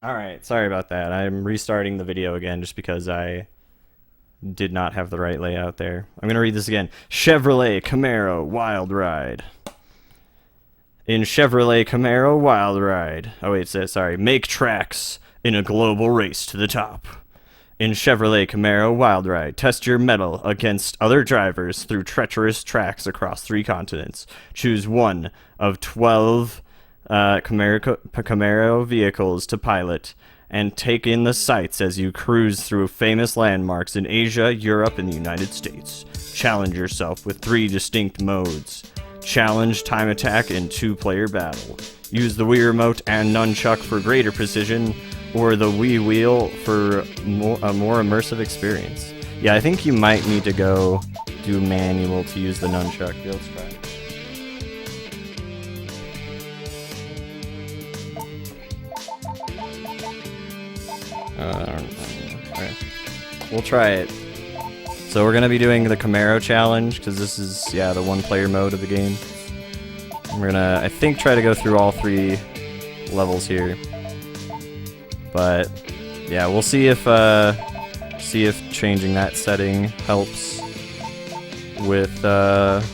Alright, sorry about that. I'm restarting the video again just because I did not have the right layout there. I'm gonna read this again. Chevrolet Camaro Wild Ride. In Chevrolet Camaro Wild Ride. Oh wait, it says, sorry. Make tracks in a global race to the top. In Chevrolet Camaro Wild Ride, test your mettle against other drivers through treacherous tracks across 3 continents. Choose one of 12 Camaro vehicles to pilot, and take in the sights as you cruise through famous landmarks in Asia, Europe, and the United States. Challenge yourself with 3 distinct modes. Challenge, time attack, and 2-player battle. Use the Wii Remote and Nunchuck for greater precision, or the Wii Wheel for a more immersive experience. Yeah, I think you might need to go do manual to use the Nunchuck. Yeah, let's try it. Okay. We'll try it. So we're gonna be doing the Camaro challenge, because this is, yeah, the 1-player mode of the game. And we're gonna, I think, try to go through all 3 levels here. But yeah, we'll see if changing that setting helps with us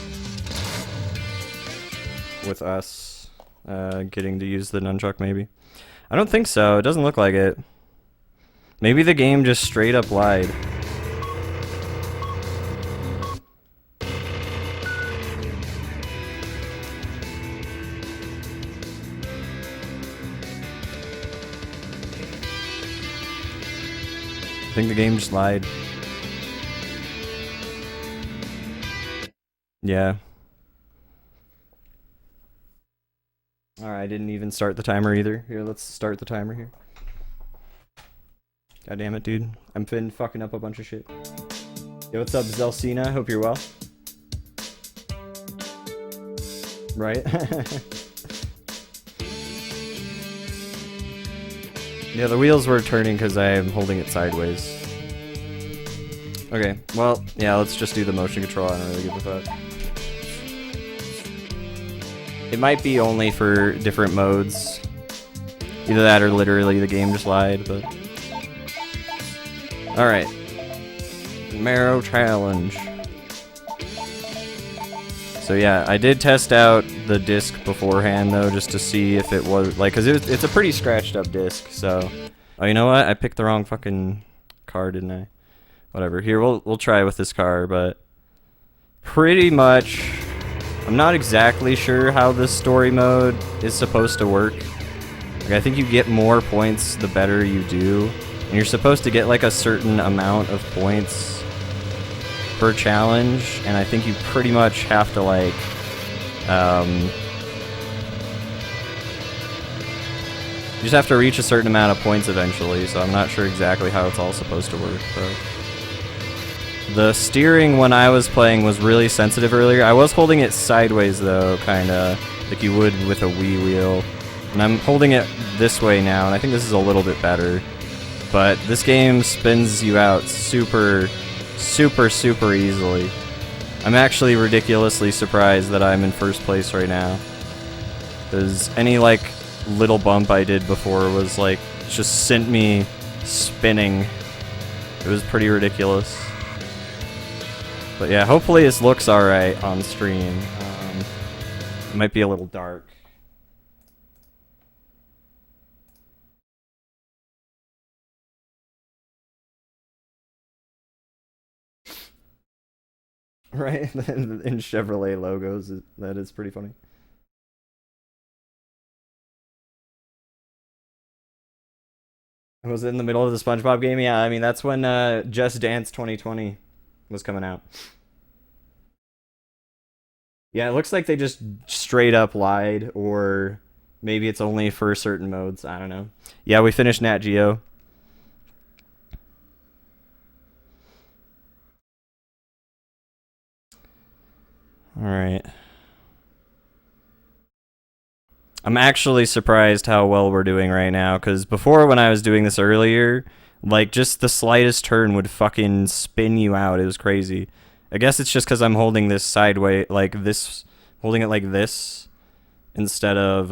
getting to use the nunchuck. Maybe. I don't think so. It doesn't look like it. Maybe the game just straight up lied. I think the game just lied. Yeah. Alright, I didn't even start the timer either. Here, let's start the timer here. God damn it, dude. I'm been fucking up a bunch of shit. Yo, what's up, Zelsina? Hope you're well. Right? Yeah, the wheels were turning because I am holding it sideways. Okay, well, yeah, let's just do the motion control. I don't really give a fuck. It might be only for different modes. Either that or literally the game just lied, but... Alright. Camaro challenge. So yeah, I did test out the disc beforehand though, just to see if it was like, cause it's a pretty scratched up disc. So, oh, you know what? I picked the wrong fucking car, didn't I? Whatever. Here, we'll try with this car, but pretty much, I'm not exactly sure how this story mode is supposed to work. Like, I think you get more points the better you do, and you're supposed to get like a certain amount of points per challenge, and I think you pretty much have to like you just have to reach a certain amount of points eventually, so I'm not sure exactly how it's all supposed to work, but the steering when I was playing was really sensitive earlier. I was holding it sideways though, kinda like you would with a Wii wheel, and I'm holding it this way now, and I think this is a little bit better, but this game spins you out super easily. I'm actually ridiculously surprised that I'm in first place right now, because any like little bump I did before was like just sent me spinning. It was pretty ridiculous. But yeah, hopefully this looks alright on stream. It might be a little dark. Right? In Chevrolet logos, that is pretty funny. Was it in the middle of the SpongeBob game? Yeah, I mean, that's when Just Dance 2020 was coming out. Yeah, it looks like they just straight up lied, or maybe it's only for certain modes. I don't know. Yeah, we finished Nat Geo. Alright. I'm actually surprised how well we're doing right now, because before when I was doing this earlier, like just the slightest turn would fucking spin you out. It was crazy. I guess it's just because I'm holding this sideways, like this, holding it like this, instead of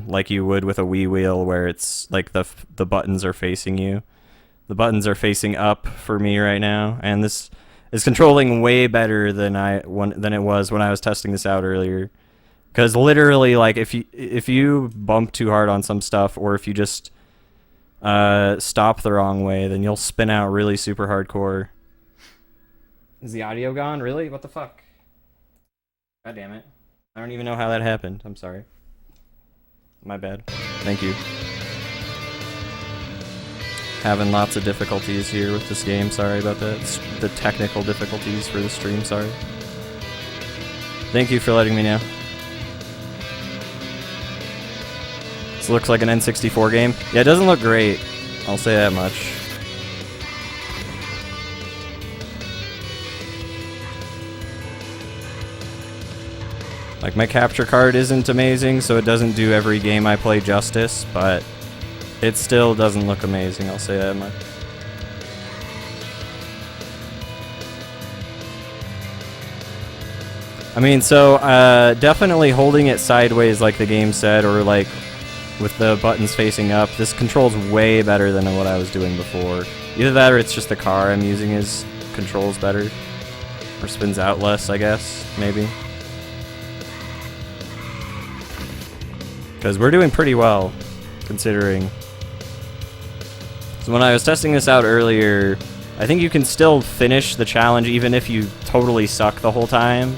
like you would with a Wii wheel where it's like the buttons are facing you. The buttons are facing up for me right now, and this is controlling way better than it was when I was testing this out earlier. Because literally, like if you bump too hard on some stuff, or if you just stop the wrong way, then you'll spin out really super hardcore. Is the audio gone? Really? What the fuck? God damn it. I don't even know how that happened. I'm sorry. My bad. Thank you. Having lots of difficulties here with this game. Sorry about that. The technical difficulties for the stream. Sorry. Thank you for letting me know. This looks like an N64 game. Yeah, it doesn't look great. I'll say that much. Like, my capture card isn't amazing, so it doesn't do every game I play justice, but it still doesn't look amazing, I'll say that much. I mean, so, definitely holding it sideways like the game said, or like with the buttons facing up, this controls way better than what I was doing before. Either that or it's just the car I'm using controls better. Or spins out less, I guess, maybe. Because we're doing pretty well, considering. So when I was testing this out earlier, I think you can still finish the challenge even if you totally suck the whole time.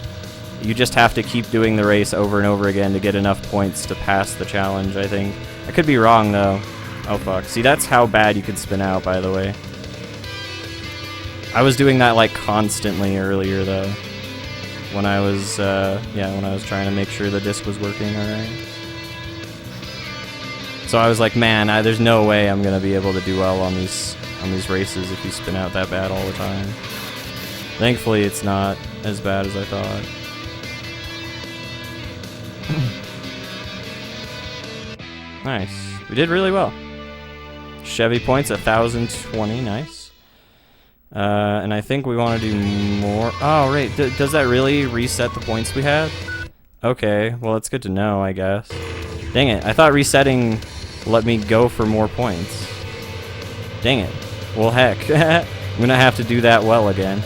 You just have to keep doing the race over and over again to get enough points to pass the challenge, I think. I could be wrong, though. Oh, fuck. See, that's how bad you could spin out, by the way. I was doing that, like, constantly earlier, though. When I was, when I was trying to make sure the disc was working alright. So I was like, man, there's no way I'm gonna be able to do well on these races if you spin out that bad all the time. Thankfully, it's not as bad as I thought. Nice. We did really well. Chevy Points 1,020. Nice. And I think we want to do more. Oh, right. Does that really reset the points we had? Okay. Well, it's good to know, I guess. Dang it. I thought resetting let me go for more points. Dang it. Well, heck. I'm going to have to do that well again.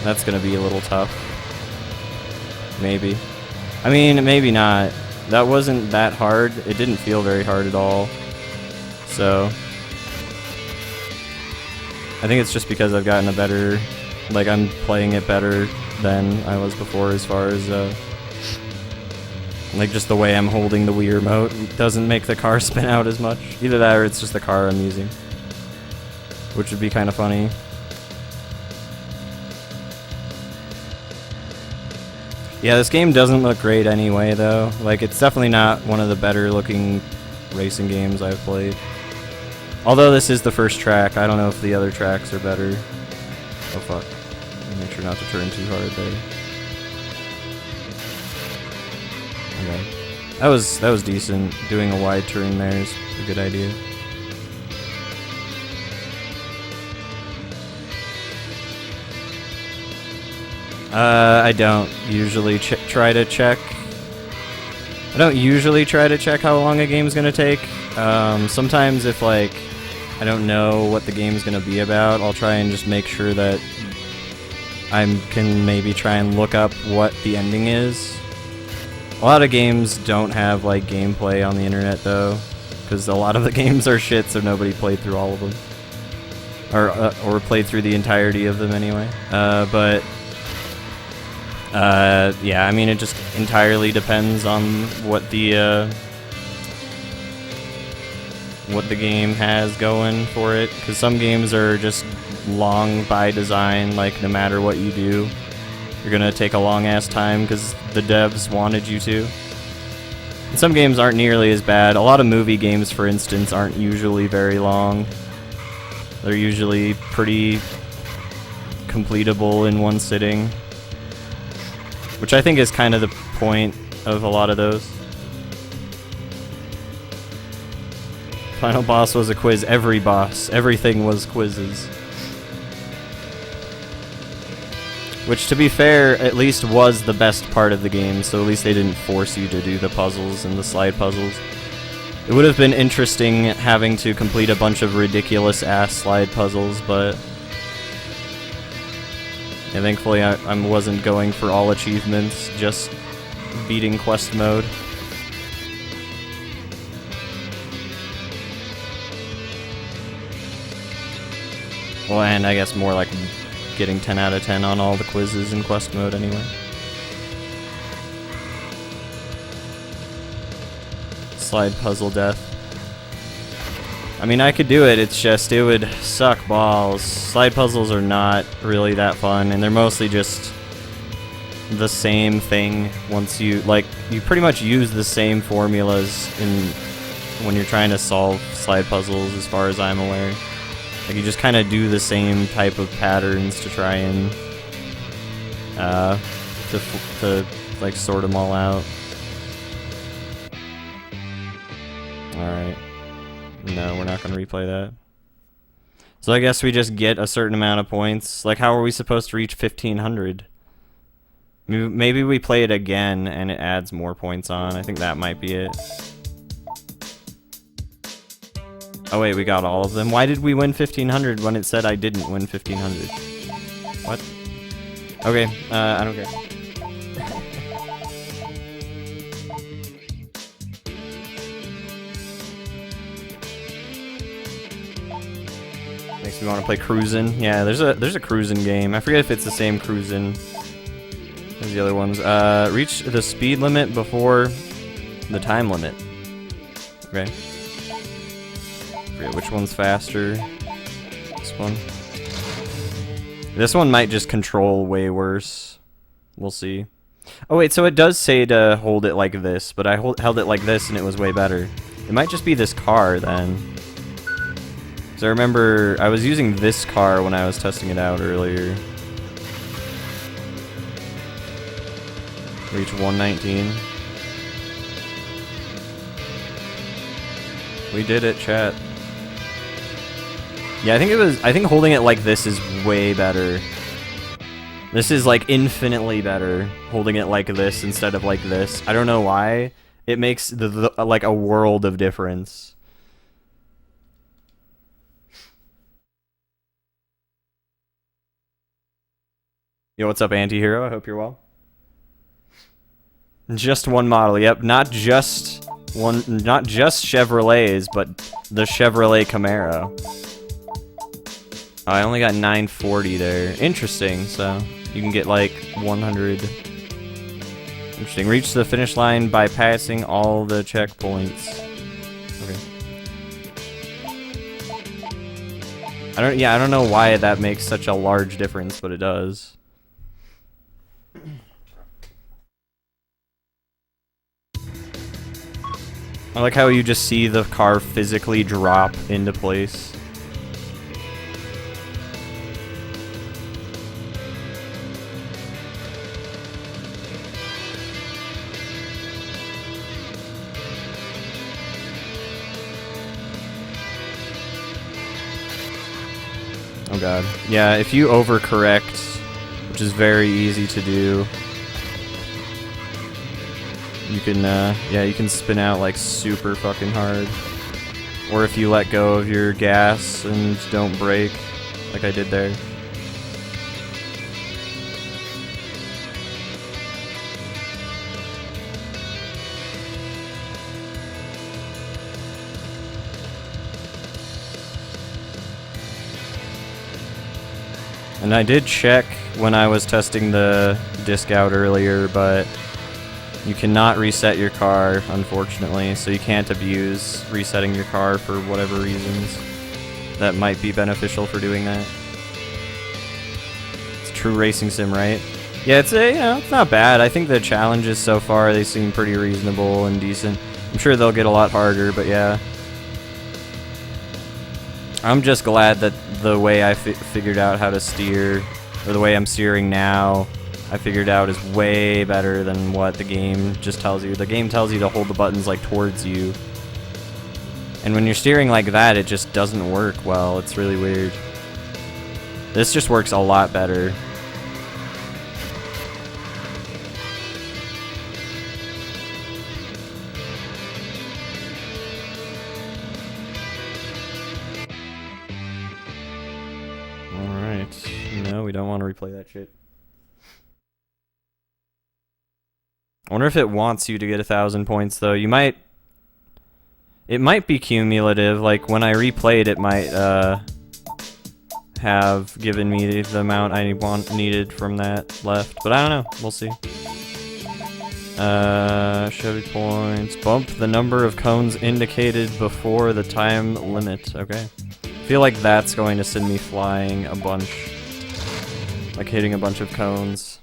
That's going to be a little tough. Maybe. I mean, maybe not. That wasn't that hard. It didn't feel very hard at all. So I think it's just because I've gotten a better, like, I'm playing it better than I was before as far as, like, just the way I'm holding the Wii remote doesn't make the car spin out as much. Either that or it's just the car I'm using, which would be kind of funny. Yeah, this game doesn't look great anyway, though. Like, it's definitely not one of the better looking racing games I've played. Although this is the first track, I don't know if the other tracks are better. Oh fuck. Make sure not to turn too hard there. Okay. That was decent. Doing a wide turn there is a good idea. I don't usually try to check. I don't usually try to check how long a game's gonna take. Sometimes if, like, I don't know what the game's gonna be about, I'll try and just make sure that I can maybe try and look up what the ending is. A lot of games don't have, like, gameplay on the internet, though, because a lot of the games are shit, so nobody played through all of them. Or played through the entirety of them anyway. Yeah, I mean, it just entirely depends on what the game has going for it, because some games are just long by design, like, no matter what you do, you're gonna take a long-ass time because the devs wanted you to. And some games aren't nearly as bad. A lot of movie games, for instance, aren't usually very long. They're usually pretty completable in one sitting, which I think is kind of the point of a lot of those. Final boss was a quiz. Everything was quizzes. Which, to be fair, at least was the best part of the game, so at least they didn't force you to do the puzzles and the slide puzzles. It would have been interesting having to complete a bunch of ridiculous-ass slide puzzles, but... yeah, thankfully I wasn't going for all achievements, just beating quest mode. Well, and I guess more like getting 10 out of 10 on all the quizzes in quest mode anyway. Slide puzzle death. I mean, I could do it, it's just, it would suck balls. Slide puzzles are not really that fun, and they're mostly just the same thing once you, like, you pretty much use the same formulas when you're trying to solve slide puzzles, as far as I'm aware. Like, you just kind of do the same type of patterns to try and, to like, sort them all out. Alright. No, we're not going to replay that. So I guess we just get a certain amount of points. Like, how are we supposed to reach 1500? Maybe we play it again and it adds more points on. I think that might be it. Oh wait, we got all of them. Why did we win 1500 when it said I didn't win 1500? What? Okay, I don't care. Makes me want to play cruisin'. Yeah, there's a cruisin' game. I forget if it's the same cruisin' as the other ones. Reach the speed limit before the time limit. Okay. Forget which one's faster. This one. This one might just control way worse. We'll see. Oh wait, so it does say to hold it like this, but I held it like this and it was way better. It might just be this car then. So I remember I was using this car when I was testing it out earlier. Reach 119. We did it, chat. Yeah, I think holding it like this is way better. This is like infinitely better, holding it like this instead of like this. I don't know why. It makes like a world of difference. Yo, what's up, Antihero? I hope you're well. Just one model, yep. Not just Chevrolets, but the Chevrolet Camaro. Oh, I only got 940 there. Interesting, so you can get like 100. Interesting. Reach the finish line by passing all the checkpoints. Okay. I don't know why that makes such a large difference, but it does. I like how you just see the car physically drop into place. Oh god. Yeah, if you overcorrect, which is very easy to do, you can, yeah, you can spin out like super fucking hard. Or if you let go of your gas and don't brake, like I did there. And I did check when I was testing the disc out earlier, but you cannot reset your car, unfortunately, so you can't abuse resetting your car for whatever reasons that might be beneficial for doing that. It's a true racing sim, right? Yeah, it's it's not bad. I think the challenges so far, they seem pretty reasonable and decent. I'm sure they'll get a lot harder, but yeah. I'm just glad that the way I figured out how to steer, or the way I'm steering now, I figured out is way better than what the game just tells you. The game tells you to hold the buttons like towards you. And when you're steering like that, it just doesn't work well. It's really weird. This just works a lot better. No, we don't want to replay that shit. I wonder if it wants you to get 1,000 points, though. You might... It might be cumulative. Like, when I replayed, it might, have given me the amount I needed from that left. But I don't know. We'll see. Chevy Points. Bump the number of cones indicated before the time limit. Okay. I feel like that's going to send me flying a bunch. Like hitting a bunch of cones.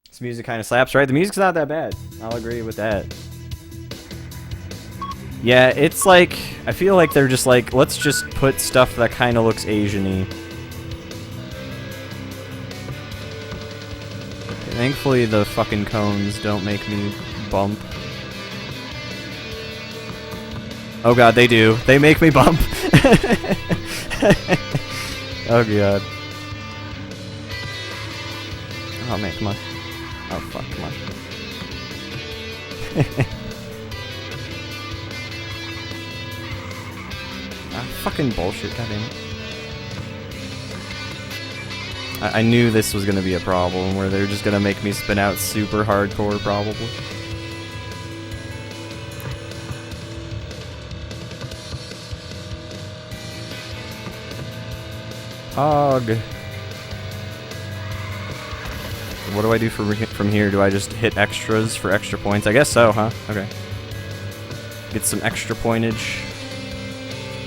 This music kind of slaps, right? The music's not that bad. I'll agree with that. Yeah, it's like, I feel like they're just like, let's just put stuff that kind of looks Asian-y. Thankfully, the fucking cones don't make me bump. Oh god, they do. They make me bump. Oh god. Oh man, come on. Oh fuck, come on. Ah, fucking bullshit, goddammit. I knew this was gonna be a problem, where they're just gonna make me spin out super hardcore, probably. Hog. What do I do from here? Do I just hit extras for extra points? I guess so, huh? Okay. Get some extra pointage.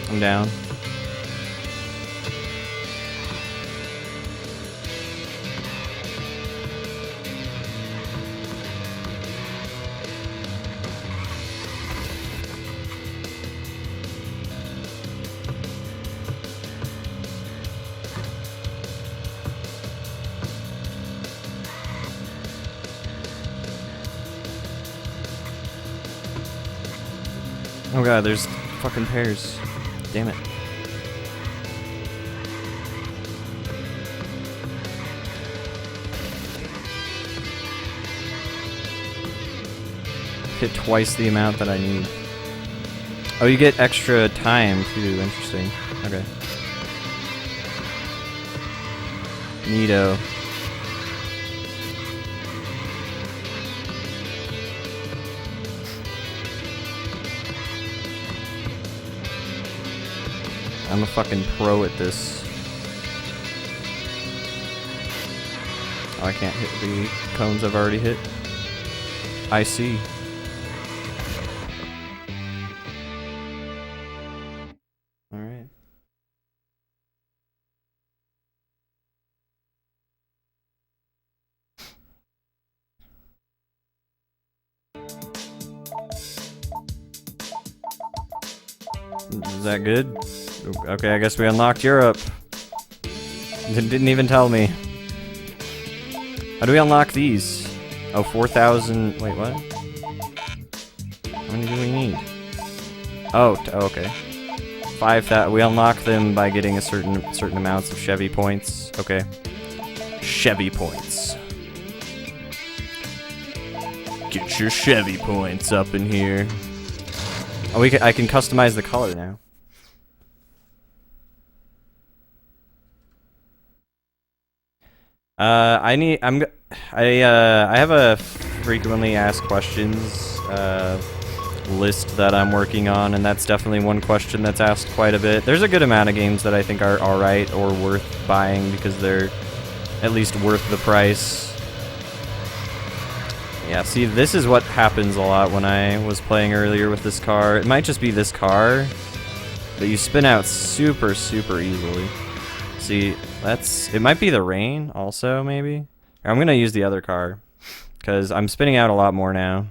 I'm down. Oh god, there's fucking pairs. Damn it. Hit twice the amount that I need. Oh, you get extra time too. Interesting. Okay. Neato. I'm a fucking pro at this. Oh, I can't hit the cones I've already hit. I see. Alright. Is that good? Okay, I guess we unlocked Europe. Didn't even tell me. How do we unlock these? Oh, 4,000... Wait, what? How many do we need? Oh, okay. 5,000... We unlock them by getting a certain amounts of Chevy Points. Okay. Chevy Points. Get your Chevy Points up in here. Oh, I can customize the color now. I have a frequently asked questions list that I'm working on, and that's definitely one question that's asked quite a bit. There's a good amount of games that I think are alright or worth buying because they're at least worth the price. Yeah, see, this is what happens a lot when I was playing earlier with this car. It might just be this car, but you spin out super, super easily. See, it might be the rain also, maybe? I'm gonna use the other car, because I'm spinning out a lot more now.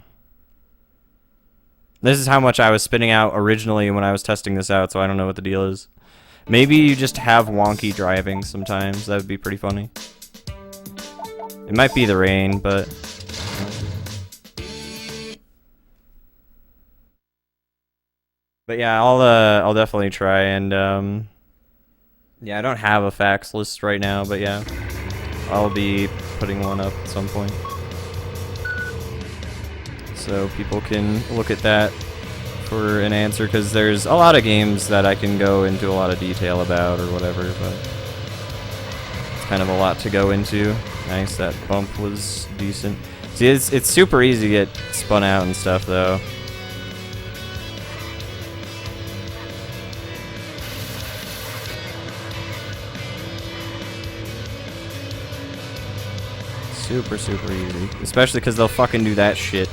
This is how much I was spinning out originally when I was testing this out, so I don't know what the deal is. Maybe you just have wonky driving sometimes. That would be pretty funny. It might be the rain, but... But yeah, I'll definitely try, and yeah, I don't have a facts list right now, but yeah, I'll be putting one up at some point, so people can look at that for an answer, because there's a lot of games that I can go into a lot of detail about or whatever, but it's kind of a lot to go into. Nice, that bump was decent. See, it's super easy to get spun out and stuff, though. Super, super easy. Especially because they'll fucking do that shit.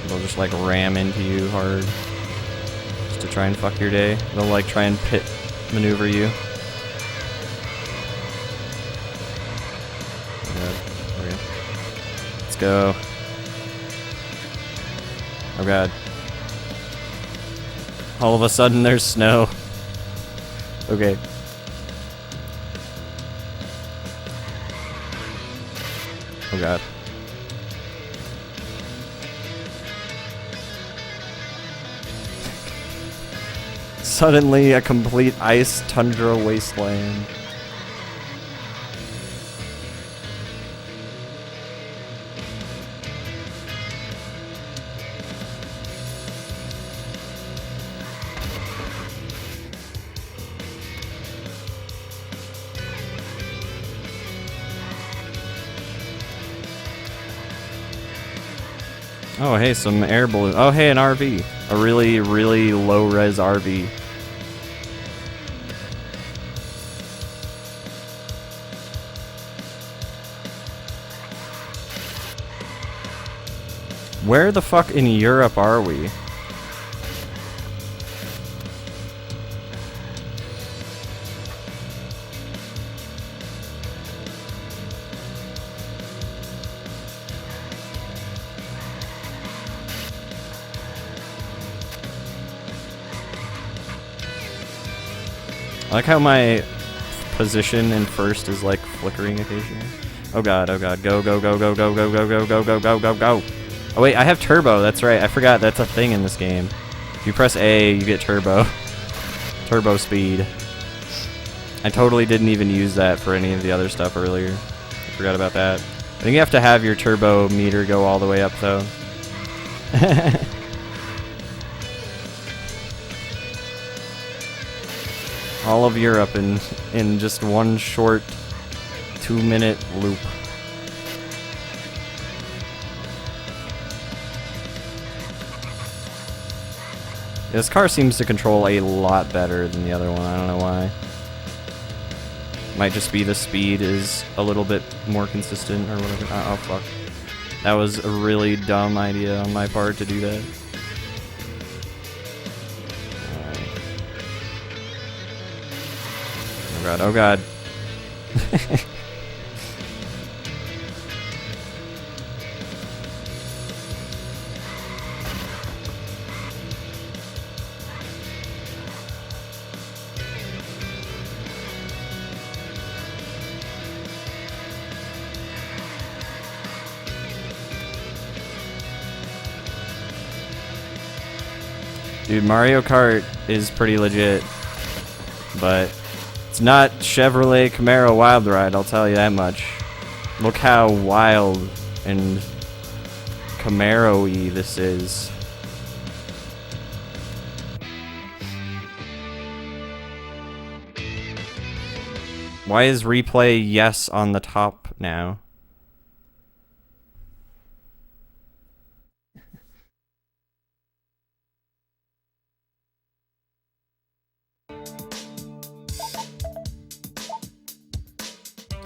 They'll just like ram into you hard. Just to try and fuck your day. They'll like try and pit maneuver you. Okay. Let's go. Oh god. All of a sudden there's snow. Okay. Oh god. Suddenly a complete ice tundra wasteland. Oh, hey, some air balloon. Oh, hey, an RV. A really, really low-res RV. Where the fuck in Europe are we? I like how my position in first is like flickering occasionally. Oh god, go, go, go, go, go, go, go, go, go, go, go, go, go. Oh wait, I have turbo, that's right. I forgot that's a thing in this game. If you press A, you get turbo. Turbo speed. I totally didn't even use that for any of the other stuff earlier. I forgot about that. I think you have to have your turbo meter go all the way up though. All of Europe in just one short 2-minute loop. This car seems to control a lot better than the other one. I don't know why. Might just be the speed is a little bit more consistent or whatever. Oh fuck. That was a really dumb idea on my part to do that. Oh god, oh god. Dude, Mario Kart is pretty legit, but it's not Chevrolet Camaro Wild Ride, I'll tell you that much. Look how wild and Camaro-y this is. Why is replay yes on the top now?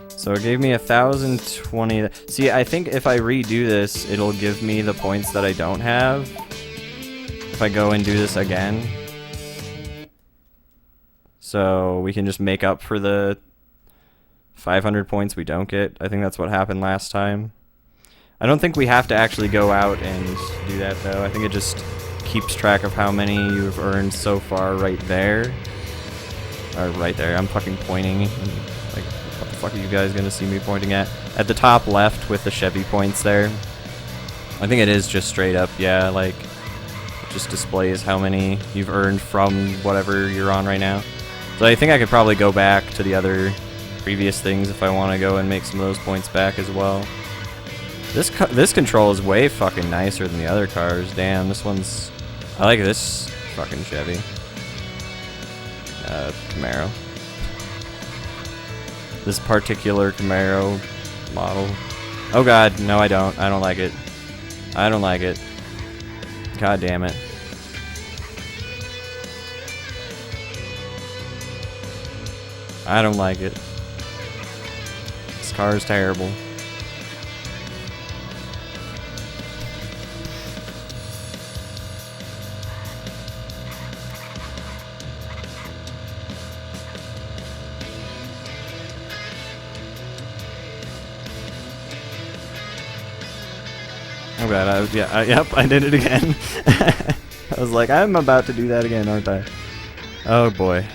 So it gave me 1,020. See, I think if I redo this, it'll give me the points that I don't have. If I go and do this again. So we can just make up for the 500 points we don't get. I think that's what happened last time. I don't think we have to actually go out and do that though. I think it just keeps track of how many you've earned so far right there. Or right there. I'm fucking pointing. Like, what the fuck are you guys gonna see me pointing at? At the top left with the Chevy Points there. I think it is just straight up, yeah, like, it just displays how many you've earned from whatever you're on right now. So I think I could probably go back to the other previous things if I want to go and make some of those points back as well. This control is way fucking nicer than the other cars. Damn, this one's... I like this fucking Chevy. Camaro. This particular Camaro model. Oh god, no I don't. I don't like it. I don't like it. God damn it. I don't like it. This car is terrible. Oh god, yep, I did it again. I was like, I'm about to do that again, aren't I? Oh boy.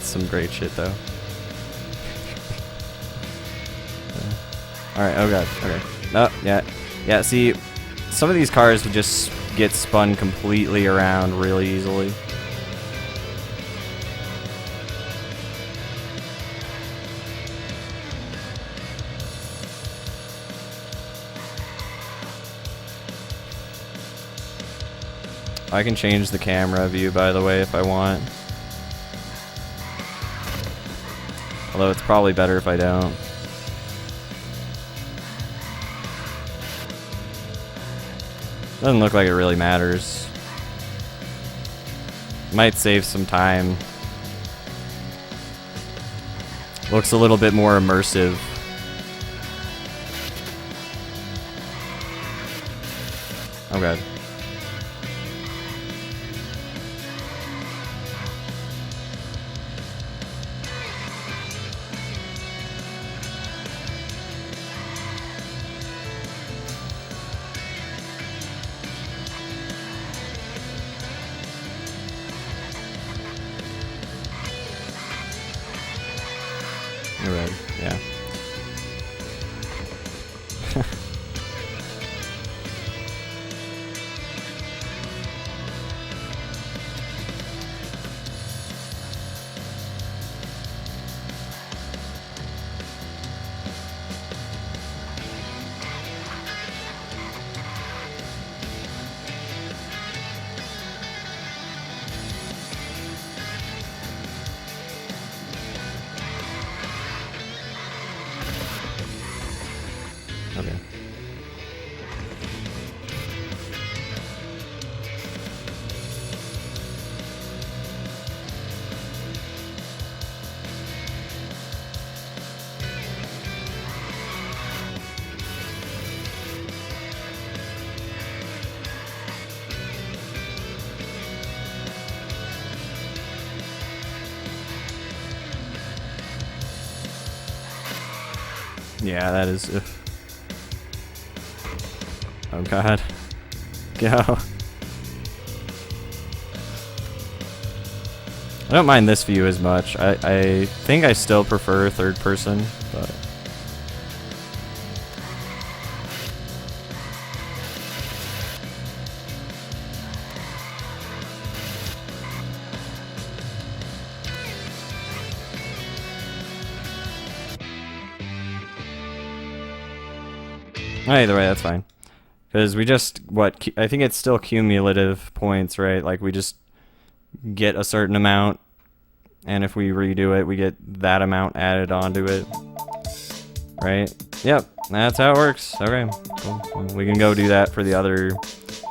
Some great shit though. Alright, oh god, okay. Oh, yeah, see, some of these cars would just get spun completely around really easily. I can change the camera view, by the way, if I want. Although it's probably better if I don't. Doesn't look like it really matters. Might save some time. Looks a little bit more immersive. Oh god. You're right, yeah. Okay. Yeah, that is... Oh god. Go. I don't mind this view as much. I think I still prefer third person, but... Either way, that's fine. Because we just, I think it's still cumulative points, right? Like, we just get a certain amount, and if we redo it, we get that amount added onto it. Right? Yep, that's how it works. Okay, cool. Well, we can go do that for the other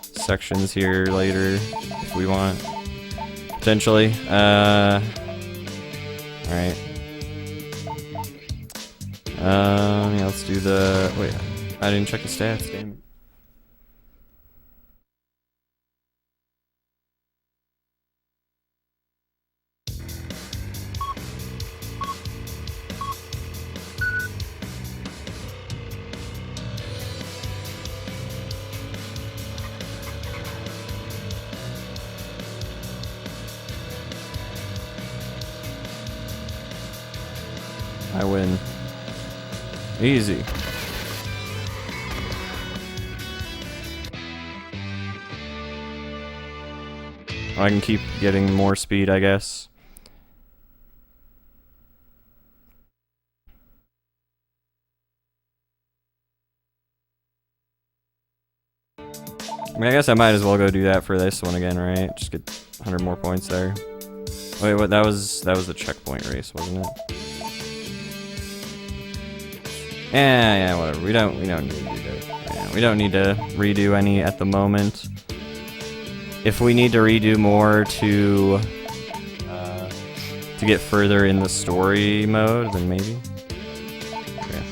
sections here later, if we want. Potentially. Alright. Yeah, let's do the... Wait, I didn't check the stats, damn it. I win. Easy. I can keep getting more speed, I guess. I mean, I guess I might as well go do that for this one again, right? Just get 100 more points there. Wait, what? That was the checkpoint race, wasn't it? Yeah, whatever. We don't need to do that. Yeah, we don't need to redo any at the moment. If we need to redo more to get further in the story mode, then maybe. Okay.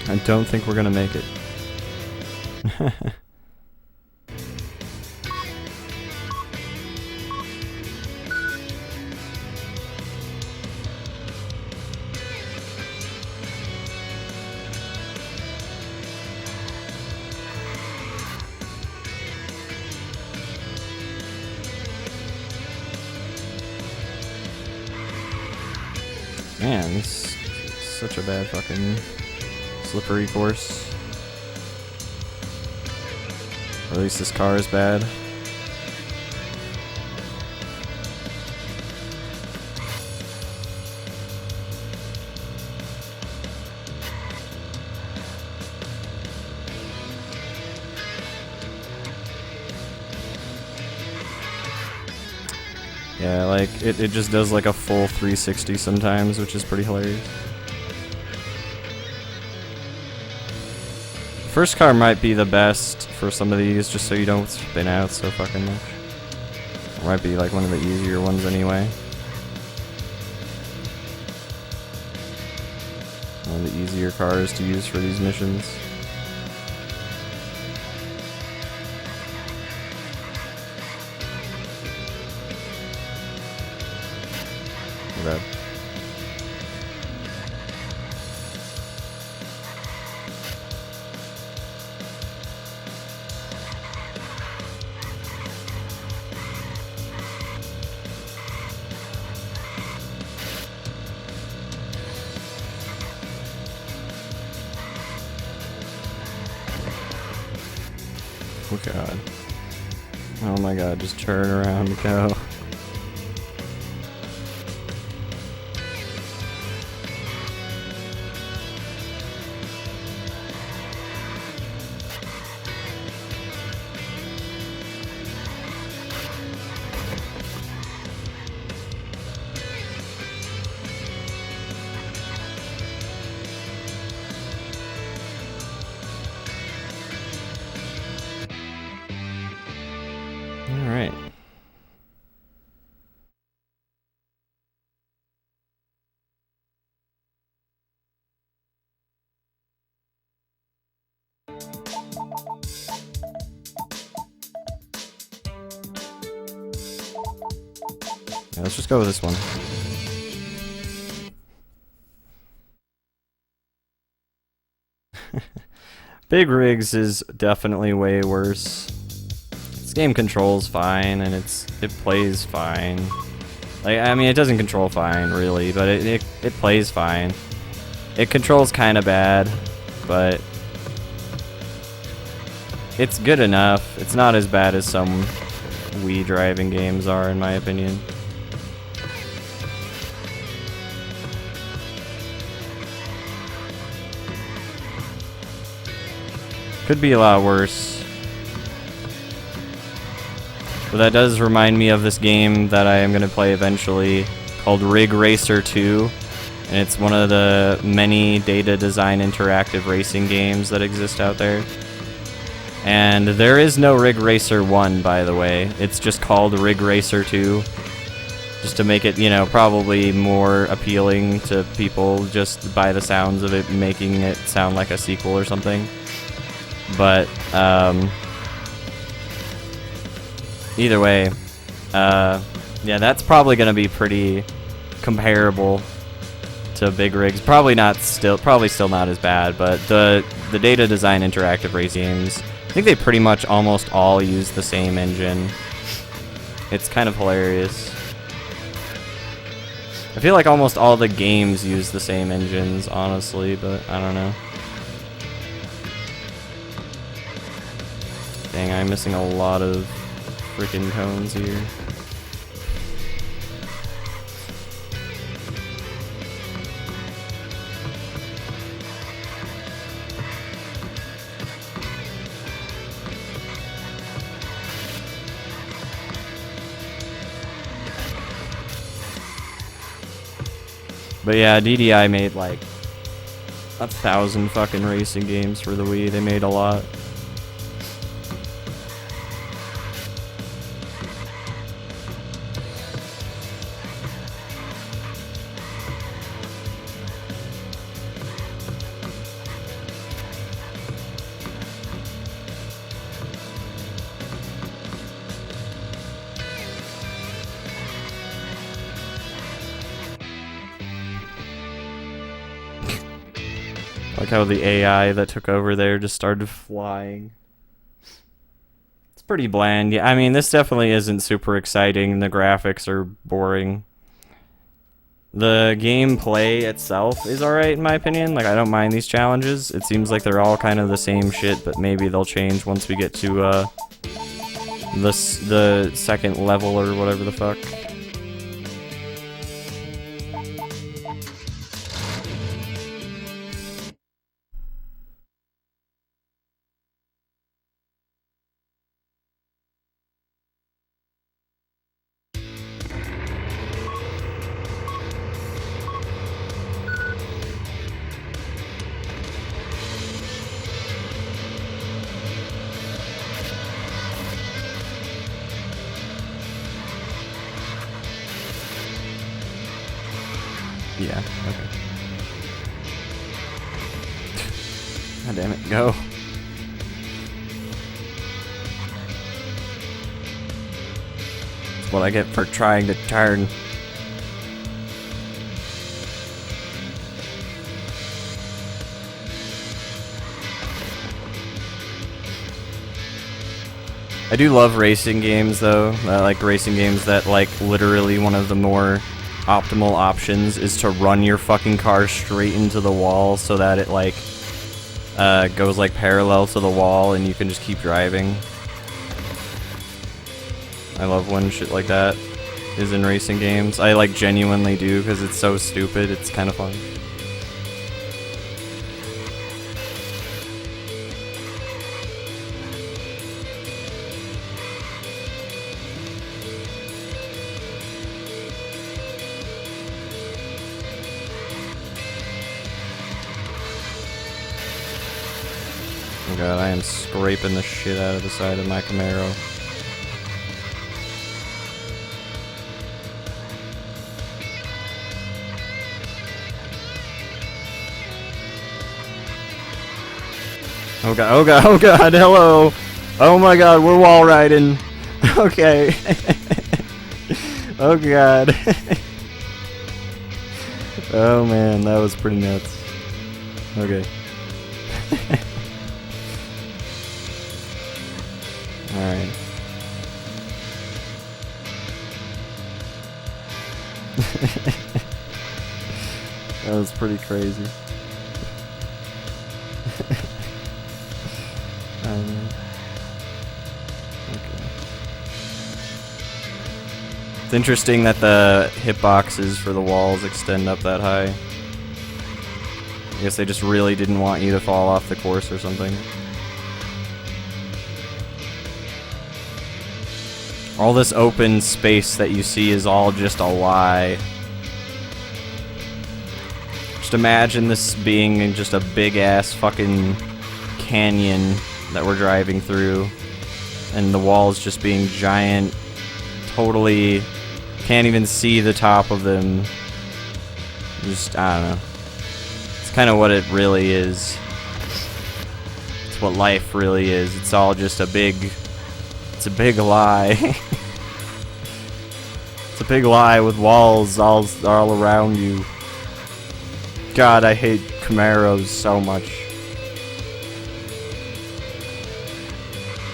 I don't think we're gonna make it. Man, this is such a bad fucking slippery course. Or at least this car is bad. Yeah, like, it just does like a full 360 sometimes, which is pretty hilarious. First car might be the best for some of these, just so you don't spin out so fucking much. It might be like one of the easier ones anyway. One of the easier cars to use for these missions. Bad. Oh god. Oh my god, just turn around and go. Alright. Yeah, let's just go with this one. Big Rigs is definitely way worse. This game controls fine, and it plays fine. Like, I mean, it doesn't control fine, really, but it plays fine. It controls kind of bad, but it's good enough. It's not as bad as some Wii driving games are, in my opinion. Could be a lot worse. But that does remind me of this game that I am going to play eventually called Rig Racer 2. And it's one of the many data design interactive racing games that exist out there. And there is no Rig Racer 1, by the way. It's just called Rig Racer 2. Just to make it, you know, probably more appealing to people just by the sounds of it, making it sound like a sequel or something. But, Either way, yeah, that's probably gonna be pretty comparable to big rigs. Probably still not as bad, but the Data Design Interactive race games, I think they pretty much almost all use the same engine. It's kind of hilarious. I feel like almost all the games use the same engines, honestly, but I don't know. Dang, I'm missing a lot of freaking cones here. But yeah, DDI made like 1,000 fucking racing games for the Wii. They made a lot. Like how the AI that took over there just started flying. It's pretty bland. Yeah, I mean, this definitely isn't super exciting. The graphics are boring. The gameplay itself is alright in my opinion. Like, I don't mind these challenges. It seems like they're all kind of the same shit, but maybe they'll change once we get to the second level or whatever the fuck. Yeah, okay. God damn it, go. That's what I get for trying to turn. I do love racing games though. I like racing games that like literally one of the more optimal options is to run your fucking car straight into the wall so that it like goes like parallel to the wall and you can just keep driving. I love when shit like that is in racing games. I like genuinely do because it's so stupid. It's kind of fun. Oh god, I am scraping the shit out of the side of my Camaro. Oh god, oh god, oh god, hello! Oh my god, we're wall riding. Okay. Oh god. Oh man, that was pretty nuts. Okay. Alright. That was pretty crazy. Okay. It's interesting that the hitboxes for the walls extend up that high. I guess they just really didn't want you to fall off the course or something. All this open space that you see is all just a lie. Just imagine this being just a big ass fucking canyon that we're driving through, and the walls just being giant, totally can't even see the top of them. Just, I don't know. It's kind of what it really is. It's what life really is. It's all just a big, It's a big lie. It's a big lie with walls all around you. God, I hate Camaros so much.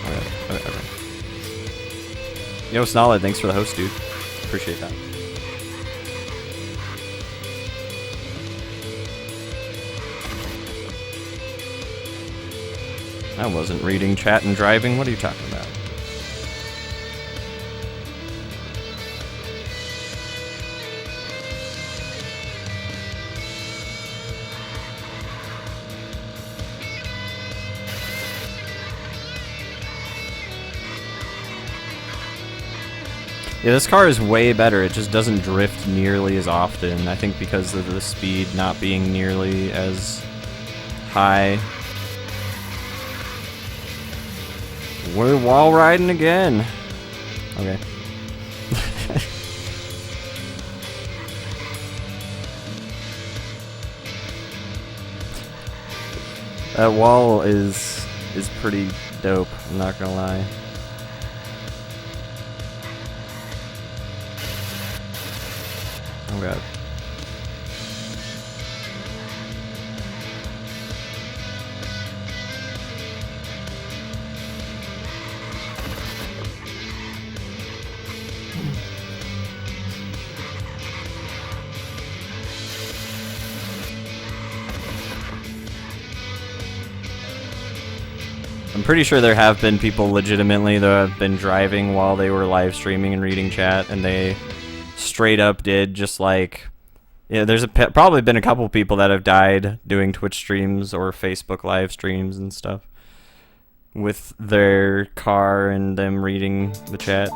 Alright. Yo, Snolid, thanks for the host, dude. Appreciate that. I wasn't reading chat and driving. What are you talking about? Yeah, this car is way better. It just doesn't drift nearly as often. I think because of the speed not being nearly as high. We're wall riding again. Okay. That wall is pretty dope, I'm not gonna lie. Oh god. I'm pretty sure there have been people legitimately that have been driving while they were live streaming and reading chat, and they straight up did just like, yeah, there's probably been a couple people that have died doing Twitch streams or Facebook live streams and stuff with their car and them reading the chat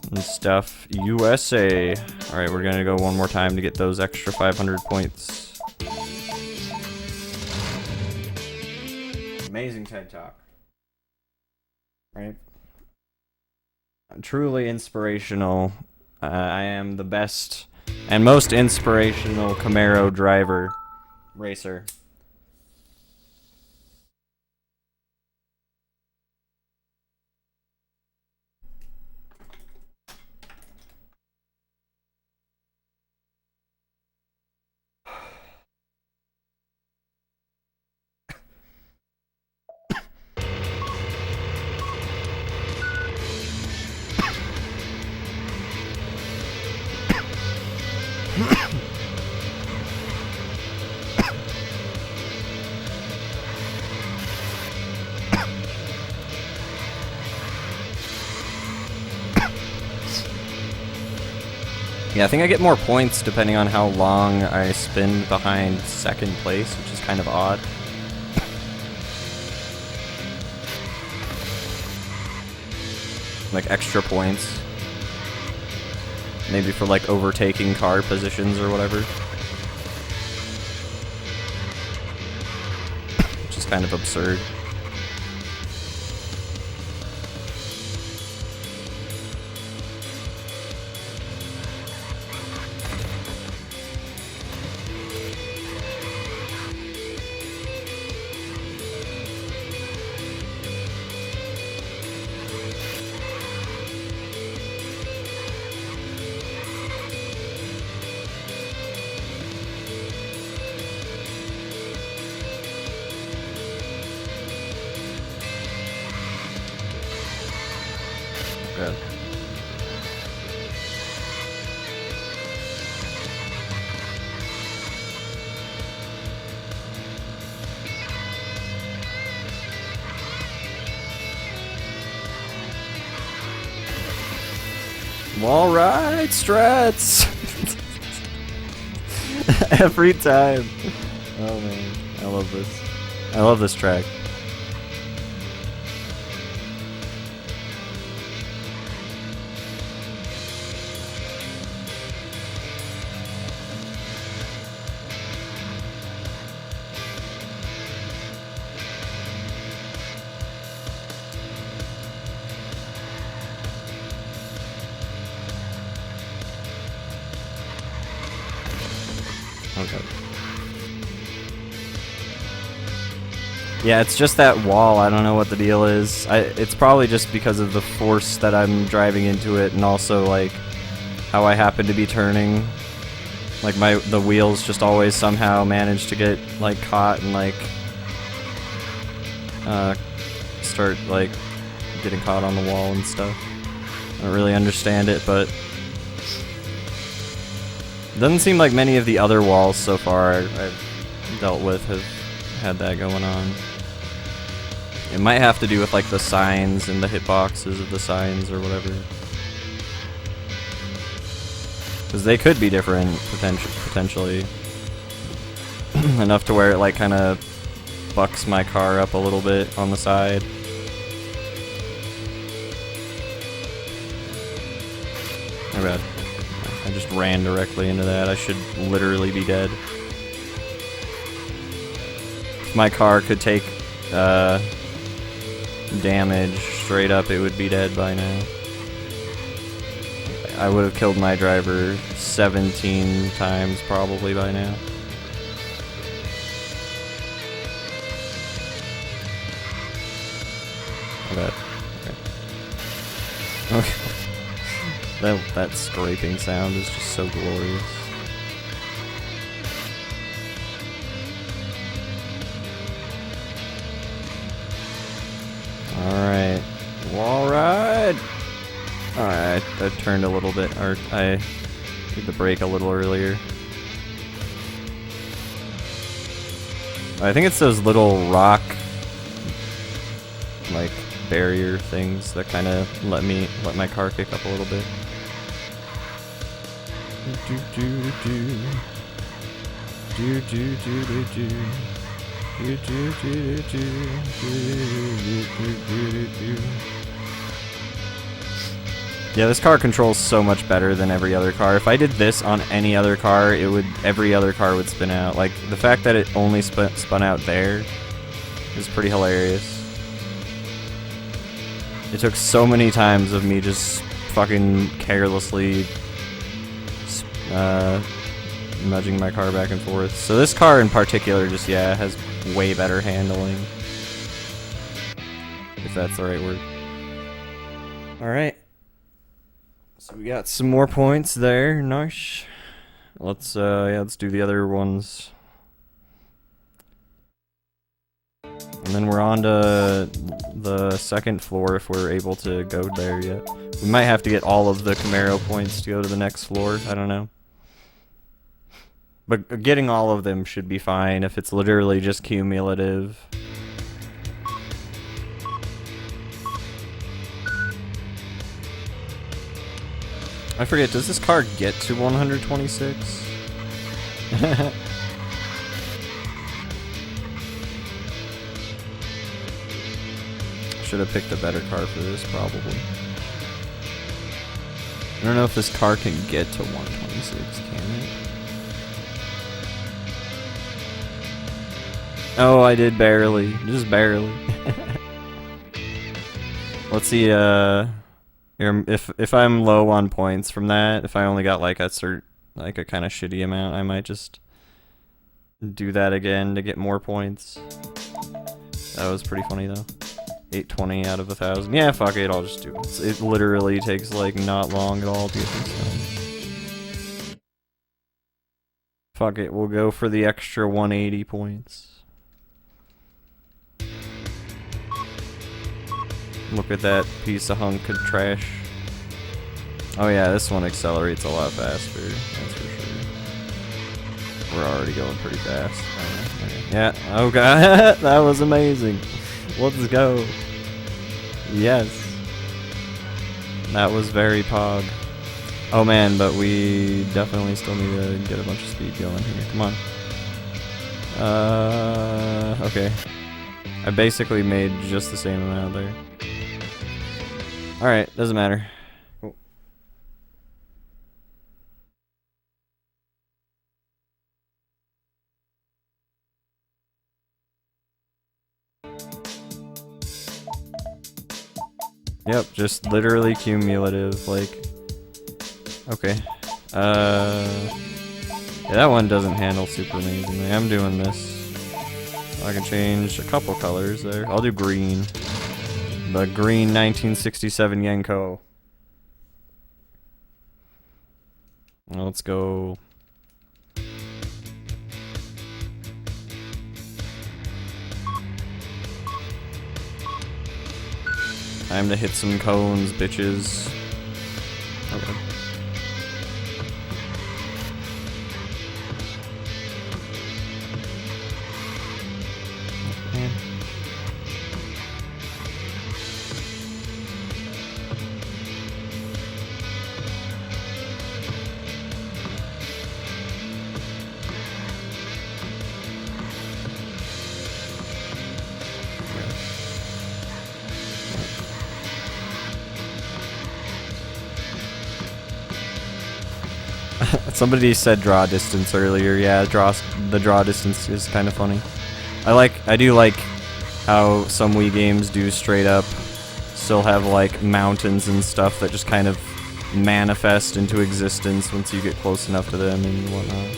and stuff. USA. Alright, we're gonna go one more time to get those extra 500 points. Amazing TED Talk. Right? Truly inspirational. I am the best and most inspirational Camaro driver racer. Yeah, I think I get more points depending on how long I spend behind second place, which is kind of odd. Like extra points. Maybe for like overtaking car positions or whatever. Which is kind of absurd. Good. All right, strats. Every time. Oh man, I love this. I love this track. Okay. Yeah, it's just that wall. I don't know what the deal is. It's probably just because of the force that I'm driving into it, and also like how I happen to be turning. Like the wheels just always somehow manage to get like caught and like start like getting caught on the wall and stuff. I don't really understand it, but it doesn't seem like many of the other walls so far I've dealt with have had that going on. It might have to do with like the signs and the hitboxes of the signs or whatever. Because they could be different, potentially. Enough to where it like kind of bucks my car up a little bit on the side. My bad. I just ran directly into that. I should literally be dead. If my car could take damage straight up, it would be dead by now. I would have killed my driver 17 times probably by now. My bad. Okay. That scraping sound is just so glorious. Alright. Wall ride! Alright, I turned a little bit, or I did the brake a little earlier. I think it's those little rock, like, barrier things that kind of let my car kick up a little bit. Yeah, this car controls so much better than every other car. If I did this on any other car, every other car would spin out. Like, the fact that it only spun out there is pretty hilarious. It took so many times of me just fucking carelessly nudging my car back and forth. So this car in particular just, yeah, has way better handling. If that's the right word. Alright. So we got some more points there. Nice. Let's do the other ones. And then we're on to the second floor if we're able to go there yet. We might have to get all of the Camaro points to go to the next floor. I don't know. But getting all of them should be fine if it's literally just cumulative. I forget, does this car get to 126? Should have picked a better car for this, probably. I don't know if this car can get to 126, can it? Oh, I did barely. Just barely. Let's see, if I'm low on points from that, if I only got like a kind of shitty amount, I might just do that again to get more points. That was pretty funny though. 820 out of 1,000. Yeah, fuck it, I'll just do it. It literally takes like not long at all to get this done. Fuck it, we'll go for the extra 180 points. Look at that piece of hunk of trash. Oh yeah, this one accelerates a lot faster, that's for sure. We're already going pretty fast. Yeah, oh god, that was amazing. Let's go. Yes. That was very pog. Oh man, but we definitely still need to get a bunch of speed going here. Come on. Okay. I basically made just the same amount there. Alright, doesn't matter. Cool. Yep, just literally cumulative, like... Okay. Yeah, that one doesn't handle super amazingly. I'm doing this. I can change a couple colors there. I'll do green. The green 1967 Yenko. Let's go. Time to hit some cones, bitches. Okay. Man. Somebody said draw distance earlier. Yeah, the draw distance is kind of funny. I do like how some Wii games do straight up still have like mountains and stuff that just kind of manifest into existence once you get close enough to them and whatnot.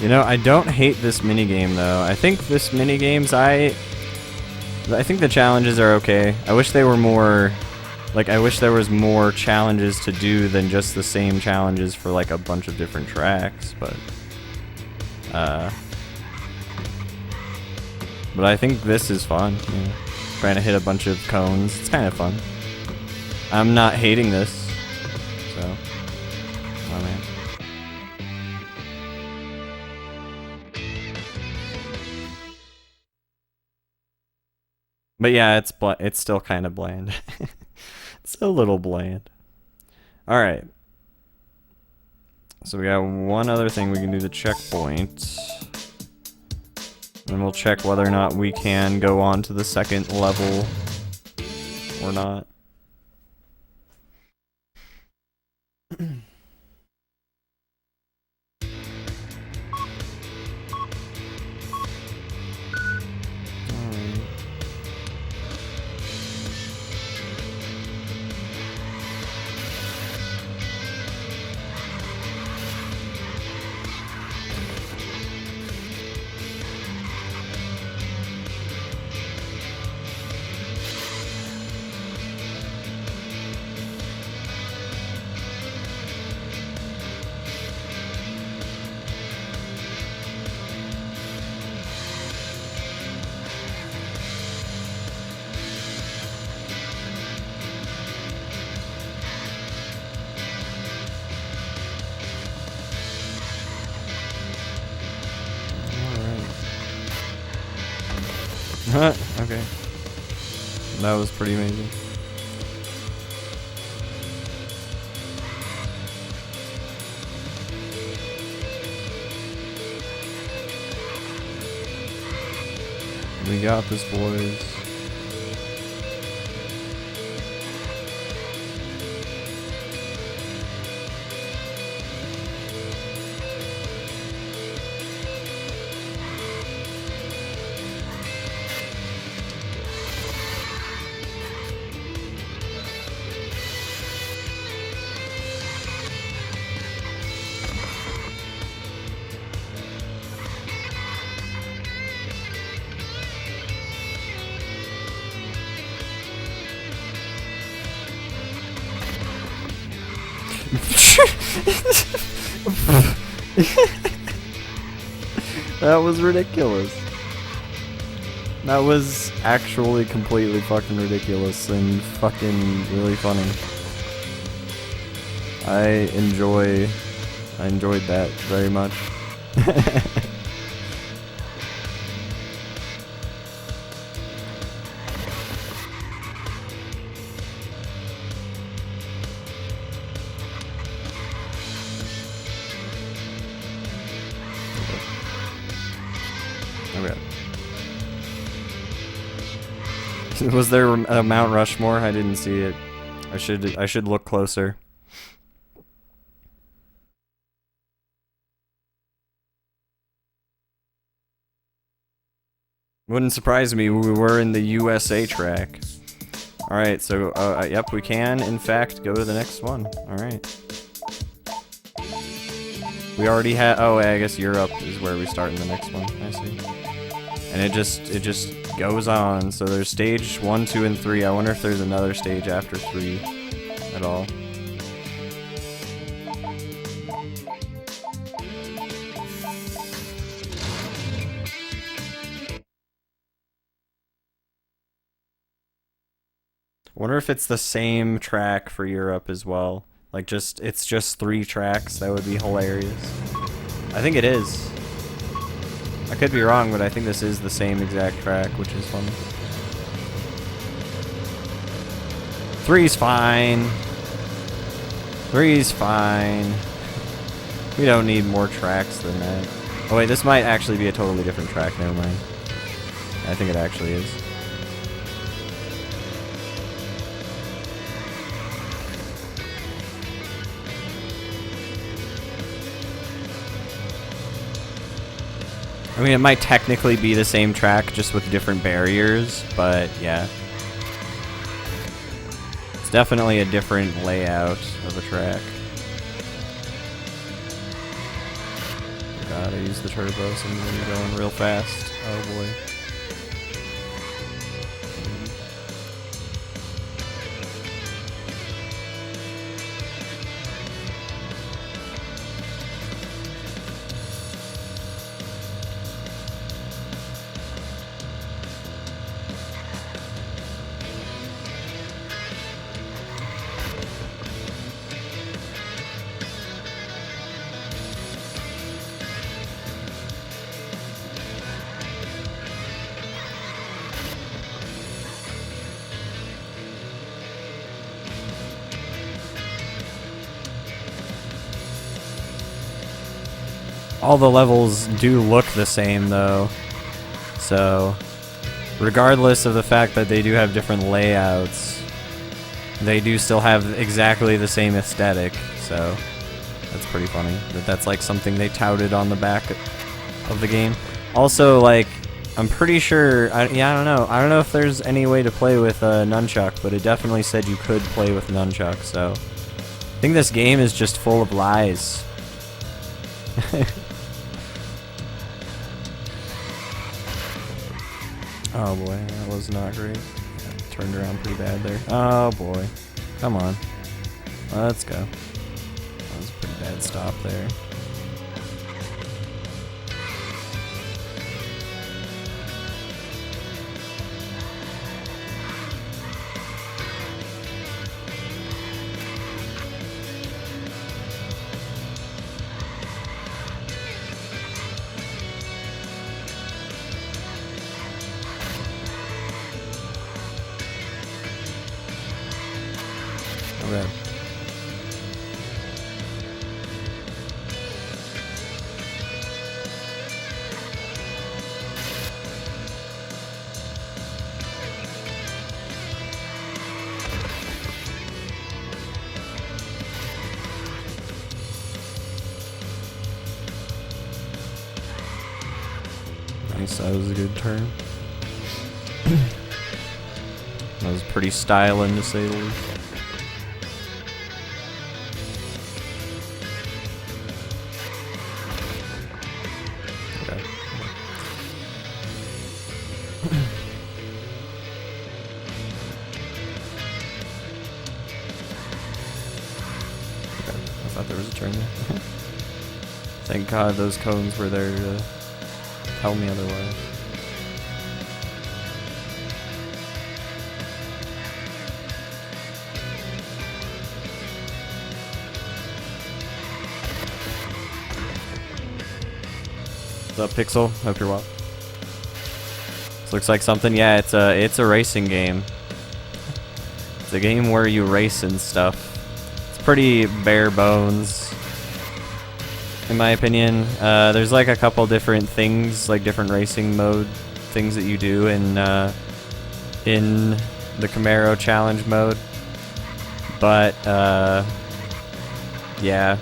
You know, I don't hate this minigame though. I think this minigame's I think the challenges are okay. I wish they were more like I wish there was more challenges to do than just the same challenges for like a bunch of different tracks, but I think this is fun. You know, trying to hit a bunch of cones. It's kind of fun. I'm not hating this. So, oh man. But yeah, it's still kind of bland. It's a little bland. All right. So we got one other thing we can do, the checkpoint. And we'll check whether or not we can go on to the second level or not. Okay. That was pretty amazing. We got this, boys. That was ridiculous. That was actually completely fucking ridiculous and fucking really funny. I enjoyed that very much. Okay. Was there a Mount Rushmore? I didn't see it. I should look closer. Wouldn't surprise me. We were in the USA track. All right, so yep, we can in fact go to the next one. All right. We already had. Oh, I guess Europe is where we start in the next one. I see. And it just goes on. So there's stage 1, 2, and 3. I wonder if there's another stage after 3 at all. I wonder if it's the same track for Europe as well. Like it's just 3 tracks. That would be hilarious. I think it is. I could be wrong, but I think this is the same exact track, which is funny. 3's fine. 3's fine. We don't need more tracks than that. Oh wait, this might actually be a totally different track. Never mind. I think it actually is. I mean, it might technically be the same track, just with different barriers, but yeah. It's definitely a different layout of a track. Oh god, I used the turbo, so I'm gonna be going real fast. Oh boy. All the levels do look the same though, so regardless of the fact that they do have different layouts, they do still have exactly the same aesthetic, so that's pretty funny. That's like something they touted on the back of the game. Also, like, I'm pretty sure, yeah, I don't know if there's any way to play with nunchuck, but it definitely said you could play with nunchuck, so I think this game is just full of lies. Oh boy, that was not great. I turned around pretty bad there. Oh boy. Come on. Let's go. That was a pretty bad stop there. Okay. Nice, that was a good turn. That was pretty styling, to say the least. Okay. Okay, I thought there was a turn there. Thank God those cones were there to tell me otherwise. What's up, Pixel? Hope you're well. This looks like something. Yeah, it's a racing game. It's a game where you race and stuff. It's pretty bare bones, in my opinion. There's like a couple different things, like different racing mode things that you do in the Camaro challenge mode. But yeah,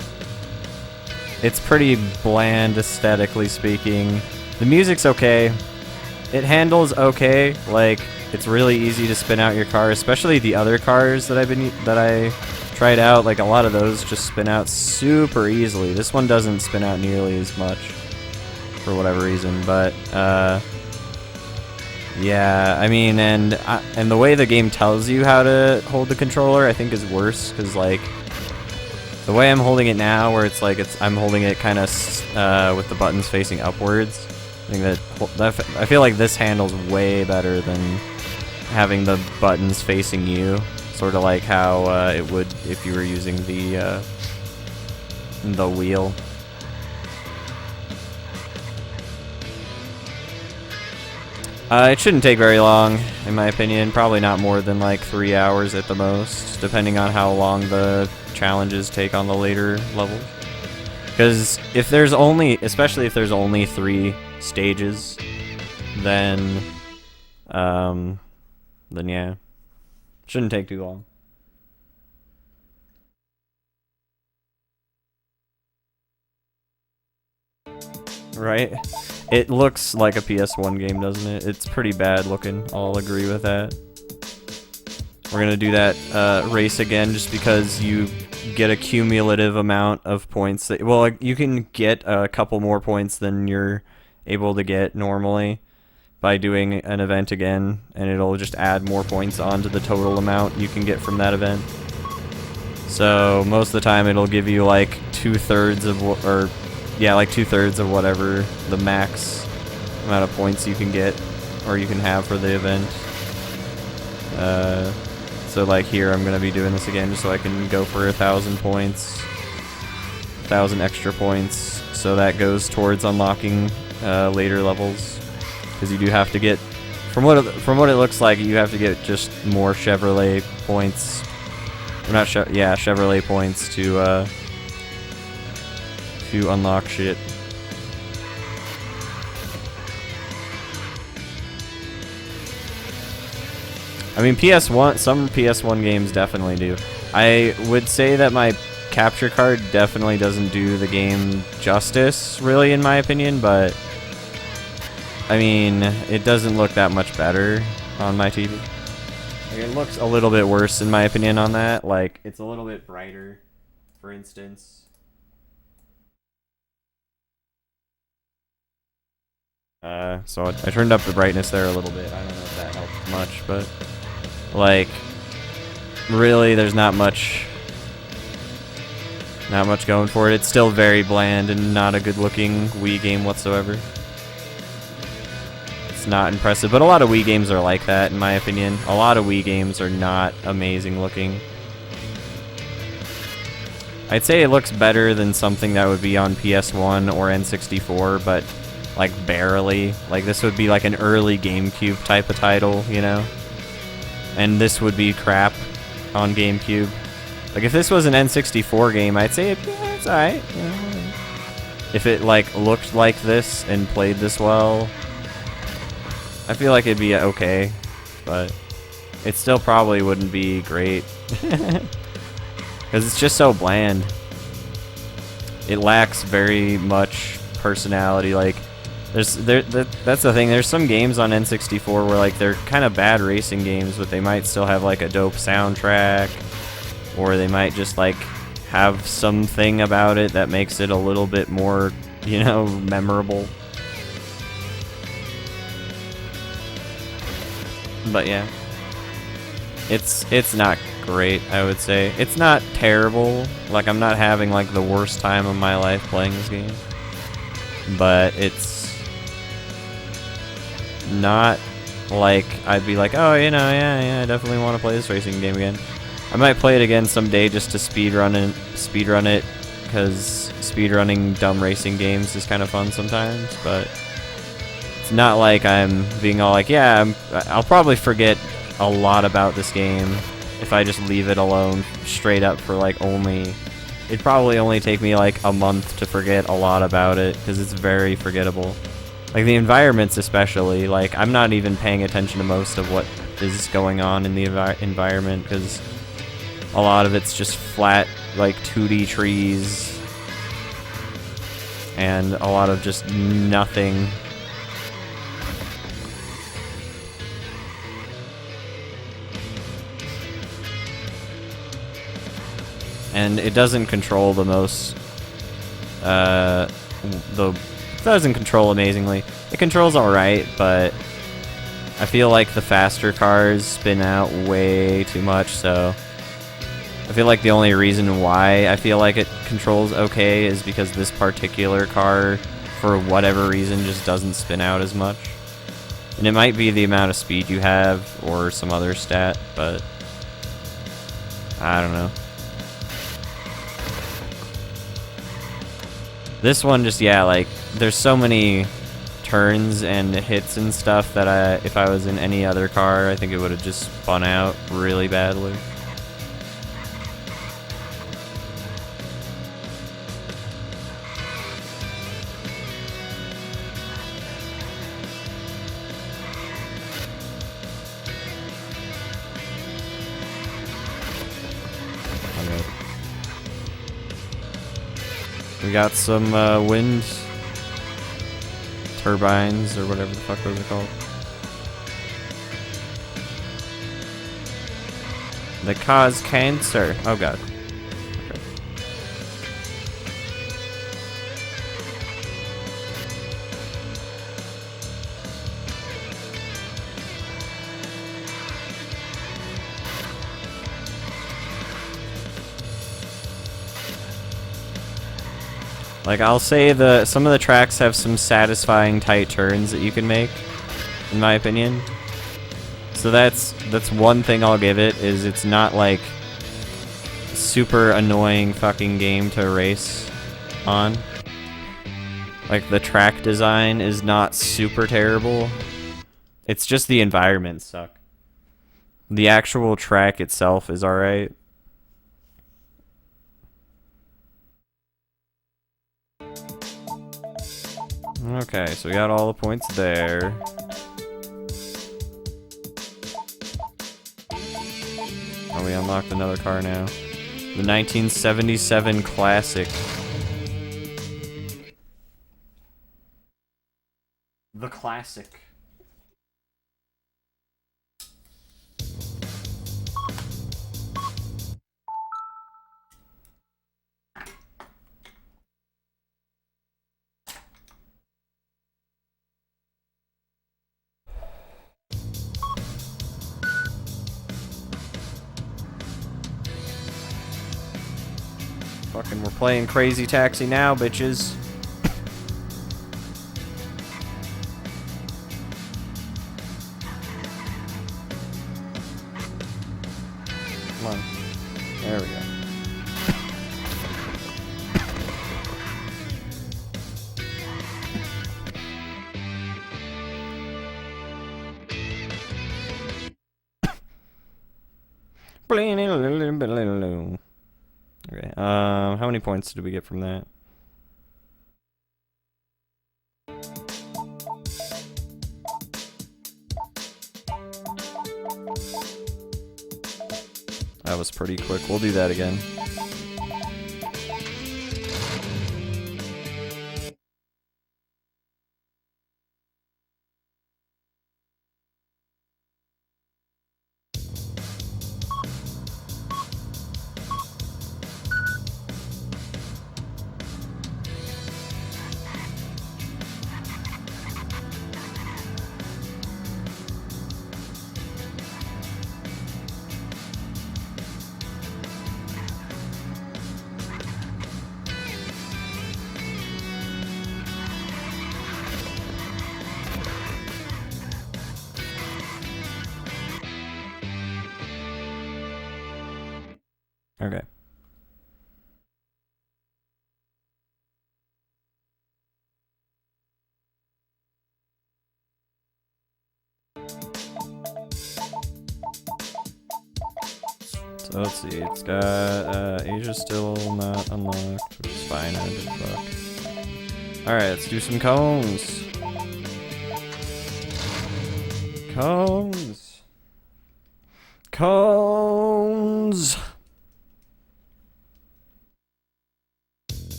it's pretty bland aesthetically speaking. The music's okay. It handles okay. Like, it's really easy to spin out your car, especially the other cars that I tried out. Like, a lot of those just spin out super easily. This one doesn't spin out nearly as much for whatever reason, but yeah, I mean, and the way the game tells you how to hold the controller, I think is worse, because like the way I'm holding it now, where it's like I'm holding it kind of with the buttons facing upwards. I think I feel like this handles way better than having the buttons facing you, sort of like how it would if you were using the wheel. It shouldn't take very long, in my opinion. Probably not more than like 3 hours at the most, depending on how long the challenges take on the later levels. Because if there's especially if there's only 3 stages, then yeah, shouldn't take too long. Right? It looks like a PS1 game, doesn't it? It's pretty bad looking. I'll agree with that. We're gonna do that race again just because you get a cumulative amount of points. Well, you can get a couple more points than you're able to get normally by doing an event again, and it'll just add more points onto the total amount you can get from that event. So most of the time it'll give you like 2/3 of like 2/3 of whatever the max amount of points you can get or you can have for the event. So like here I'm gonna be doing this again just so I can go for 1,000 points, 1,000 extra points. So that goes towards unlocking later levels, because you do have to get, from what it looks like, you have to get just more Chevrolet points. Or not Chevrolet points to unlock shit. I mean, some PS1 games definitely do. I would say that my capture card definitely doesn't do the game justice, really, in my opinion, but I mean, it doesn't look that much better on my TV. Like, it looks a little bit worse, in my opinion, on that. Like, it's a little bit brighter, for instance. So I turned up the brightness there a little bit. I don't know if that helped much, but like, really, there's not much going for it. It's still very bland and not a good-looking Wii game whatsoever. It's not impressive, but a lot of Wii games are like that, in my opinion. A lot of Wii games are not amazing looking. I'd say it looks better than something that would be on PS1 or N64, but like barely. Like, this would be like an early GameCube type of title, you know? And this would be crap on GameCube. Like, if this was an N64 game, I'd say it's alright, you know? If it like looked like this and played this well, I feel like it'd be okay, but it still probably wouldn't be great. Because it's just so bland. It lacks very much personality. Like, that's the thing. There's some games on N64 where like they're kind of bad racing games, but they might still have like a dope soundtrack, or they might just like have something about it that makes it a little bit more, you know, memorable. But yeah, it's not great, I would say. It's not terrible. Like, I'm not having like the worst time of my life playing this game, but it's not like I'd be like, oh, you know, yeah, I definitely want to play this racing game again. I might play it again someday just to speedrun it because speedrunning dumb racing games is kind of fun sometimes, but it's not like I'm being all like, yeah, I'll probably forget a lot about this game if I just leave it alone straight up for like it'd probably only take me like a month to forget a lot about it, because it's very forgettable. Like the environments especially, like I'm not even paying attention to most of what is going on in the environment, because a lot of it's just flat, like 2D trees, and a lot of just nothing. And it doesn't control the most, it doesn't control amazingly. It controls alright, but I feel like the faster cars spin out way too much, so I feel like the only reason why I feel like it controls okay is because this particular car, for whatever reason, just doesn't spin out as much. And it might be the amount of speed you have, or some other stat, but I don't know. This one just, yeah, like, there's so many turns and hits and stuff that if I was in any other car, I think it would have just spun out really badly. We got some wind turbines, or whatever the fuck those are called. They cause cancer. Oh god. Okay. Like, I'll say some of the tracks have some satisfying tight turns that you can make, in my opinion. So that's one thing I'll give it, is it's not like super annoying fucking game to race on. Like, the track design is not super terrible. It's just the environments suck. The actual track itself is alright. Okay, so we got all the points there. Oh, we unlocked another car now. The 1977 Classic. The Classic. Fucking, we're playing Crazy Taxi now, bitches. Come on. There we go. Okay, how many points did we get from that? That was pretty quick. We'll do that again. Okay. So let's see, it's got Asia still not unlocked, which is fine, I don't give a fuck. Alright, let's do some cones. Cones. Cones.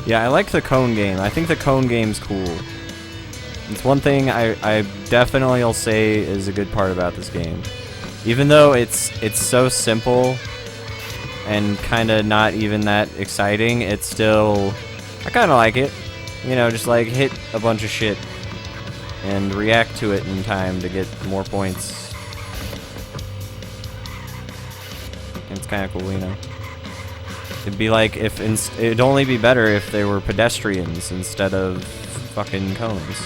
Yeah, I like the cone game. I think the cone game's cool. It's one thing I definitely will say is a good part about this game. Even though it's so simple and kind of not even that exciting, it's still... I kind of like it. You know, just like hit a bunch of shit and react to it in time to get more points. And it's kind of cool, you know. It'd be like if it'd only be better if they were pedestrians instead of fucking cones.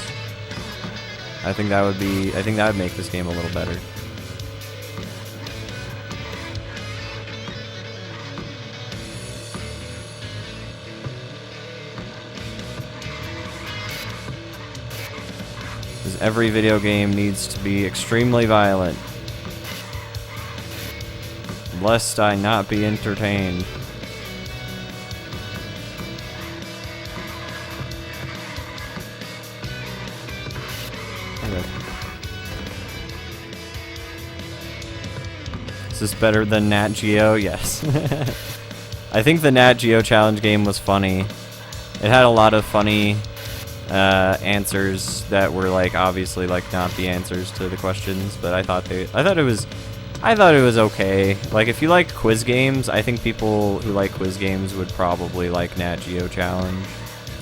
I think that would make this game a little better. Because every video game needs to be extremely violent. Lest I not be entertained. Is this better than Nat Geo? Yes. I think the Nat Geo challenge game was funny. It had a lot of funny answers that were like obviously like not the answers to the questions, but I thought it was okay. Like if you like quiz games, I think people who like quiz games would probably like Nat Geo challenge,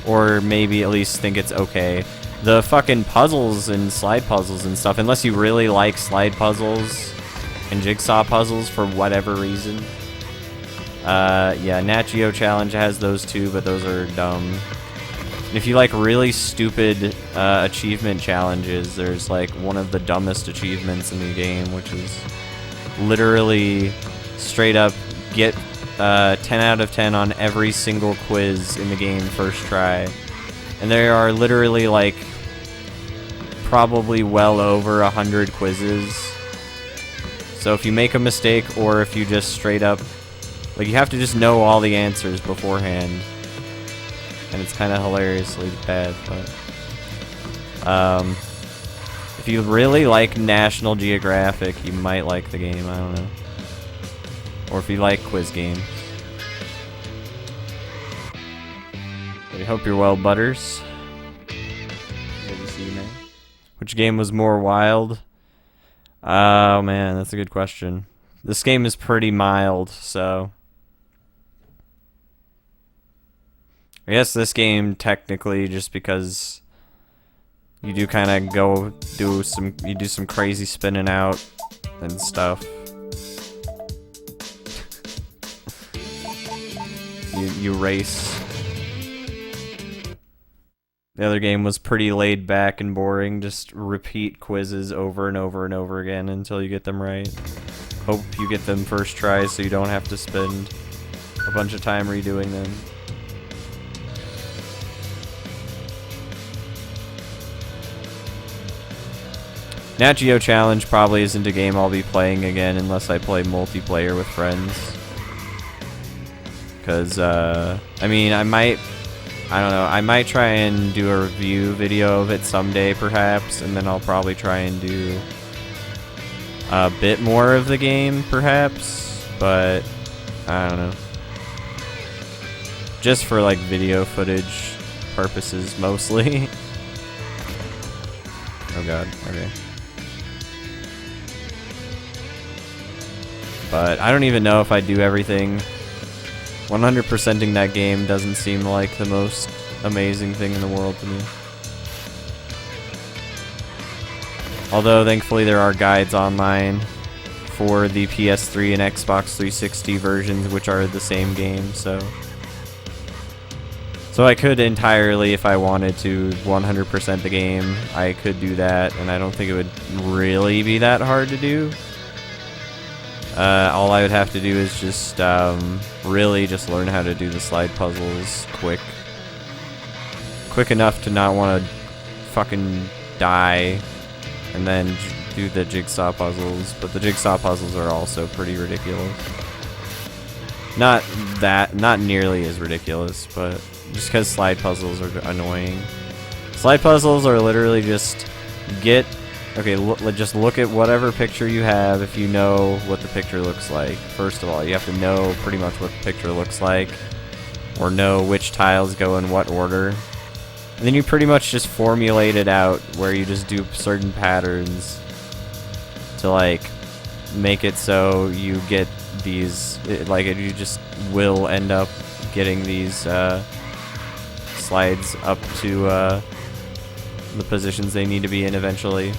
or maybe at least think it's okay. The fucking puzzles and slide puzzles and stuff, unless you really like slide puzzles and jigsaw puzzles for whatever reason. Yeah, Nat Geo Challenge has those too, but those are dumb. If you like really stupid achievement challenges, there's like one of the dumbest achievements in the game, which is literally straight up get 10 out of 10 on every single quiz in the game first try. And there are literally like probably well over 100 quizzes. So if you make a mistake, or if you just straight up, like you have to just know all the answers beforehand. And it's kind of hilariously bad, but if you really like National Geographic, you might like the game, I don't know. Or if you like quiz games. I hope you're well, Butters. Good to see you, man. Which game was more wild? Oh man, that's a good question. This game is pretty mild, so I guess this game technically, just because you do kind of do some crazy spinning out and stuff. you race. The other game was pretty laid back and boring, just repeat quizzes over and over and over again until you get them right. Hope you get them first try so you don't have to spend a bunch of time redoing them. Nat Geo Challenge probably isn't a game I'll be playing again unless I play multiplayer with friends. Because, I mean, I don't know, I might try and do a review video of it someday, perhaps, and then I'll probably try and do a bit more of the game, perhaps, but I don't know. Just for, like, video footage purposes, mostly. Oh god, okay. But I don't even know if I do everything. 100%ing that game doesn't seem like the most amazing thing in the world to me. Although, thankfully, there are guides online for the PS3 and Xbox 360 versions, which are the same game, so I could entirely, if I wanted to, 100% the game. I could do that, and I don't think it would really be that hard to do. All I would have to do is just really just learn how to do the slide puzzles quick enough to not want to fucking die, and then do the jigsaw puzzles. But the jigsaw puzzles are also pretty ridiculous. Not nearly as ridiculous, but just because slide puzzles are annoying. Slide puzzles are literally just just look at whatever picture you have if you know what the picture looks like. First of all, you have to know pretty much what the picture looks like, or know which tiles go in what order. And then you pretty much just formulate it out where you just do certain patterns to like make it so you get these, you just will end up getting these slides up to the positions they need to be in eventually.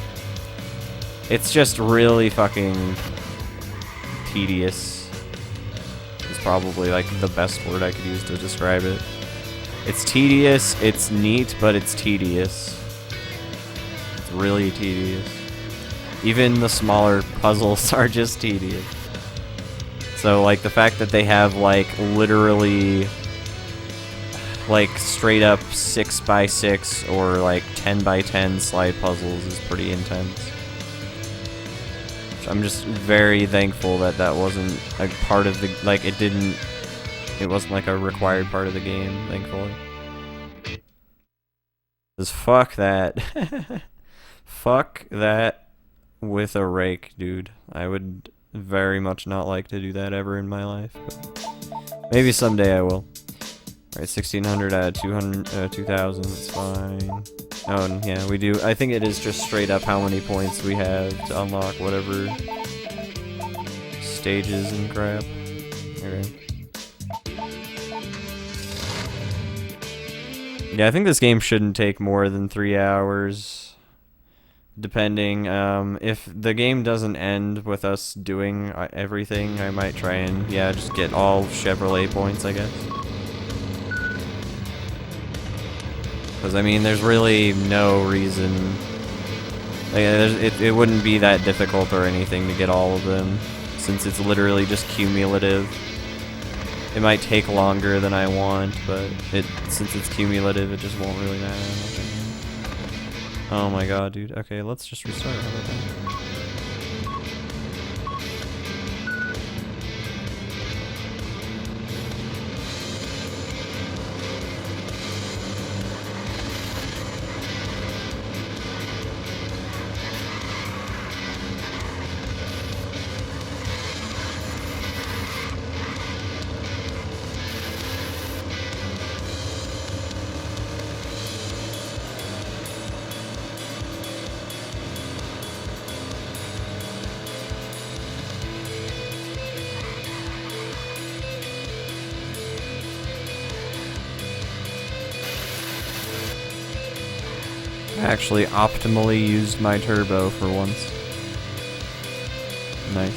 It's just really fucking tedious. It's probably like the best word I could use to describe it. It's tedious, it's neat, but it's tedious. It's really tedious. Even the smaller puzzles are just tedious. So like the fact that they have like literally like straight up 6x6 or like 10x10 slide puzzles is pretty intense. I'm just very thankful that that wasn't a part of the, like it wasn't like a required part of the game, thankfully. Cause fuck that. Fuck that with a rake, dude. I would very much not like to do that ever in my life. But maybe someday I will. Alright, 1600 out of 2000, that's fine. Oh, and yeah, we do. I think it is just straight up how many points we have to unlock whatever stages and crap. Okay. Yeah, I think this game shouldn't take more than 3 hours. Depending, if the game doesn't end with us doing everything, I might try and, yeah, just get all Chevrolet points, I guess. Because, I mean, there's really no reason... Like, it wouldn't be that difficult or anything to get all of them, since it's literally just cumulative. It might take longer than I want, but since it's cumulative, it just won't really matter. Oh my god, dude. Okay, let's just restart. How about that? I actually optimally used my turbo for once. Nice.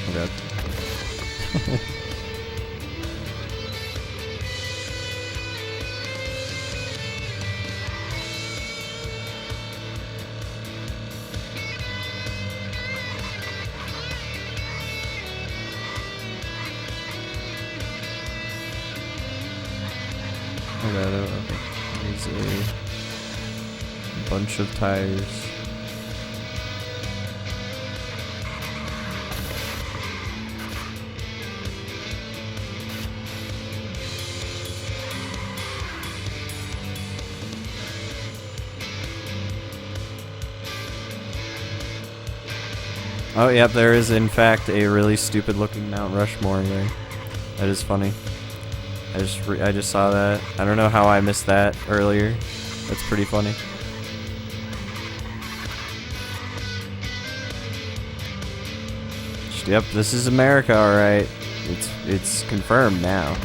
Oh god. There's a bunch of tires. Oh, yep, there is in fact a really stupid looking Mount Rushmore there. That is funny. I just saw that. I don't know how I missed that earlier. That's pretty funny. Just Yep, this is America, alright. It's confirmed now.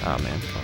Oh man, fuck.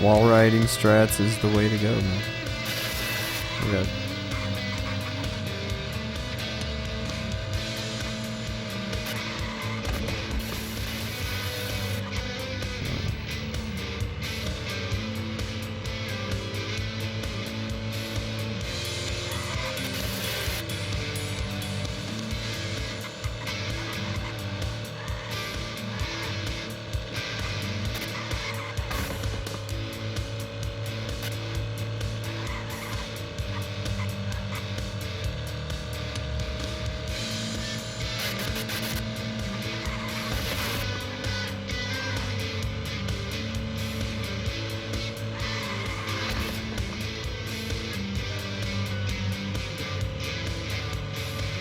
Wall riding strats is the way to go, man. Okay.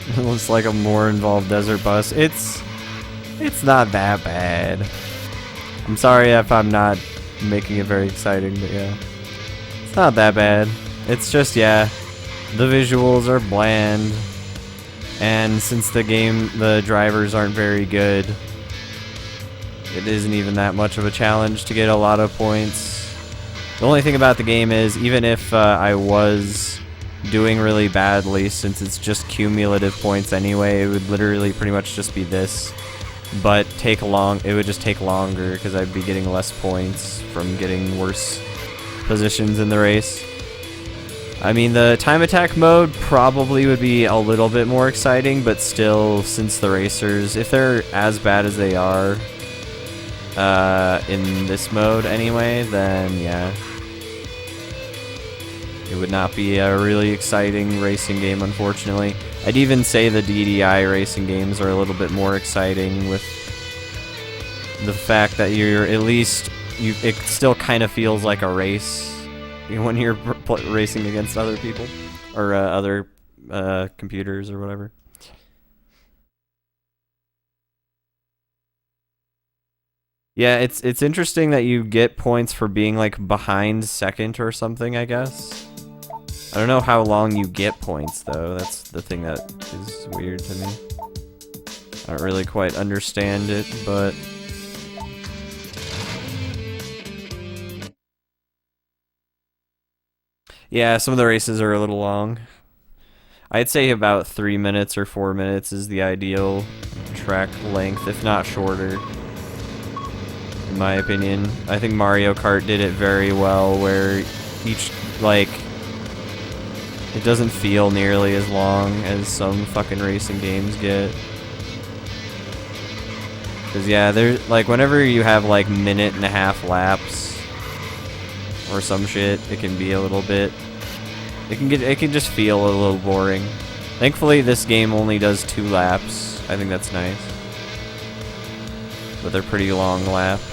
It looks like a more involved desert bus. It's not that bad. I'm sorry if I'm not making it very exciting, but yeah. It's not that bad. It's just, yeah, the visuals are bland. And since the drivers aren't very good, it isn't even that much of a challenge to get a lot of points. The only thing about the game is, even if I was doing really badly, since it's just cumulative points anyway, it would literally pretty much just be this, but it would just take longer because I'd be getting less points from getting worse positions in the race. I mean, the time attack mode probably would be a little bit more exciting, but still, since the racers, if they're as bad as they are in this mode anyway, then yeah, it would not be a really exciting racing game, unfortunately. I'd even say the DDI racing games are a little bit more exciting, with the fact that it still kind of feels like a race when you're racing against other people, or other computers or whatever. Yeah, it's interesting that you get points for being like behind second or something, I guess. I don't know how long you get points, though. That's the thing that is weird to me. I don't really quite understand it, but... yeah, some of the races are a little long. I'd say about 3 minutes or 4 minutes is the ideal track length, if not shorter, in my opinion. I think Mario Kart did it very well, where each, like... it doesn't feel nearly as long as some fucking racing games get. Cause yeah, there's like whenever you have like minute-and-a-half laps or some shit, it can be a little bit. It can just feel a little boring. Thankfully, this game only does 2 laps. I think that's nice. But they're pretty long laps.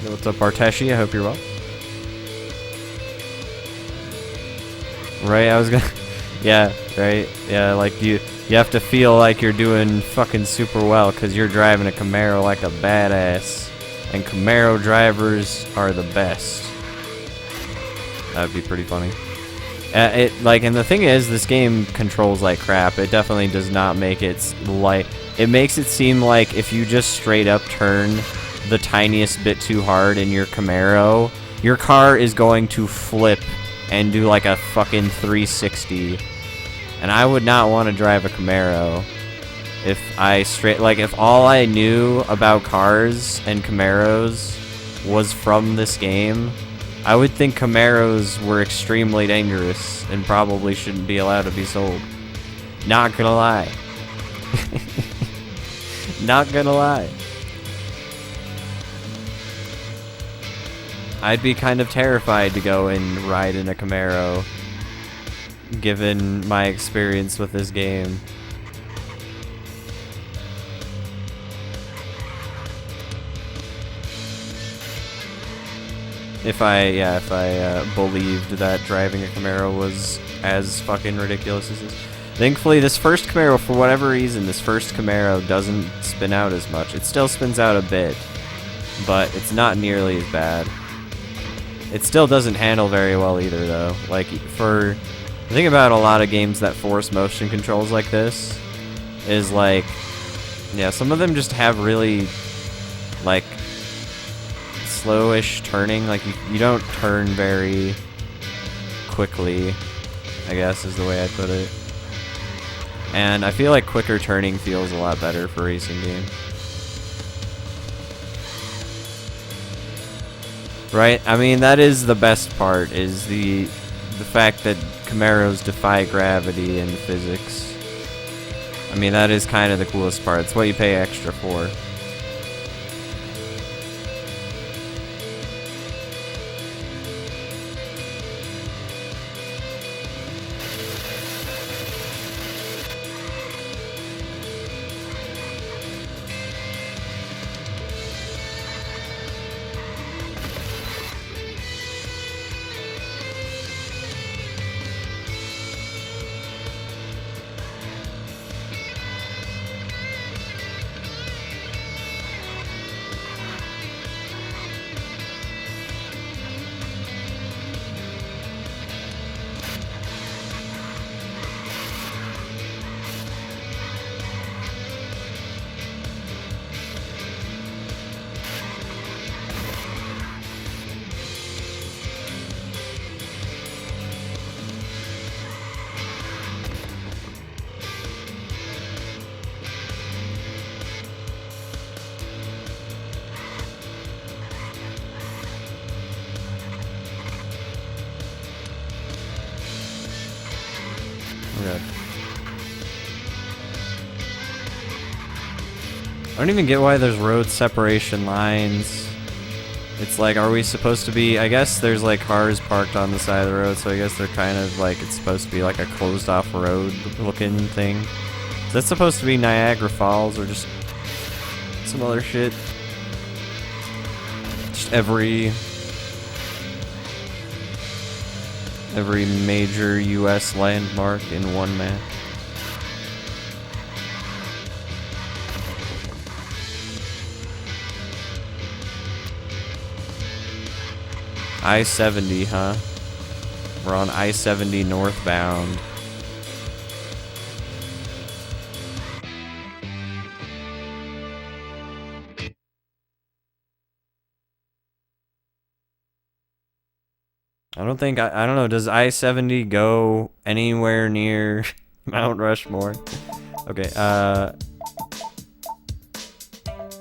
What's up, Arteshi? I hope you're well. Right, I was gonna... Yeah, right, yeah, like you have to feel like you're doing fucking super well because you're driving a Camaro like a badass. And Camaro drivers are the best. That'd be pretty funny. And the thing is, this game controls like crap. It definitely does not make it like... It makes it seem like if you just straight up turn the tiniest bit too hard in your Camaro, your car is going to flip and do like a fucking 360. And I would not want to drive a Camaro if if all I knew about cars and Camaros was from this game. I would think Camaros were extremely dangerous and probably shouldn't be allowed to be sold. Not gonna lie. Not gonna lie. I'd be kind of terrified to go and ride in a Camaro, given my experience with this game. If I believed that driving a Camaro was as fucking ridiculous as this. Thankfully, this first Camaro, for whatever reason, this first Camaro doesn't spin out as much. It still spins out a bit, but it's not nearly as bad. It still doesn't handle very well either, though. Like, the thing about a lot of games that force motion controls like this is, like, yeah, some of them just have really, like, slowish turning. Like, you don't turn very quickly, I guess is the way I'd put it. And I feel like quicker turning feels a lot better for racing games. Right? I mean, that is the best part, is the fact that Camaros defy gravity and physics. I mean, that is kind of the coolest part. It's what you pay extra for. Okay. I don't even get why there's road separation lines. It's like, are we supposed to be... I guess there's like cars parked on the side of the road, so I guess they're kind of like... It's supposed to be like a closed off road looking thing. Is that supposed to be Niagara Falls or just some other shit? Just every major US landmark in one map. I-70, huh? We're on I-70 northbound. I don't think, I don't know, does I-70 go anywhere near Mount Rushmore? Okay,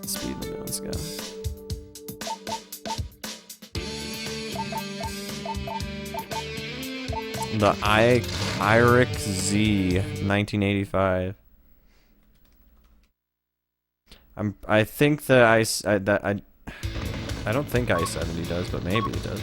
speed limit, let's go. The IRIC Z 1985. I think the I don't think I-70 does, but maybe it does.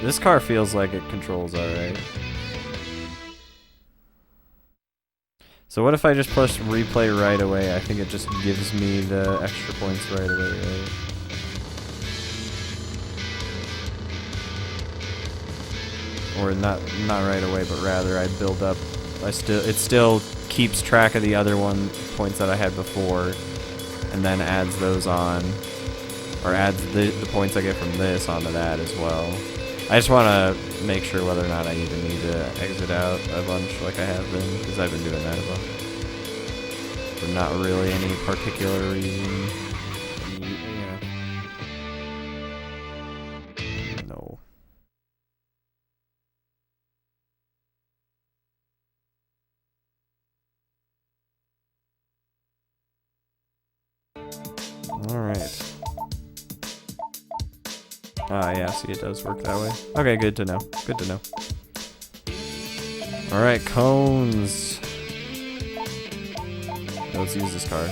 This car feels like it controls alright. So what if I just push replay right away? I think it just gives me the extra points right away, right? Or not right away, but rather I build up. It still keeps track of the other points that I had before, and then adds those on, or adds the points I get from this onto that as well. I just want to make sure whether or not I even need to exit out a bunch like I have been, because I've been doing that a bunch. For not really any particular reason. Yeah. No. Alright. Ah, yeah, see, it does work that way. Okay, good to know. Good to know. Alright, cones. Let's use this car.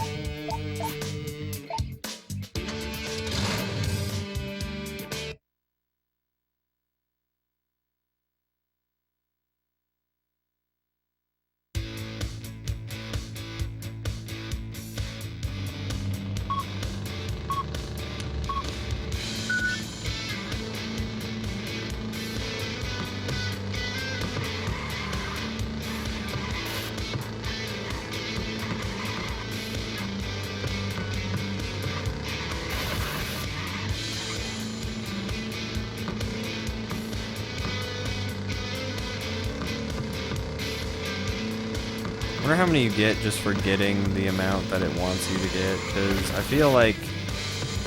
I wonder how many you get just for getting the amount that it wants you to get, because I feel like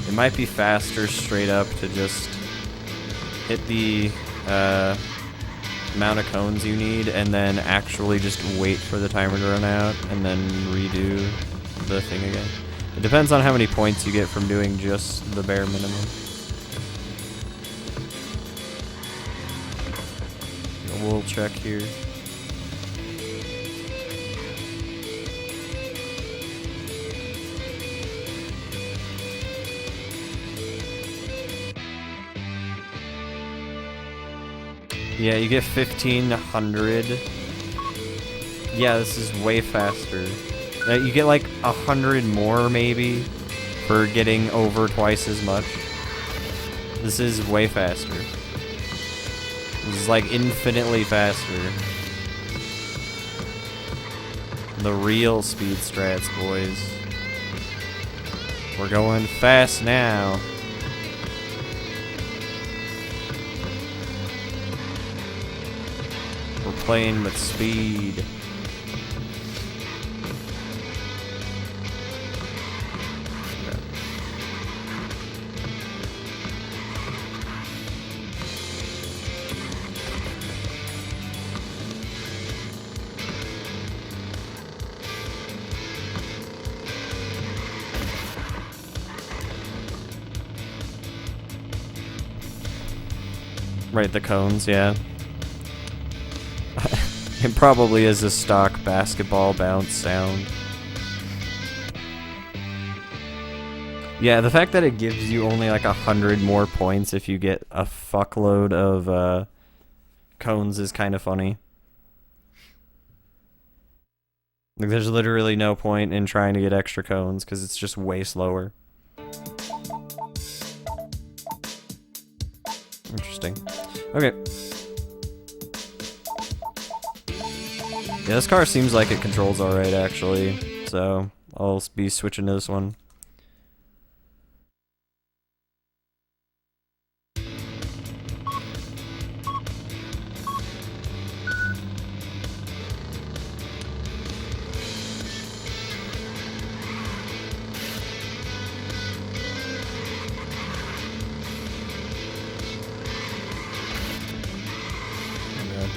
it might be faster straight up to just hit the amount of cones you need and then actually just wait for the timer to run out and then redo the thing again. It depends on how many points you get from doing just the bare minimum. We'll check here. Yeah, you get 1,500. Yeah, this is way faster. You get like 100 more, maybe, for getting over twice as much. This is way faster. This is like infinitely faster. The real speed strats, boys. We're going fast now. We're playing with speed. Right, the cones, yeah. It probably is a stock basketball bounce sound. Yeah, the fact that it gives you only like 100 more points if you get a fuckload of cones is kind of funny. Like, there's literally no point in trying to get extra cones because it's just way slower. Interesting. Okay. Yeah, this car seems like it controls alright, actually. So, I'll be switching to this one.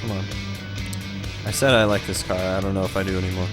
Come on. I said I like this car. I don't know if I do anymore.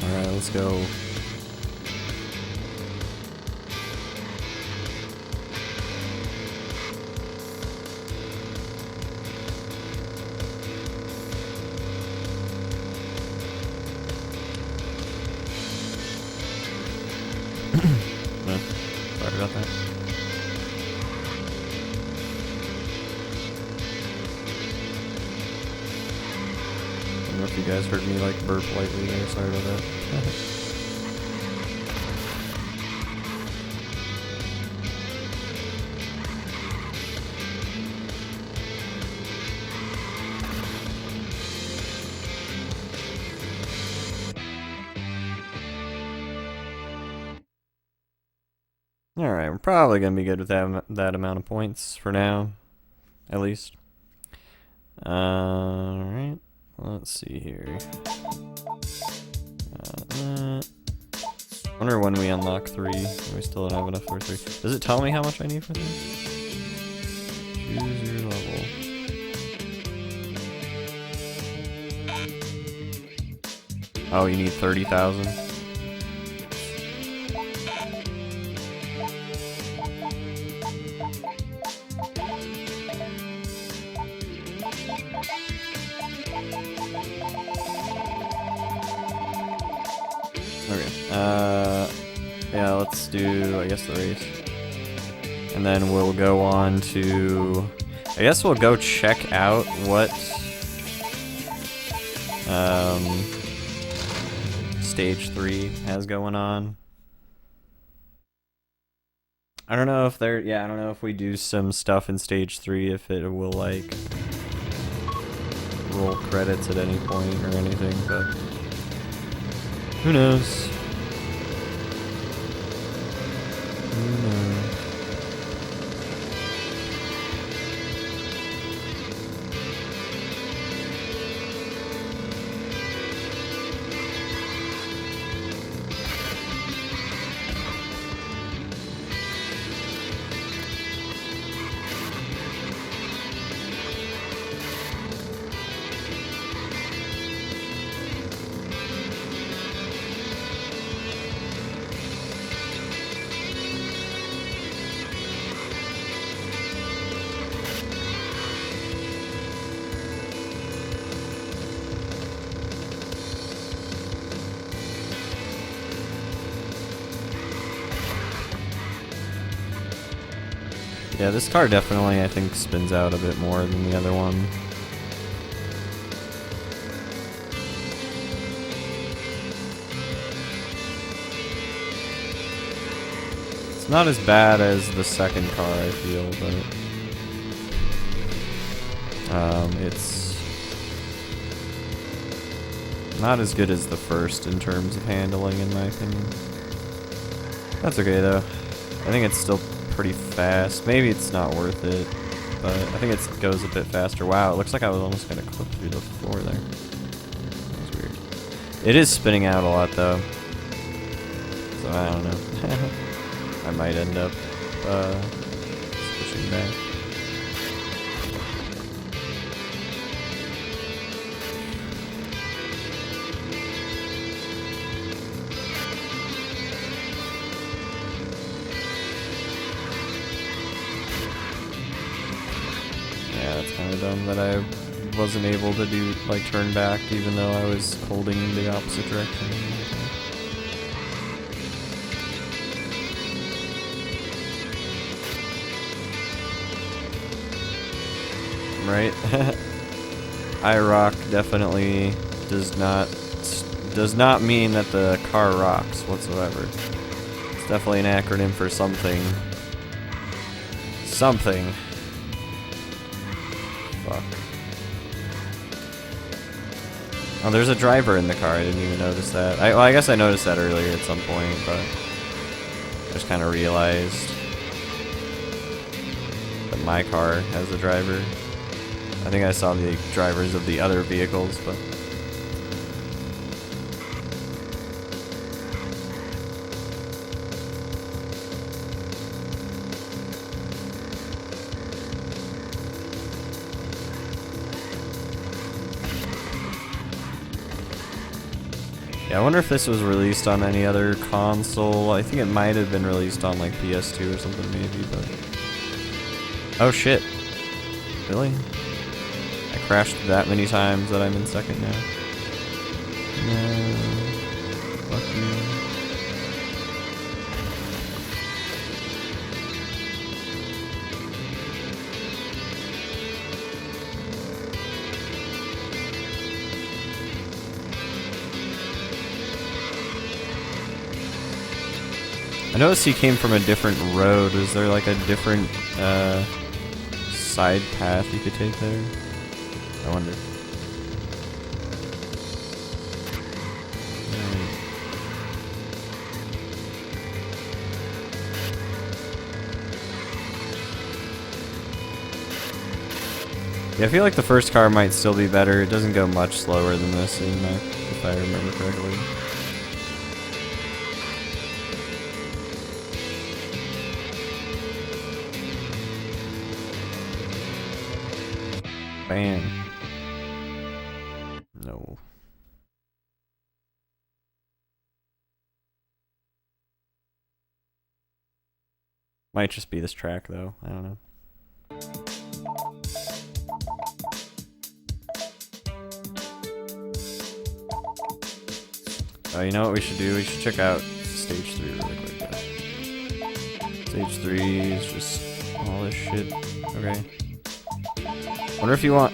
Alright, let's go. No, sorry about that. I don't know if you guys heard me like burp lightly there, sorry about that. Alright, we're probably going to be good with that amount of points for now, at least. Alright, let's see here. Wonder when we unlock 3. We still don't have enough for 3. Does it tell me how much I need for 3? Choose your level. Oh, you need 30,000? Yeah, let's do, I guess, the race. And then we'll go on to, I guess we'll go check out what, Stage 3 has going on. I don't know if I don't know if we do some stuff in Stage 3, if it will, like, roll credits at any point or anything, but who knows? Yeah, this car definitely, I think, spins out a bit more than the other one. It's not as bad as the second car, I feel, but it's not as good as the first in terms of handling, in my opinion. That's okay, though. I think it's still pretty fast. Maybe it's not worth it, but I think it goes a bit faster. Wow, it looks like I was almost gonna clip through the floor there. That was weird. It is spinning out a lot, though, so I don't know. I might end up switching back. It's kind of dumb that I wasn't able to do, like, turn back even though I was holding in the opposite direction. Right? I-rock definitely does not mean that the car rocks whatsoever. It's definitely an acronym for something. Something. Fuck. Oh, there's a driver in the car. I didn't even notice that. Well, I guess I noticed that earlier at some point, but I just kind of realized that my car has a driver. I think I saw the drivers of the other vehicles, but Yeah, I wonder if this was released on any other console. I think it might have been released on like PS2 or something maybe, but... Oh shit. Really? I crashed that many times that I'm in second now. No. Fuck you. I noticed he came from a different road. Is there like a different side path you could take there? I wonder. Yeah, I feel like the first car might still be better. It doesn't go much slower than this, if I remember correctly. Bam. No. Might just be this track, though. I don't know. Oh, you know what we should do? We should check out stage 3 really quick. Yeah. Stage 3 is just all this shit. Okay. Wonder if you want...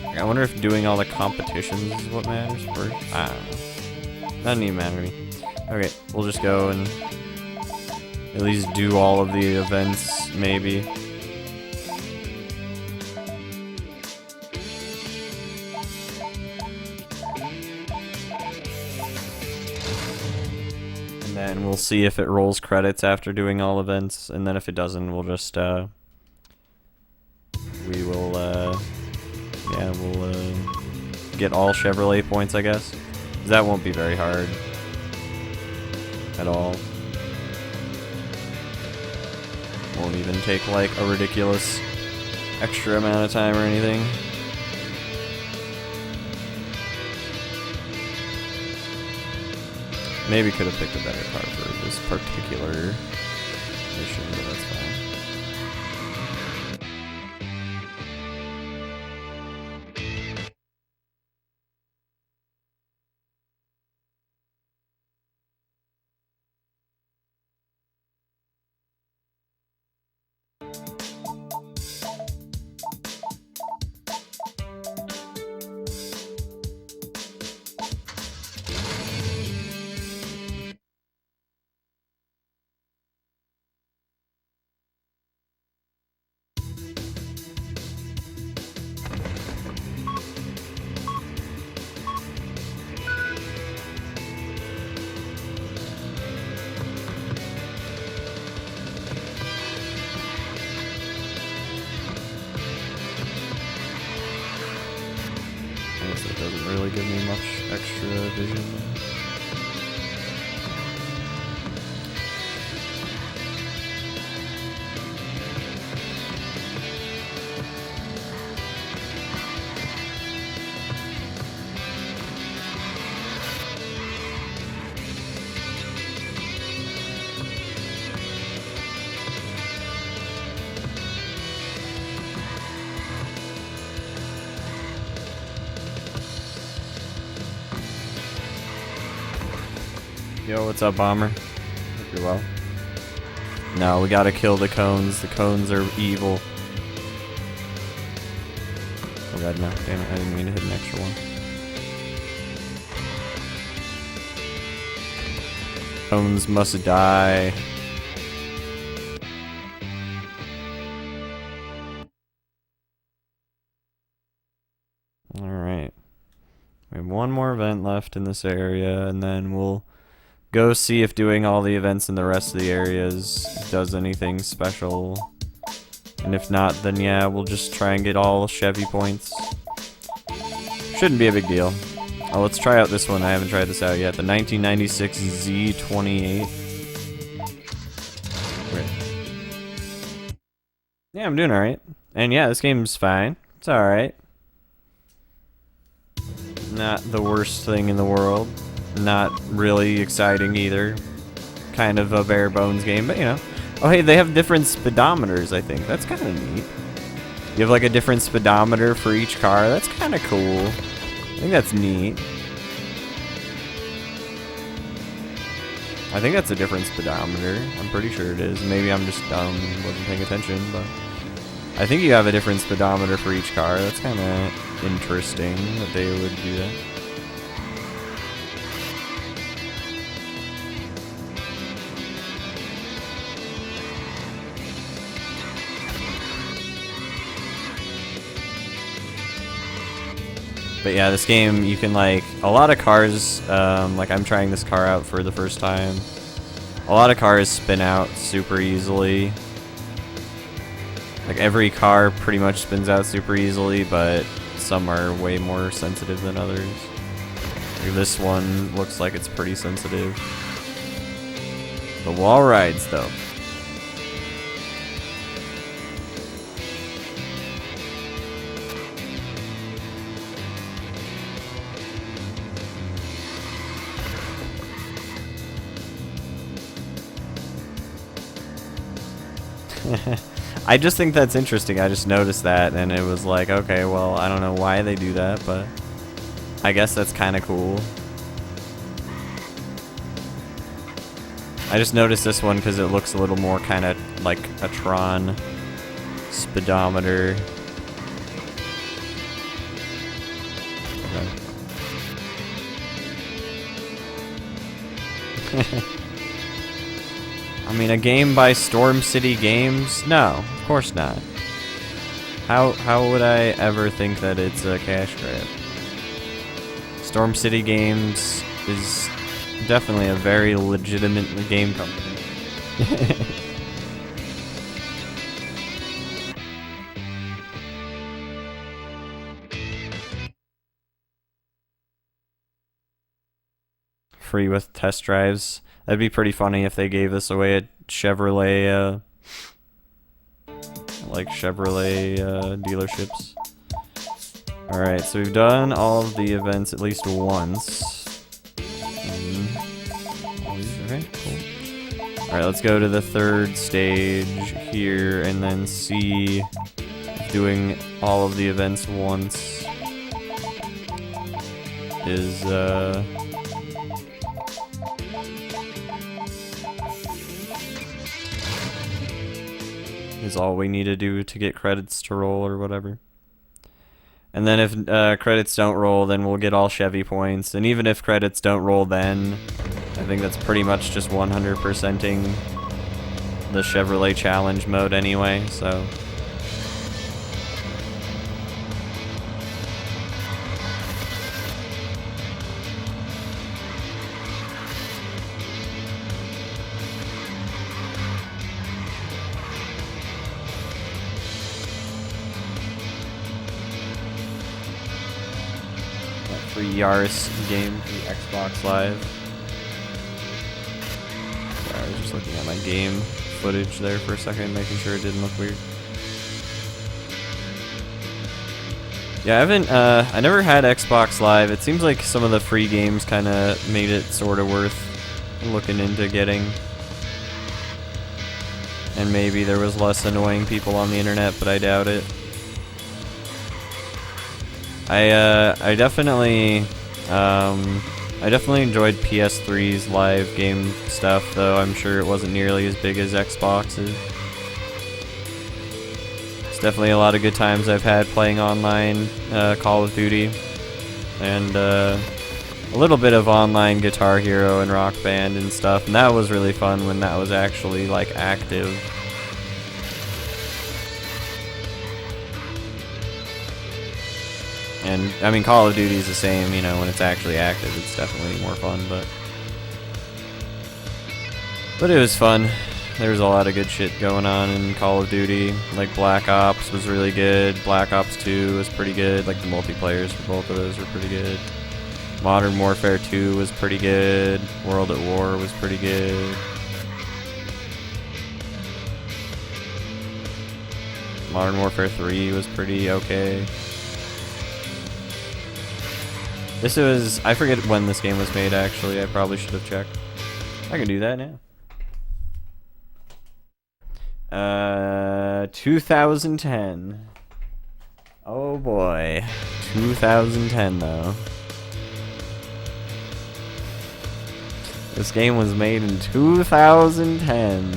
I wonder if doing all the competitions is what matters first. I don't know. Doesn't even matter to me. Okay, we'll just go and at least do all of the events, maybe. And then we'll see if it rolls credits after doing all events, and then if it doesn't, we'll just, we will, yeah, we'll, get all Chevrolet points, I guess. 'Cause that won't be very hard. At all. Won't even take, like, a ridiculous extra amount of time or anything. Maybe could have picked a better car for this particular mission, but that's fine. It doesn't really give me much extra vision. Yo, what's up, Bomber? Hope you're well. No, we gotta kill the cones. The cones are evil. Oh god, no. Damn it, I didn't mean to hit an extra one. Cones must die. Alright. We have one more event left in this area, and then we'll go see if doing all the events in the rest of the areas does anything special. And if not, then yeah, we'll just try and get all Chevy points. Shouldn't be a big deal. Oh, let's try out this one. I haven't tried this out yet. The 1996 Z28. Great. Yeah, I'm doing alright. And yeah, this game's fine. It's alright. Not the worst thing in the world. Not really exciting either. Kind of a bare bones game, but you know. Oh hey, they have different speedometers, I think. That's kind of neat. You have like a different speedometer for each car. That's kind of cool. I think that's neat. I think that's a different speedometer. I'm pretty sure it is. Maybe I'm just dumb, wasn't paying attention, but I think you have a different speedometer for each car. That's kind of interesting that they would do that. But yeah, this game, you can like, a lot of cars, like I'm trying this car out for the first time. A lot of cars spin out super easily. Like every car pretty much spins out super easily, but some are way more sensitive than others. Like this one looks like it's pretty sensitive. The wall rides though. I just think that's interesting. I just noticed that and it was like, okay, well, I don't know why they do that, but I guess that's kind of cool. I just noticed this one because it looks a little more kind of like a Tron speedometer. Okay. I mean, a game by Storm City Games? No, of course not. How would I ever think that it's a cash grab? Storm City Games is definitely a very legitimate game company. Free with test drives. That'd be pretty funny if they gave this away at Chevrolet, like Chevrolet dealerships. Alright, so we've done all of the events at least once. Okay, cool. Alright, let's go to the third stage here and then see if doing all of the events once is all we need to do to get credits to roll or whatever. And then if credits don't roll, then we'll get all Chevy points. And even if credits don't roll then, I think that's pretty much just 100%ing the Chevrolet challenge mode anyway, so. Free Yaris game through Xbox Live. Sorry, I was just looking at my game footage there for a second, making sure it didn't look weird. Yeah, I never had Xbox Live. It seems like some of the free games kind of made it sort of worth looking into getting. And maybe there was less annoying people on the internet, but I doubt it. I definitely enjoyed PS3's live game stuff, though I'm sure it wasn't nearly as big as Xbox's. It's definitely a lot of good times I've had playing online Call of Duty, and a little bit of online Guitar Hero and Rock Band and stuff, and that was really fun when that was actually like active. And, I mean, Call of Duty is the same, you know, when it's actually active, it's definitely more fun, but it was fun. There was a lot of good shit going on in Call of Duty. Like, Black Ops was really good, Black Ops 2 was pretty good, like, the multiplayers for both of those were pretty good. Modern Warfare 2 was pretty good, World at War was pretty good. Modern Warfare 3 was pretty okay. This was, I forget when this game was made actually, I probably should have checked. I can do that now. 2010. Oh boy. 2010 though. This game was made in 2010.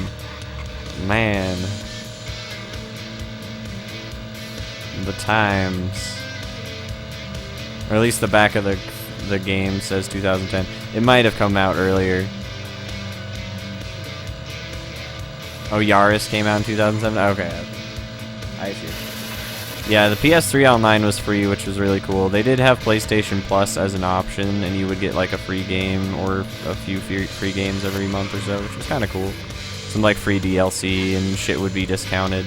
Man. The times. Or at least the back of the game says 2010. It might have come out earlier. Oh, Yaris came out in 2007? Okay. I see. Yeah, the PS3 Online was free, which was really cool. They did have PlayStation Plus as an option, and you would get like a free game or a few free games every month or so, which was kind of cool. Some like free DLC and shit would be discounted.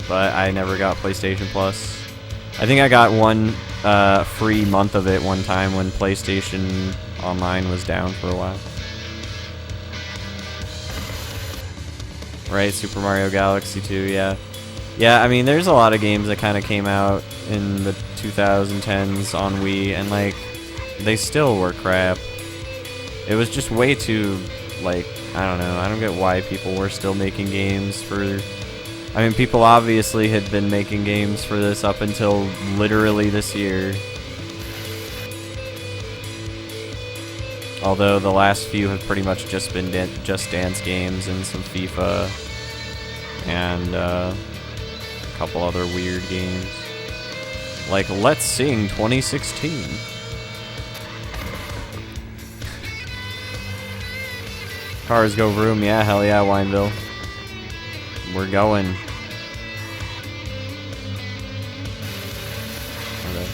But I never got PlayStation Plus. I think I got one free month of it one time when PlayStation Online was down for a while. Right, Super Mario Galaxy 2, yeah. Yeah, I mean, there's a lot of games that kind of came out in the 2010s on Wii, and, like, they still were crap. It was just way too, like, I don't know, I don't get why people were still making games for... I mean, people obviously had been making games for this up until literally this year. Although the last few have pretty much just been Just Dance games and some FIFA and a couple other weird games. Like Let's Sing 2016. Cars go vroom, yeah, hell yeah, Wineville. We're going. Okay.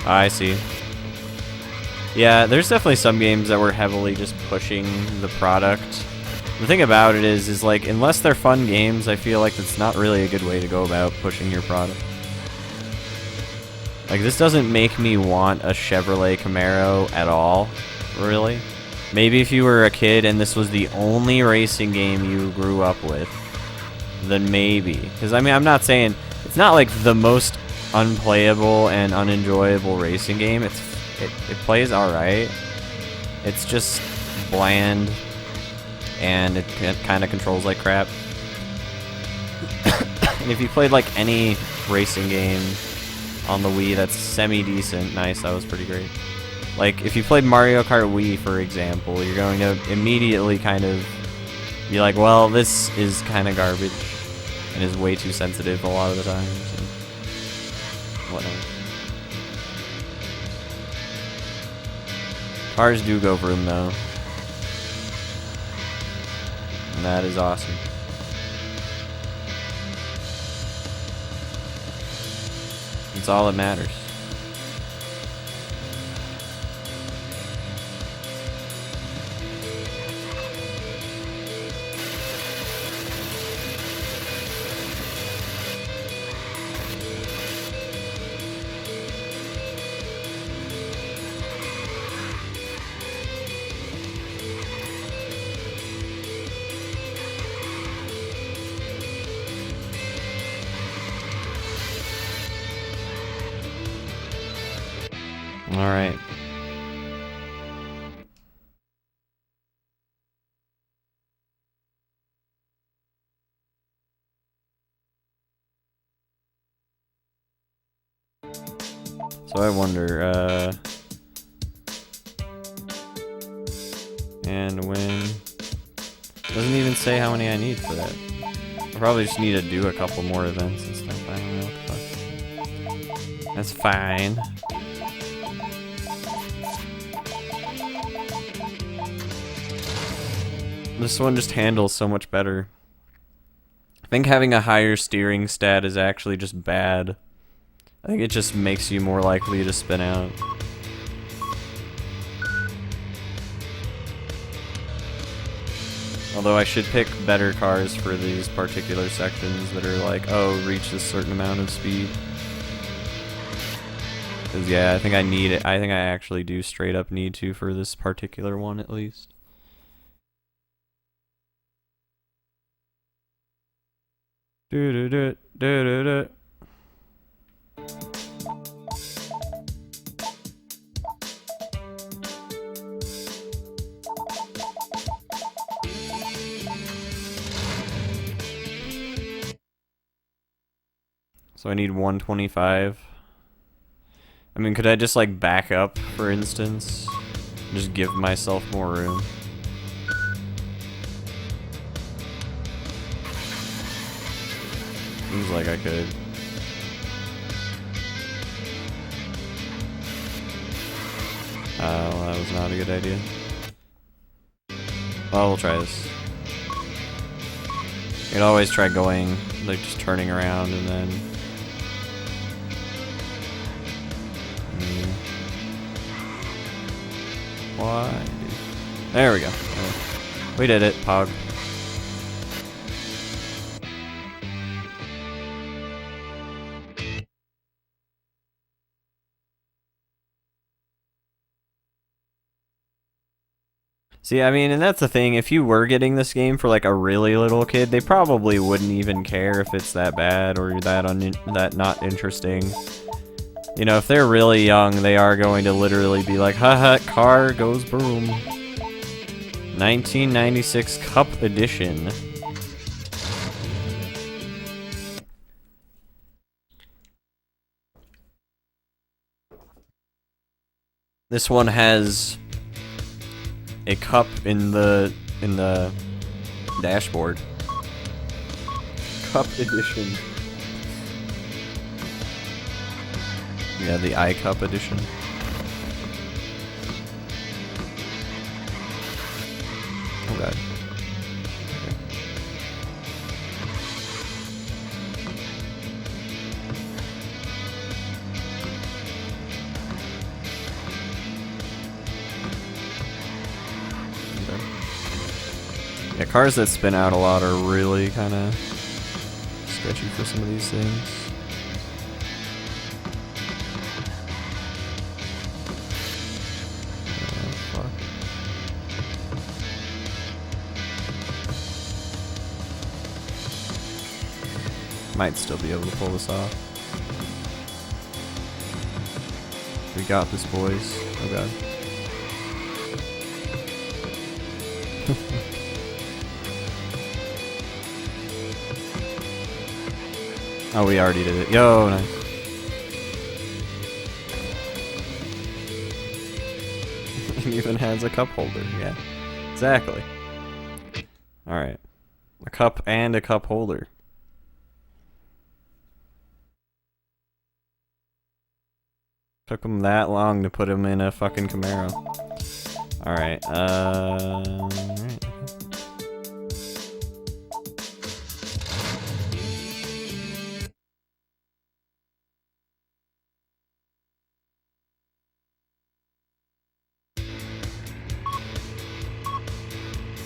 I see. Yeah, there's definitely some games that were heavily just pushing the product. The thing about it is like, unless they're fun games, I feel like it's not really a good way to go about pushing your product. Like, this doesn't make me want a Chevrolet Camaro at all, really. Maybe if you were a kid and this was the only racing game you grew up with, then maybe. Because, I mean, I'm not saying... It's not like the most unplayable and unenjoyable racing game. It plays alright. It's just bland, and it kind of controls like crap. And if you played like any racing game on the Wii that's semi-decent, nice, that was pretty great. Like, if you played Mario Kart Wii, for example, you're going to immediately kind of be like, well, this is kind of garbage, and is way too sensitive a lot of the times, and whatnot. Cars do go vroom, though. And that is awesome. It's all that matters. All right. So I wonder, and when... Doesn't even say how many I need for that. I probably just need to do a couple more events and stuff. I don't know what the fuck. That's fine. This one just handles so much better. I think having a higher steering stat is actually just bad. I think it just makes you more likely to spin out. Although I should pick better cars for these particular sections that are like, oh, reach a certain amount of speed. Because yeah, I think I need it. I think I actually do straight up need to for this particular one at least. Do do do do do do. So I need 125. I mean, could I just like back up, for instance? Just give myself more room. Seems like I could. Well, that was not a good idea. Well, we'll try this. You could always try going, like just turning around and then... Why? There we go. We did it, Pog. See, I mean, and that's the thing, if you were getting this game for like a really little kid, they probably wouldn't even care if it's that bad or that not interesting. You know, if they're really young, they are going to literally be like, haha, car goes boom. 1996 Cup Edition. This one has a cup in the dashboard. Cup Edition. Yeah, the iCup edition. Oh god. Okay. Okay. Yeah, cars that spin out a lot are really kind of sketchy for some of these things. Might still be able to pull this off. We got this, boys. Oh god. Oh, we already did it. Yo, nice. It even has a cup holder. Yeah, exactly. Alright. A cup and a cup holder. Took them that long to put them in a fucking Camaro. Alright, alright.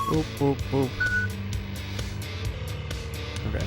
Boop, boop, boop. Okay.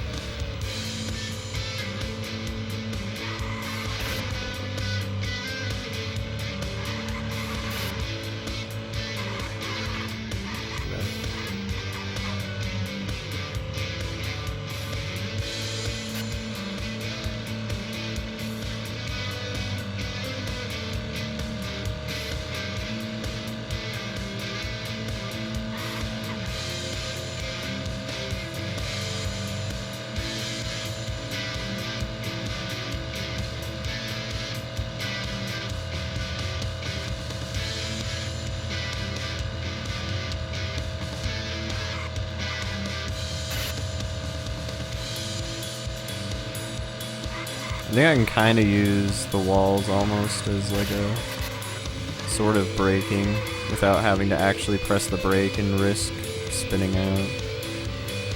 I think I can kind of use the walls almost as like a sort of braking without having to actually press the brake and risk spinning out.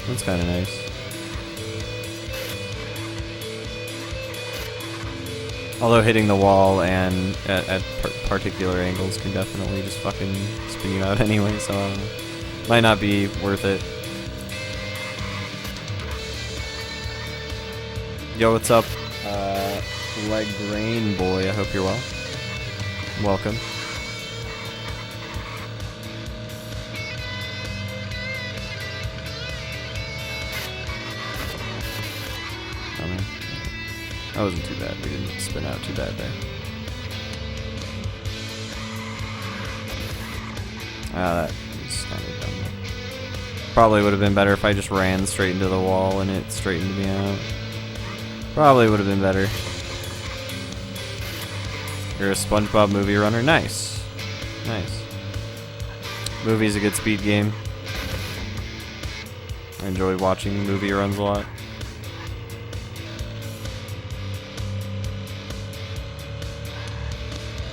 That's kind of nice. Although hitting the wall and at particular angles can definitely just fucking spin you out anyway, so might not be worth it. Yo, what's up? Leg Grain Boy, I hope you're well. Welcome. I mean, that wasn't too bad. We didn't spin out too bad there. Ah, that was kind of dumb. Probably would have been better if I just ran straight into the wall and it straightened me out. Probably would have been better. You're a SpongeBob movie runner. Nice. Nice. Movie's a good speed game. I enjoy watching movie runs a lot.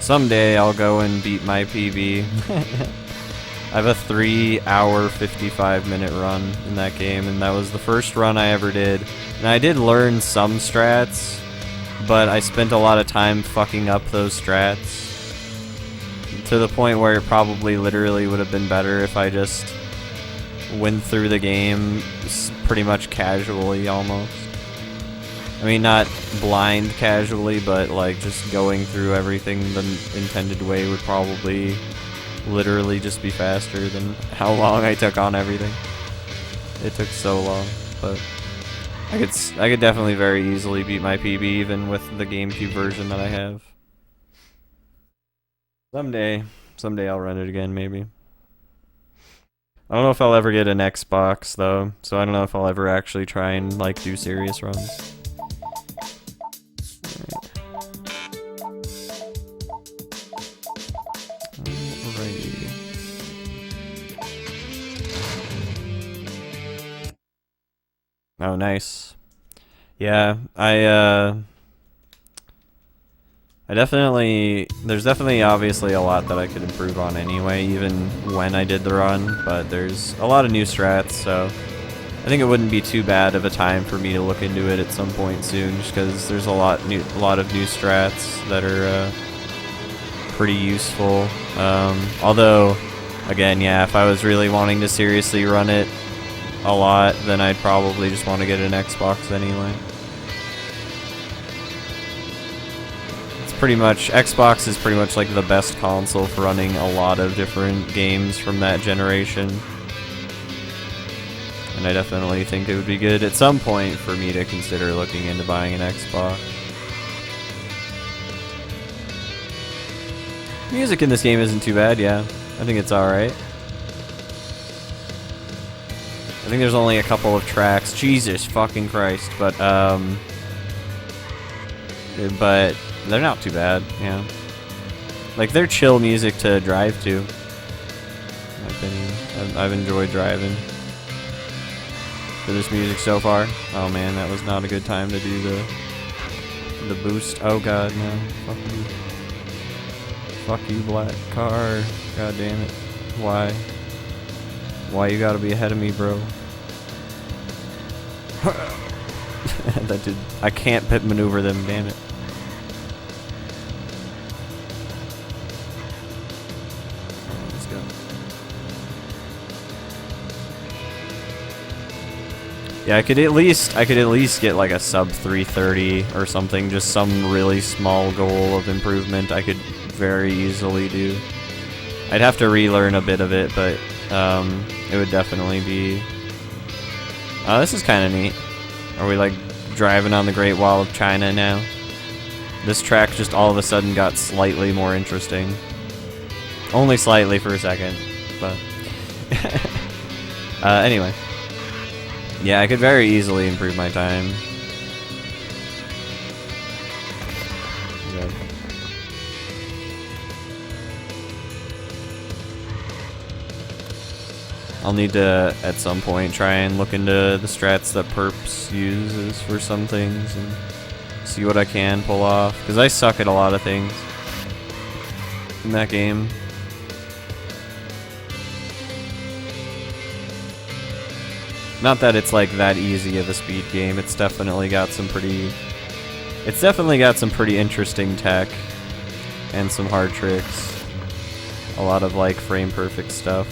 Someday I'll go and beat my PB. I have a 3-hour, 55-minute run in that game, and that was the first run I ever did. And I did learn some strats, but I spent a lot of time fucking up those strats. To the point where it probably literally would have been better if I just went through the game pretty much casually, almost. I mean, not blind casually, but like just going through everything the intended way would probably literally just be faster than how long I took on everything. It took so long, but I could definitely very easily beat my PB even with the GameCube version that I have. Someday I'll run it again, maybe. I don't know if I'll ever get an Xbox though, so I don't know if I'll ever actually try and like do serious runs. Oh, nice. Yeah, there's definitely obviously a lot that I could improve on anyway, even when I did the run, but there's a lot of new strats, so I think it wouldn't be too bad of a time for me to look into it at some point soon, just because there's a lot of new strats that are pretty useful. Although, again, yeah, if I was really wanting to seriously run it a lot, then I'd probably just want to get an Xbox anyway. Xbox is pretty much like the best console for running a lot of different games from that generation. And I definitely think it would be good at some point for me to consider looking into buying an Xbox. Music in this game isn't too bad, yeah. I think it's alright. I think there's only a couple of tracks. Jesus fucking Christ, but they're not too bad, yeah. Like, they're chill music to drive to, in my opinion. I've enjoyed driving to this music so far. Oh man, that was not a good time to do the boost. Oh god, no. Fuck you. Fuck you, black car. God damn it. Why? Why you gotta be ahead of me, bro? That did. I can't pit maneuver them, damn it. Let's go. Yeah, I could at least get like a sub 330 or something, just some really small goal of improvement I could very easily do. I'd have to relearn a bit of it, but it would definitely be... Oh, this is kind of neat. Are we like driving on the Great Wall of China now? This track just all of a sudden got slightly more interesting. Only slightly for a second, but... anyway. Yeah, I could very easily improve my time. Okay. I'll need to, at some point, try and look into the strats that Perps uses for some things and see what I can pull off. Because I suck at a lot of things in that game. Not that it's like that easy of a speed game. It's definitely got some pretty interesting tech and some hard tricks. A lot of like frame perfect stuff.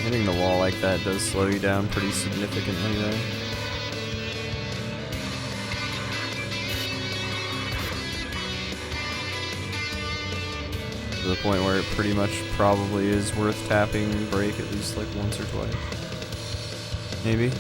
Hitting the wall like that does slow you down pretty significantly though. To the point where it pretty much probably is worth tapping brake at least like once or twice. Maybe.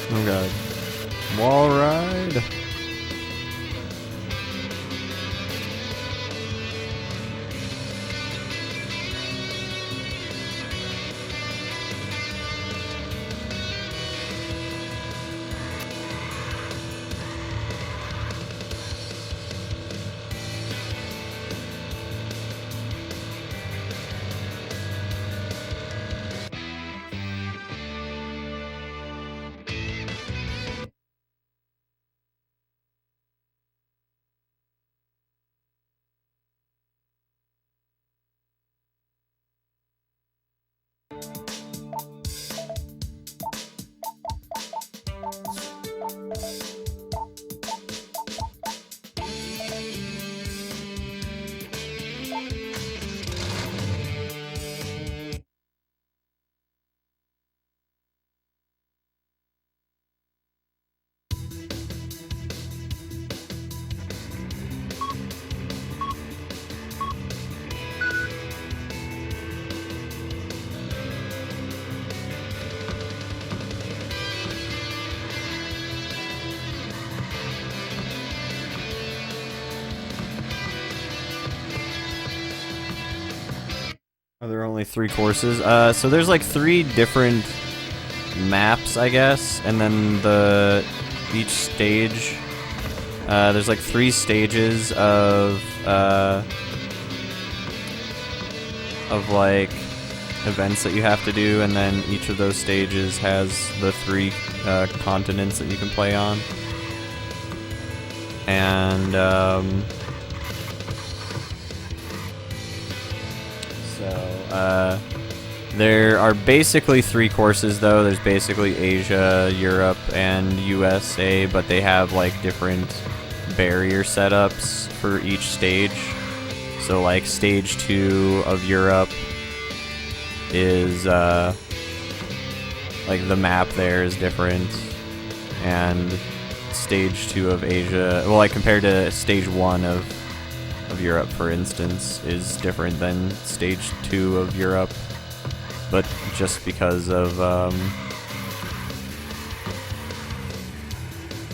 Oh god. Wall ride. Are there only 3 courses? So there's like 3 different maps, I guess, and then each stage, there's like 3 stages of like events that you have to do, and then each of those stages has the 3 continents that you can play on. And there are basically 3 courses though. There's basically Asia, Europe, and USA, but they have like different barrier setups for each stage. So like stage 2 of Europe is like the map there is different, and stage 2 of Asia, well, like compared to stage 1 of Europe, for instance, is different than stage 2 of Europe, but just because of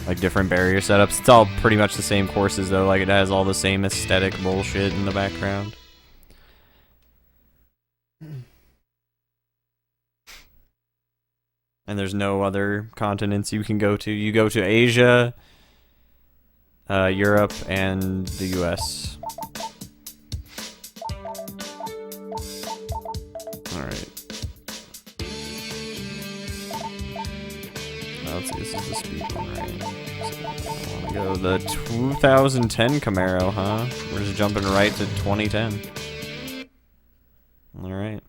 like different barrier setups. It's all pretty much the same courses though, like it has all the same aesthetic bullshit in the background. And there's no other continents you can go to. You go to Asia, Europe, and the US. Alright. Let's see, this is the speed one, right? So I want to go the 2010 Camaro, huh? We're just jumping right to 2010. Alright.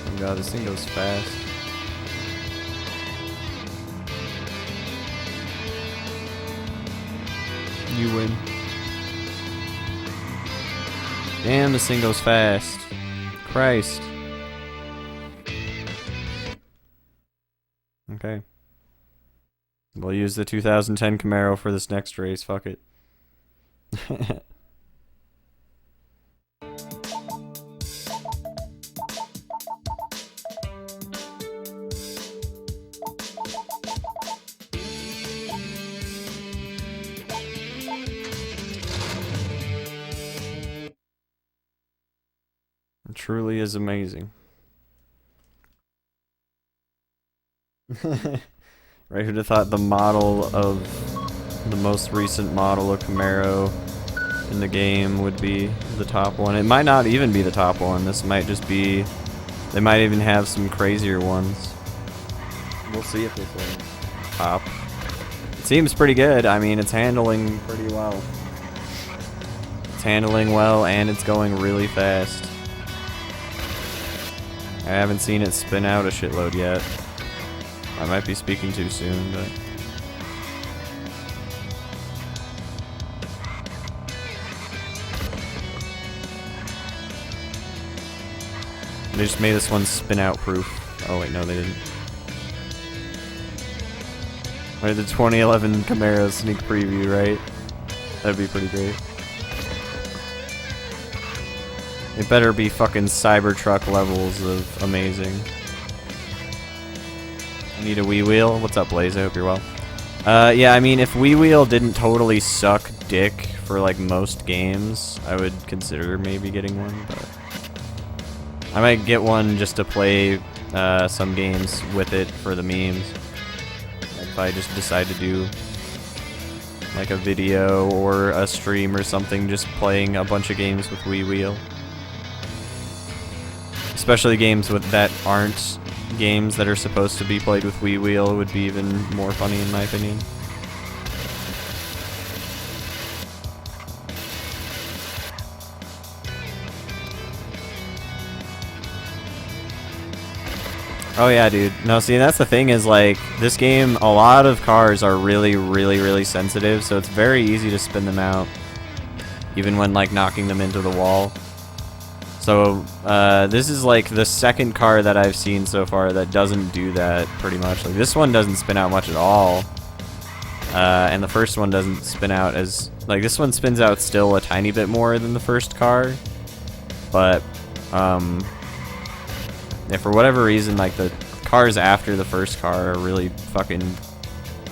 Oh god, this thing goes fast. You win. Damn, this thing goes fast. Christ. Okay. We'll use the 2010 Camaro for this next race. Fuck it. It truly is amazing. Right, who'd have thought the model of the most recent model of Camaro in the game would be the top one. It might not even be the top one. This might just be, they might even have some crazier ones. We'll see if this one top. It seems pretty good. I mean, it's handling pretty well. It's handling well and it's going really fast. I haven't seen it spin out a shitload yet. I might be speaking too soon, but... They just made this one spin out proof. Oh wait, no they didn't. Or the 2011 Camaro sneak preview, right? That'd be pretty great. It better be fucking Cybertruck levels of amazing. I need a Wii Wheel. What's up, Blaze? I hope you're well. Yeah, I mean, if Wii Wheel didn't totally suck dick for like most games, I would consider maybe getting one, but I might get one just to play some games with it for the memes. Like if I just decide to do like a video or a stream or something, just playing a bunch of games with Wii Wheel. Especially games with that aren't games that are supposed to be played with Wii Wheel would be even more funny in my opinion. Oh yeah, dude. No, see, that's the thing is, like, this game, a lot of cars are really sensitive, so it's very easy to spin them out, even when, like, knocking them into the wall. So, this is, like, the second car that I've seen so far that doesn't do that, pretty much. Like, this one doesn't spin out much at all, and the first one doesn't spin out as... Like, this one spins out still a tiny bit more than the first car, but, yeah, for whatever reason, like, the cars after the first car are really fucking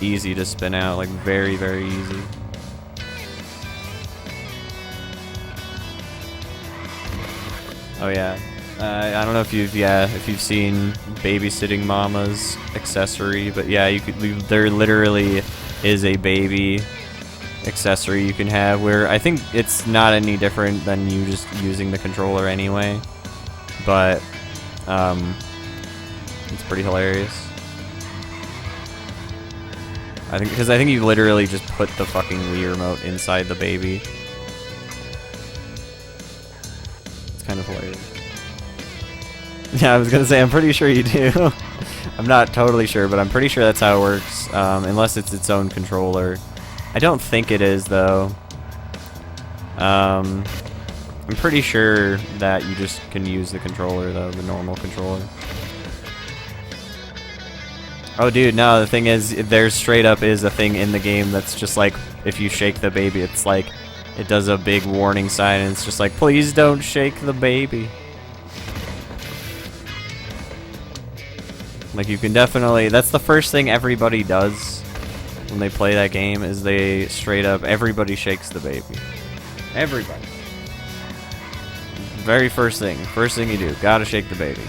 easy to spin out, like, very easy. Oh yeah, I don't know if you've seen Babysitting Mama's accessory, but yeah, there literally is a baby accessory you can have where I think it's not any different than you just using the controller anyway, but it's pretty hilarious. Because I think you literally just put the fucking Wii remote inside the baby. It's kind of hilarious. Yeah, I was gonna say, I'm pretty sure you do. I'm not totally sure, but I'm pretty sure that's how it works, unless it's its own controller. I don't think it is, though. I'm pretty sure that you just can use the controller, though, the normal controller. Oh, dude, no, the thing is, there straight up is a thing in the game that's just like, if you shake the baby, it's like, it does a big warning sign, and it's just like, please don't shake the baby. Like, you can definitely, that's the first thing everybody does when they play that game, is they straight up, everybody shakes the baby. Everybody. Very first thing you do, gotta shake the baby.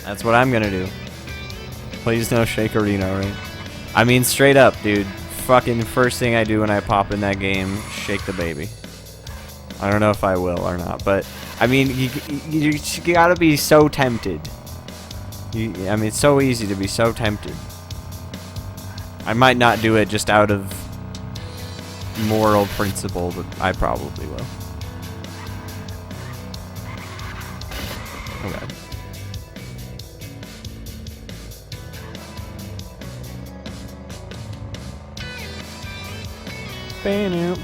That's what I'm gonna do. Please no shakerino, right? I mean, straight up, dude. Fucking first thing I do when I pop in that game, shake the baby. I don't know if I will or not, but I mean, you gotta be so tempted. I mean, it's so easy to be so tempted. I might not do it just out of moral principle, but I probably will. Okay. Oh,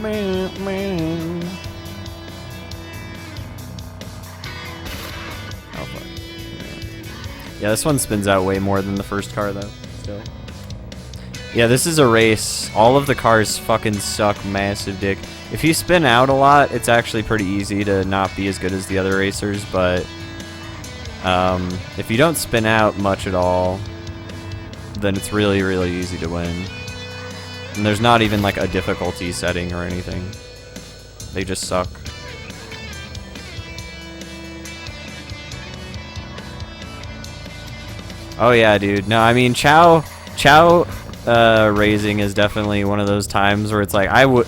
fuck. Yeah, this one spins out way more than the first car, though. Still. Yeah, this is a race. All of the cars fucking suck massive dick. If you spin out a lot, it's actually pretty easy to not be as good as the other racers, but if you don't spin out much at all, then it's really, really easy to win. And there's not even like a difficulty setting or anything. They just suck. Oh yeah, dude. No, I mean, Chow raising is definitely one of those times where it's like, I would,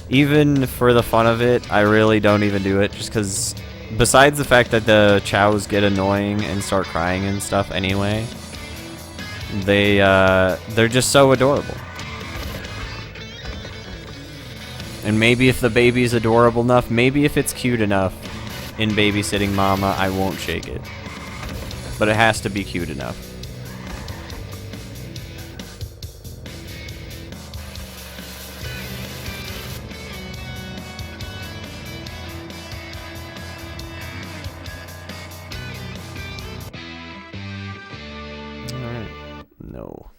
even for the fun of it, I really don't even do it, just because, besides the fact that the Chows get annoying and start crying and stuff anyway, they're just so adorable. And maybe if the baby's adorable enough, maybe if it's cute enough in Babysitting Mama, I won't shake it. But it has to be cute enough. Alright. No.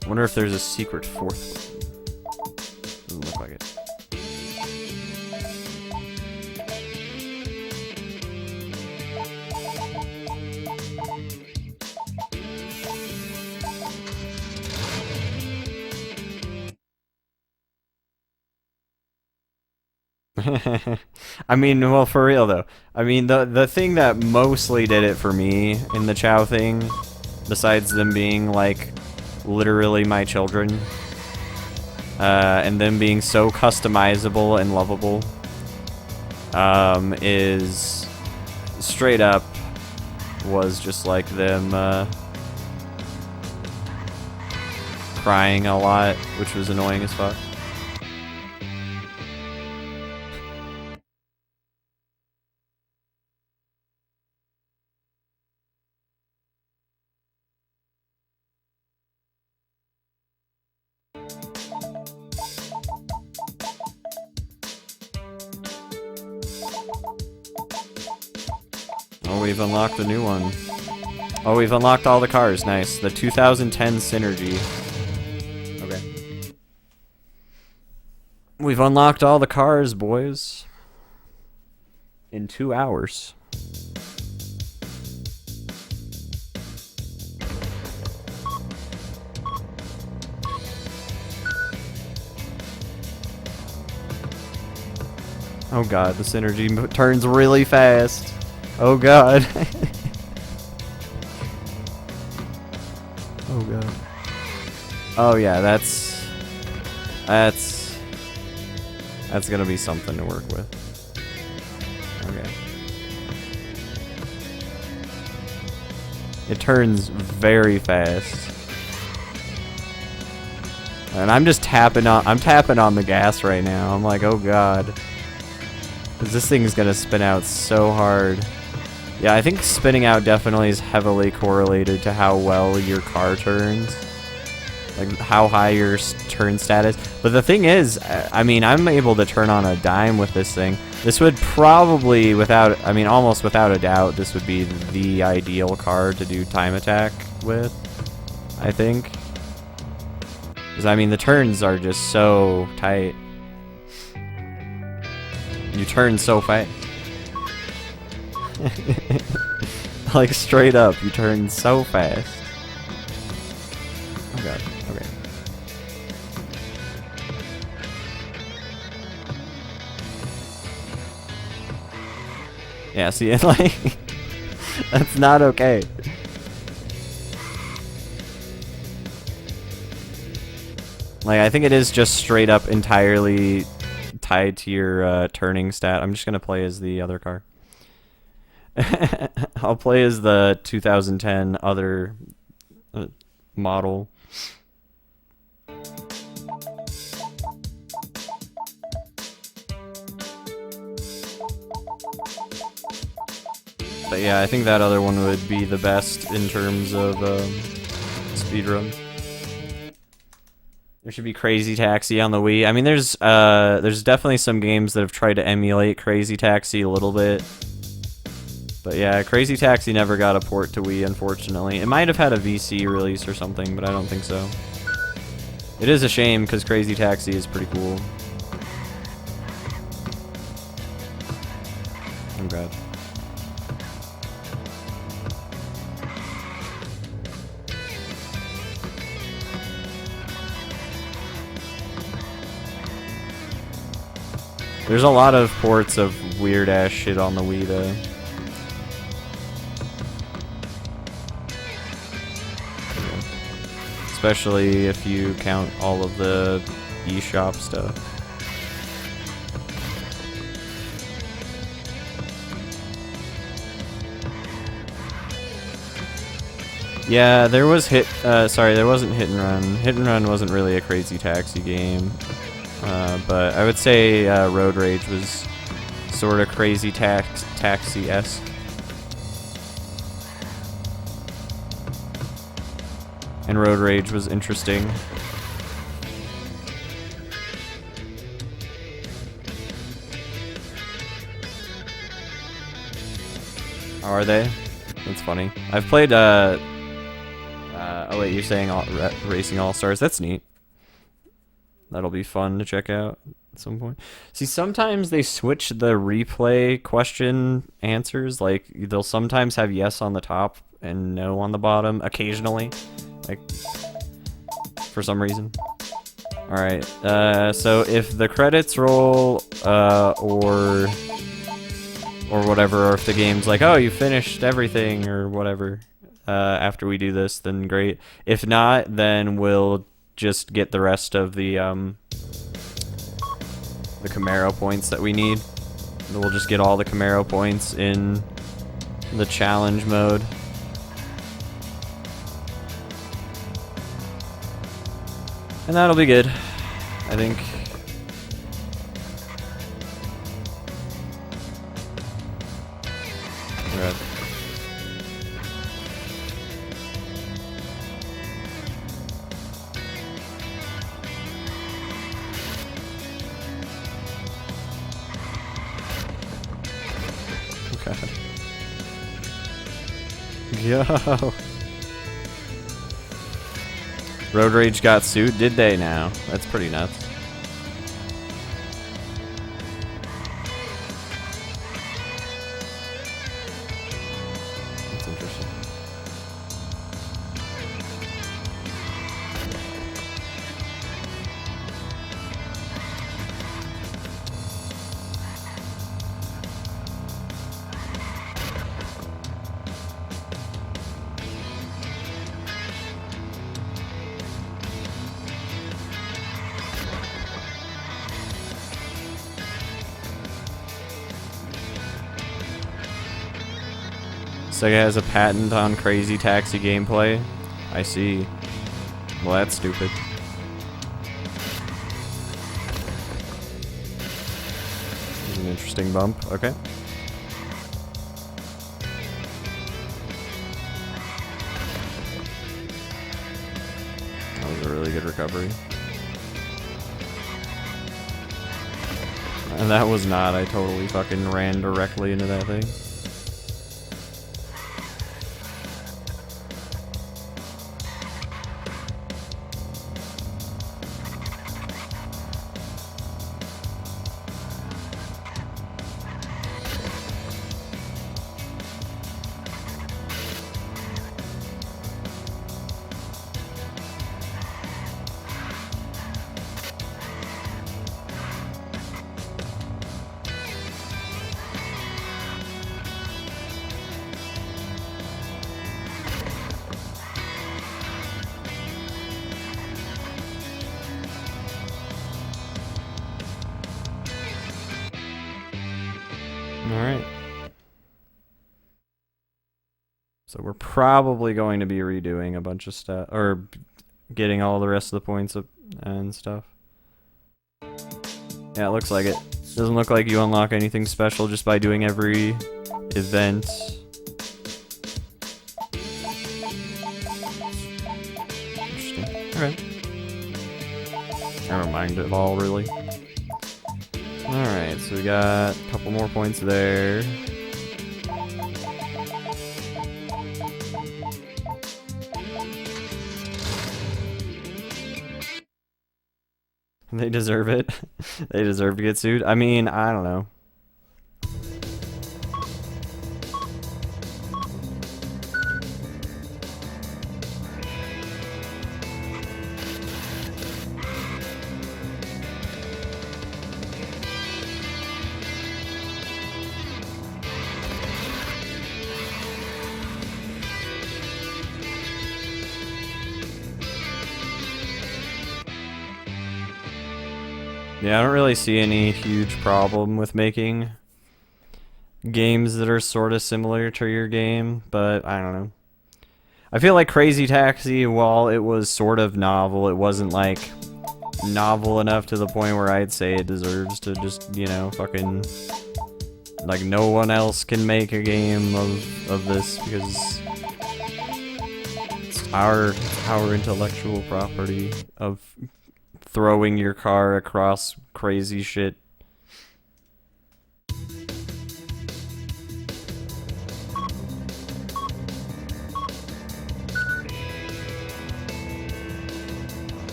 I wonder if there's a secret fourth one. Doesn't look like it. I mean, well, for real though. I mean, the thing that mostly did it for me in the Chow thing, besides them being like literally my children, and them being so customizable and lovable, is straight up was just like them crying a lot, which was annoying as fuck. Oh, we've unlocked a new one. Oh, we've unlocked all the cars. Nice. The 2010 Synergy. Okay. We've unlocked all the cars, boys. In 2 hours. Oh god, the Synergy turns really fast. Oh god. Oh god. Oh yeah, that's gonna be something to work with. Okay. It turns very fast. And I'm just tapping on the gas right now. I'm like, oh god. 'Cause this thing's gonna spin out so hard. Yeah, I think spinning out definitely is heavily correlated to how well your car turns. Like, how high your turn stat is. But the thing is, I mean, I'm able to turn on a dime with this thing. This would probably, almost without a doubt, this would be the ideal car to do time attack with, I think. Because, I mean, the turns are just so tight. You turn so fast. Like, straight up, you turn so fast. Oh god, okay. Yeah, see, like, that's not okay. Like, I think it is just straight up entirely tied to your turning stat. I'm just gonna play as the other car. I'll play as the 2010 other model. But yeah, I think that other one would be the best in terms of speedrun. There should be Crazy Taxi on the Wii. I mean, there's definitely some games that have tried to emulate Crazy Taxi a little bit. But yeah, Crazy Taxi never got a port to Wii, unfortunately. It might have had a VC release or something, but I don't think so. It is a shame, because Crazy Taxi is pretty cool. Oh god. There's a lot of ports of weird-ass shit on the Wii, though. Especially if you count all of the eShop stuff. Yeah, there was sorry, there wasn't Hit and Run. Hit and Run wasn't really a Crazy Taxi game. But I would say Road Rage was sort of Crazy Taxi-esque. And Road Rage was interesting. How are they? That's funny. I've played, oh wait, you're saying Racing All-Stars? That's neat. That'll be fun to check out at some point. See, sometimes they switch the replay question answers. Like, they'll sometimes have yes on the top and no on the bottom, occasionally. Like, for some reason. Alright, so if the credits roll, or whatever, or if the game's like, oh, you finished everything, or whatever, after we do this, then great. If not, then we'll just get the rest of the Camaro points that we need. We'll just get all the Camaro points in the challenge mode. And that'll be good, I think. Right. God. Yo. Road Rage got sued, did they now? That's pretty nuts. That's interesting. Sega has a patent on Crazy Taxi gameplay. I see. Well, that's stupid. This is an interesting bump. Okay. That was a really good recovery. And that was not. I totally fucking ran directly into that thing. Alright. So we're probably going to be redoing a bunch of stuff, or getting all the rest of the points up and stuff. Yeah, it looks like it. Doesn't look like you unlock anything special just by doing every event. Interesting. Alright. Never mind at all, really. Alright, so we got a couple more points there. They deserve it. They deserve to get sued. I mean, I don't know. Yeah, I don't really see any huge problem with making games that are sort of similar to your game, but I don't know. I feel like Crazy Taxi, while it was sort of novel, it wasn't like novel enough to the point where I'd say it deserves to just, you know, fucking, like, no one else can make a game of this because it's our intellectual property of throwing your car across crazy shit.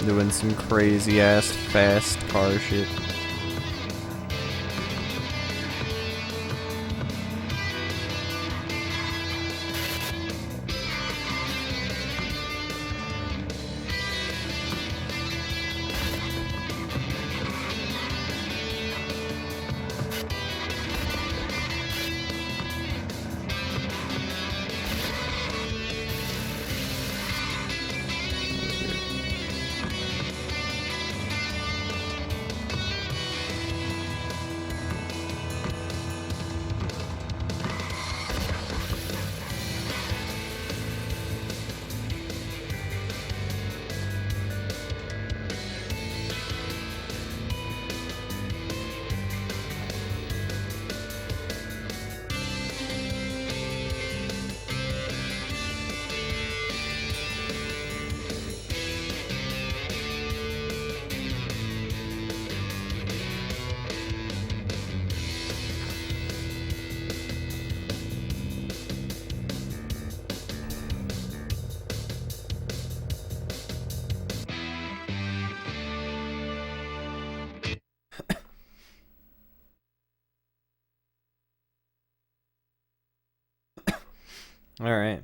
Doing some crazy ass fast car shit. All right.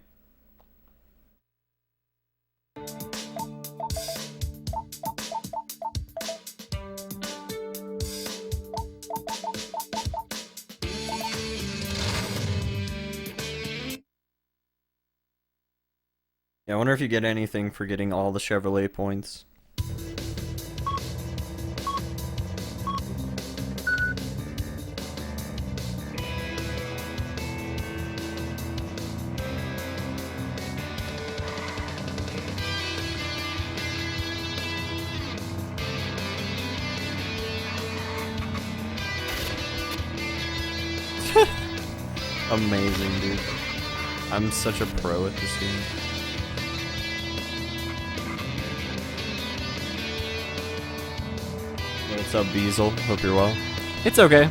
Yeah, I wonder if you get anything for getting all the Chevrolet points. Amazing, dude. I'm such a pro at this game. Hey, what's up, Beazle? Hope you're well. It's okay.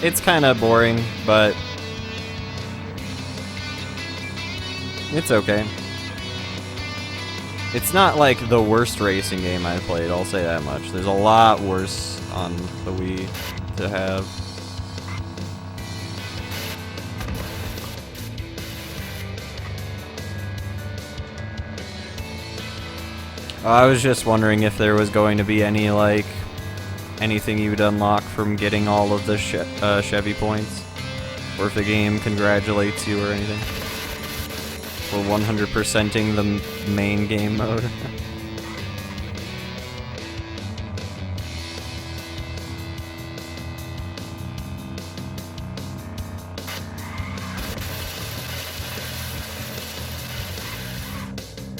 It's kind of boring, but it's okay. It's not like the worst racing game I've played, I'll say that much. There's a lot worse on the Wii to have. I was just wondering if there was going to be any, like, anything you would unlock from getting all of the Chevy Points. Or if the game congratulates you or anything. For 100%ing the main game mode.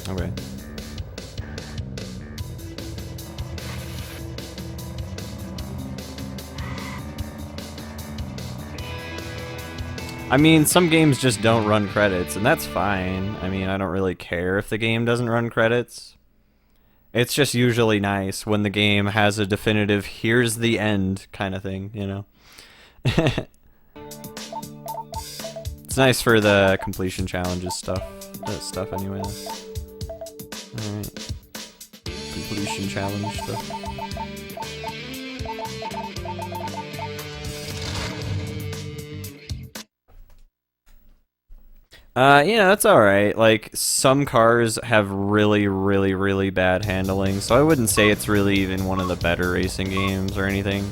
Okay. I mean, some games just don't run credits, and that's fine. I mean, I don't really care if the game doesn't run credits. It's just usually nice when the game has a definitive "here's the end" kind of thing, you know? It's nice for the completion challenges stuff. That stuff anyway. Alright. Completion challenge stuff. It's alright. Like, some cars have really, really, really bad handling, so I wouldn't say it's really even one of the better racing games or anything.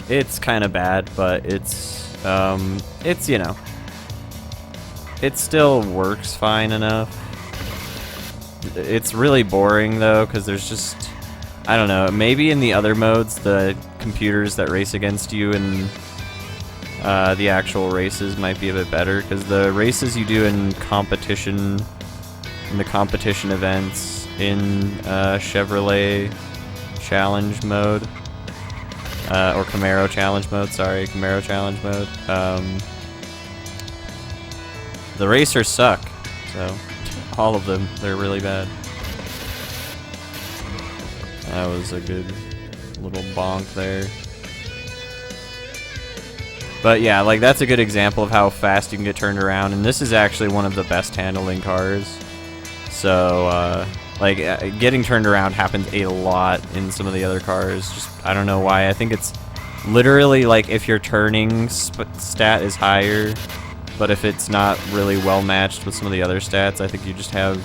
It's kind of bad, but it's, you know, it still works fine enough. It's really boring, though, because there's just, I don't know, maybe in the other modes, the computers that race against you and the actual races might be a bit better, because the races you do in the competition events in Chevrolet challenge mode, or Camaro challenge mode, sorry, Camaro challenge mode, the racers suck, so all of them, they're really bad. That was a good little bonk there. But yeah, like, that's a good example of how fast you can get turned around, and this is actually one of the best handling cars. So, like, getting turned around happens a lot in some of the other cars. Just, I don't know why. I think it's literally, like, if your turning stat is higher, but if it's not really well matched with some of the other stats, I think you just have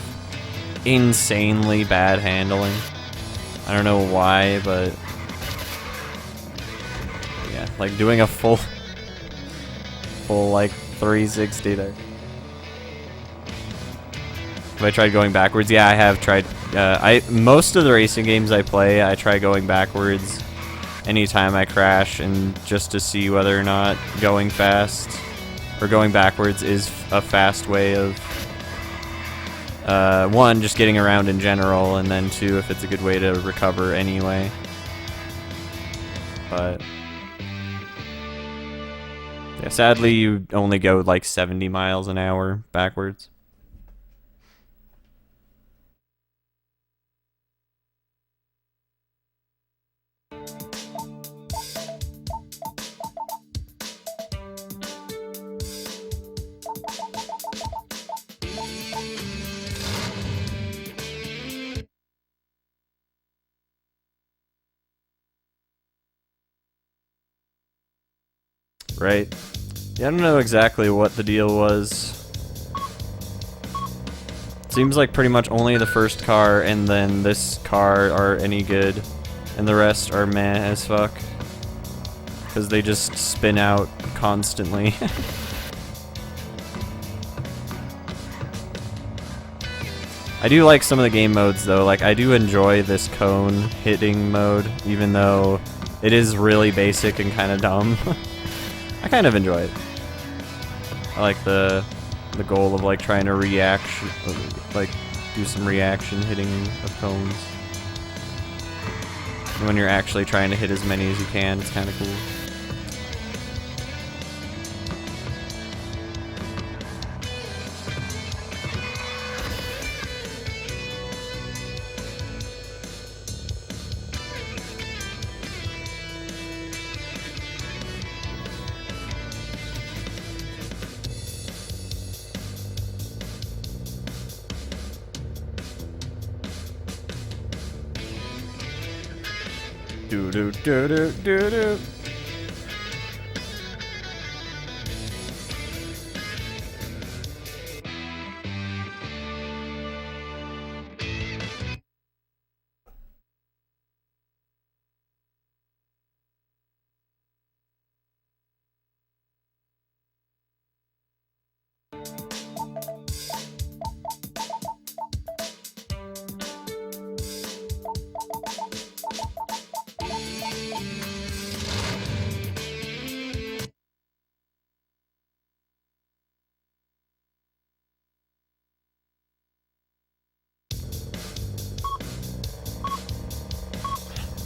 insanely bad handling. I don't know why, but yeah, like, doing a full like 360 there. Have I tried going backwards? Yeah, I have tried. Most of the racing games I play, I try going backwards anytime I crash, and just to see whether or not going fast or going backwards is a fast way of one, just getting around in general, and then two, if it's a good way to recover anyway. But yeah, sadly, you only go like 70 miles an hour backwards. Right. Yeah, I don't know exactly what the deal was. Seems like pretty much only the first car and then this car are any good, and the rest are meh as fuck. Because they just spin out constantly. I do like some of the game modes though, like I do enjoy this cone hitting mode, even though it is really basic and kind of dumb. I kind of enjoy it. I like the goal of like trying to reaction, like do some reaction hitting of cones. And when you're actually trying to hit as many as you can, it's kind of cool. Do do do do do do.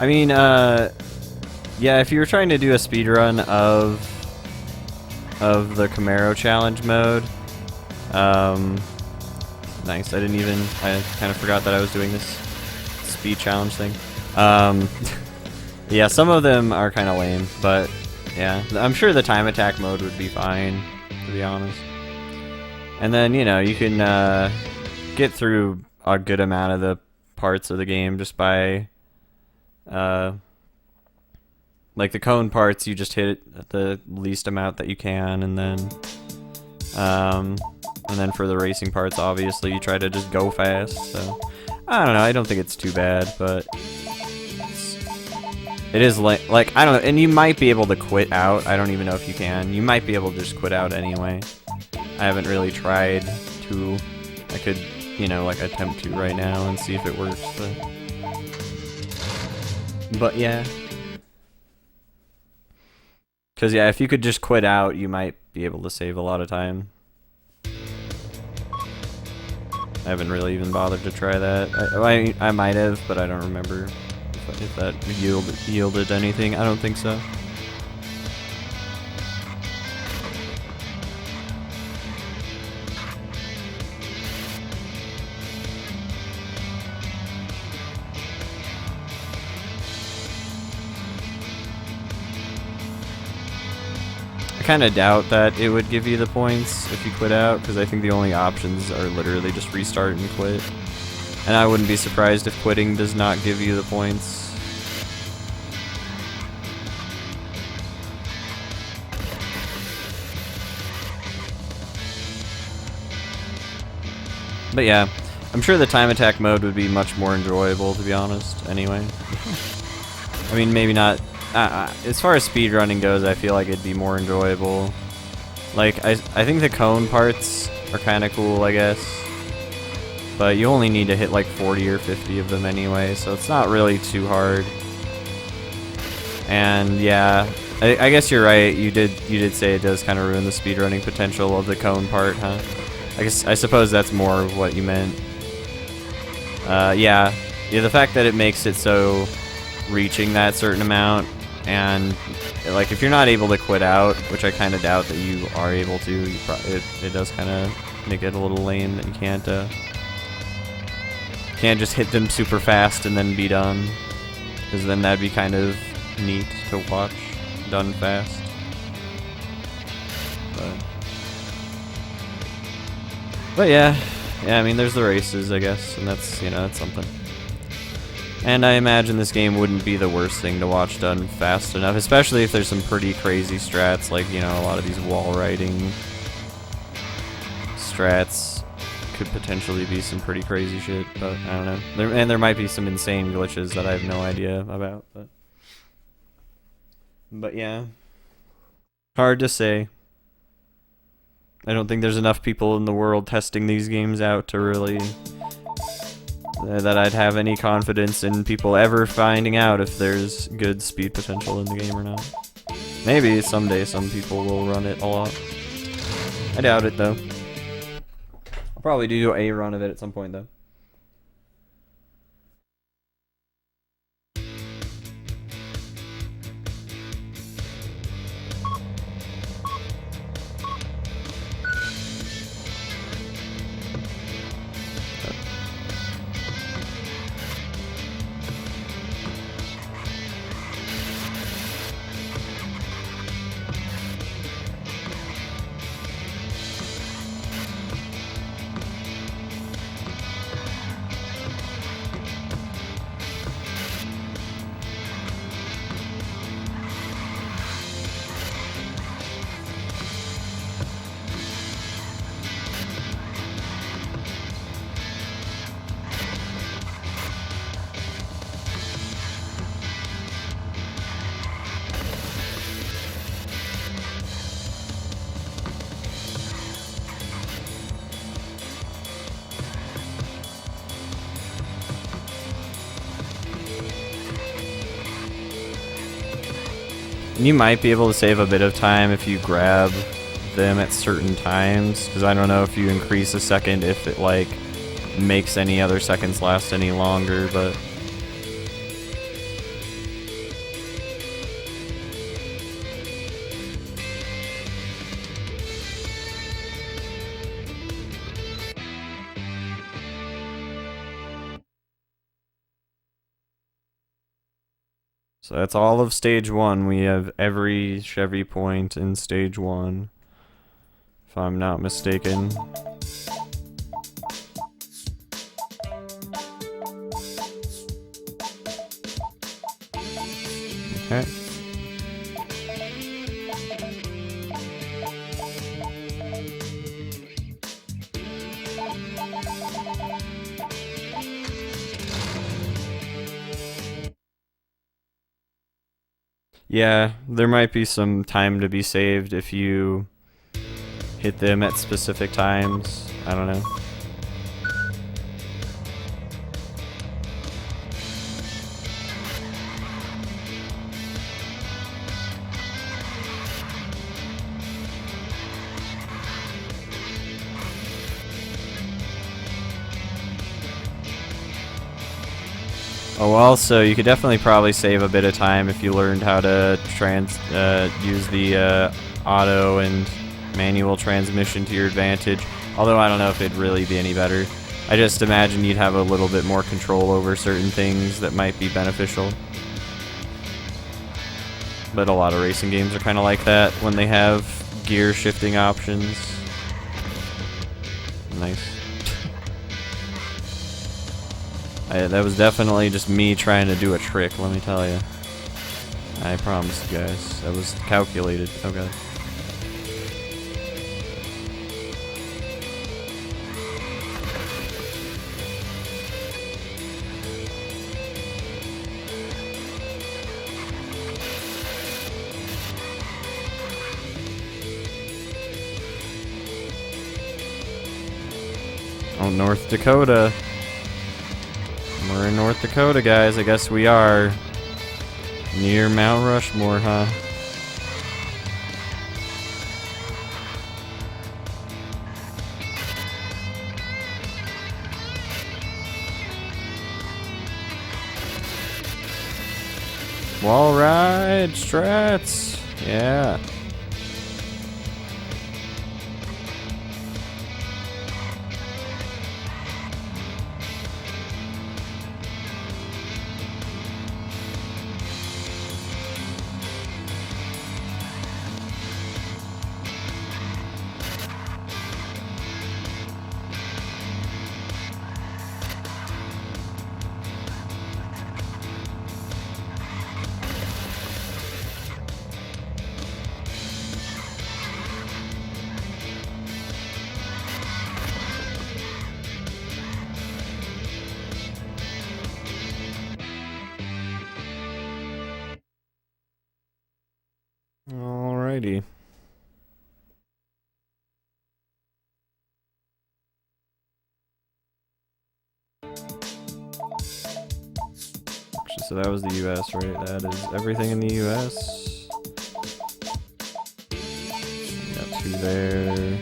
I mean, yeah, if you were trying to do a speedrun of of the Camaro challenge mode. Nice. I kind of forgot that I was doing this speed challenge thing. Yeah, some of them are kind of lame, but yeah, I'm sure the time attack mode would be fine, to be honest. And then, you know, you can get through a good amount of the parts of the game just by like the cone parts, you just hit it at the least amount that you can, and then for the racing parts, obviously, you try to just go fast. So I don't know. I don't think it's too bad, but it is like I don't know. And you might be able to quit out. I don't even know if you can. You might be able to just quit out anyway. I haven't really tried to. I could, you know, like attempt to right now and see if it works. But yeah. Because, yeah, if you could just quit out, you might be able to save a lot of time. I haven't really even bothered to try that. I might have, but I don't remember if that yielded anything. I don't think so. I kind of doubt that it would give you the points if you quit out, because I think the only options are literally just restart and quit. And I wouldn't be surprised if quitting does not give you the points. But yeah, I'm sure the time attack mode would be much more enjoyable, to be honest, anyway. I mean, maybe not. As far as speedrunning goes, I feel like it'd be more enjoyable. Like, I think the cone parts are kind of cool, I guess. But you only need to hit like 40 or 50 of them anyway, so it's not really too hard. And yeah, I guess you're right. You did say it does kind of ruin the speedrunning potential of the cone part, huh? I suppose that's more of what you meant. Yeah, the fact that it makes it so reaching that certain amount, and like if you're not able to quit out, which I kind of doubt that you are able to, it does kind of make it a little lame that you can't just hit them super fast and then be done, because then that'd be kind of neat to watch done fast. But yeah, I mean, there's the races, I guess, and that's, you know, that's something. And I imagine this game wouldn't be the worst thing to watch done fast enough, especially if there's some pretty crazy strats, like, you know, a lot of these wall riding strats could potentially be some pretty crazy shit, but I don't know. There might be some insane glitches that I have no idea about, but yeah. Hard to say. I don't think there's enough people in the world testing these games out to really... that I'd have any confidence in people ever finding out if there's good speed potential in the game or not. Maybe someday some people will run it a lot. I doubt it, though. I'll probably do a run of it at some point, though. You might be able to save a bit of time if you grab them at certain times, because I don't know if you increase a second if it like makes any other seconds last any longer, but So that's all of stage 1. We have every Chevy Point in stage 1, if I'm not mistaken. Okay. Yeah, there might be some time to be saved if you hit them at specific times. I don't know. Oh, also, you could definitely probably save a bit of time if you learned how to use the auto and manual transmission to your advantage. Although I don't know if it'd really be any better. I just imagine you'd have a little bit more control over certain things that might be beneficial. But a lot of racing games are kind of like that when they have gear shifting options. Nice. That was definitely just me trying to do a trick, let me tell you. I promise you guys. That was calculated. Okay. Oh, North Dakota. We're in North Dakota, guys. I guess we are. Near Mount Rushmore, huh? Wall ride, strats. Yeah. Alrighty. Actually, so that was the US, right? That is everything in the US. Got 2 there.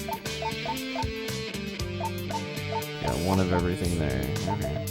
Got 1 of everything there. Okay.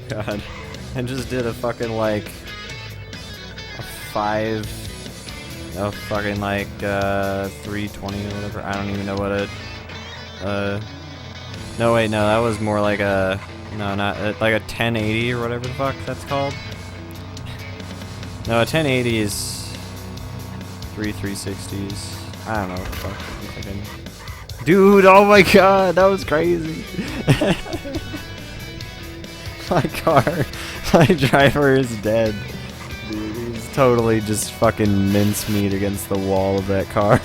God. and just did a fucking like a 320 or whatever. I don't even know what no wait, no, that was more like a, no, not, like a 1080 or whatever the fuck that's called. No, a 1080 is 360s. I don't know what the fuck I'm thinking. Dude, oh my god, that was crazy. My car, my driver is dead. Dude, he's totally just fucking mincemeat against the wall of that car.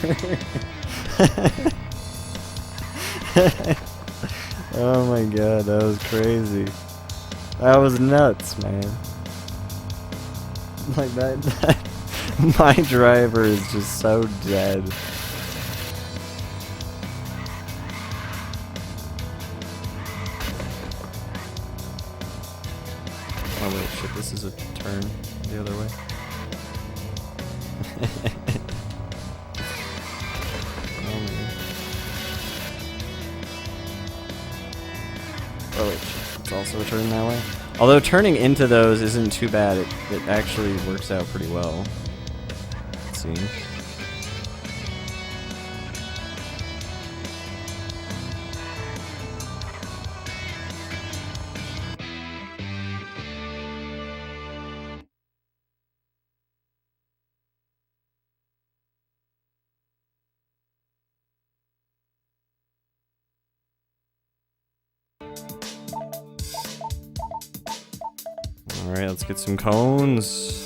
Oh my god, that was crazy. That was nuts, man. Like that my driver is just so dead. Oh wait, shit, this is a turn the other way. Oh wait, shit, it's also a turn that way. Although turning into those isn't too bad, it actually works out pretty well. Let's see. Alright, let's get some cones.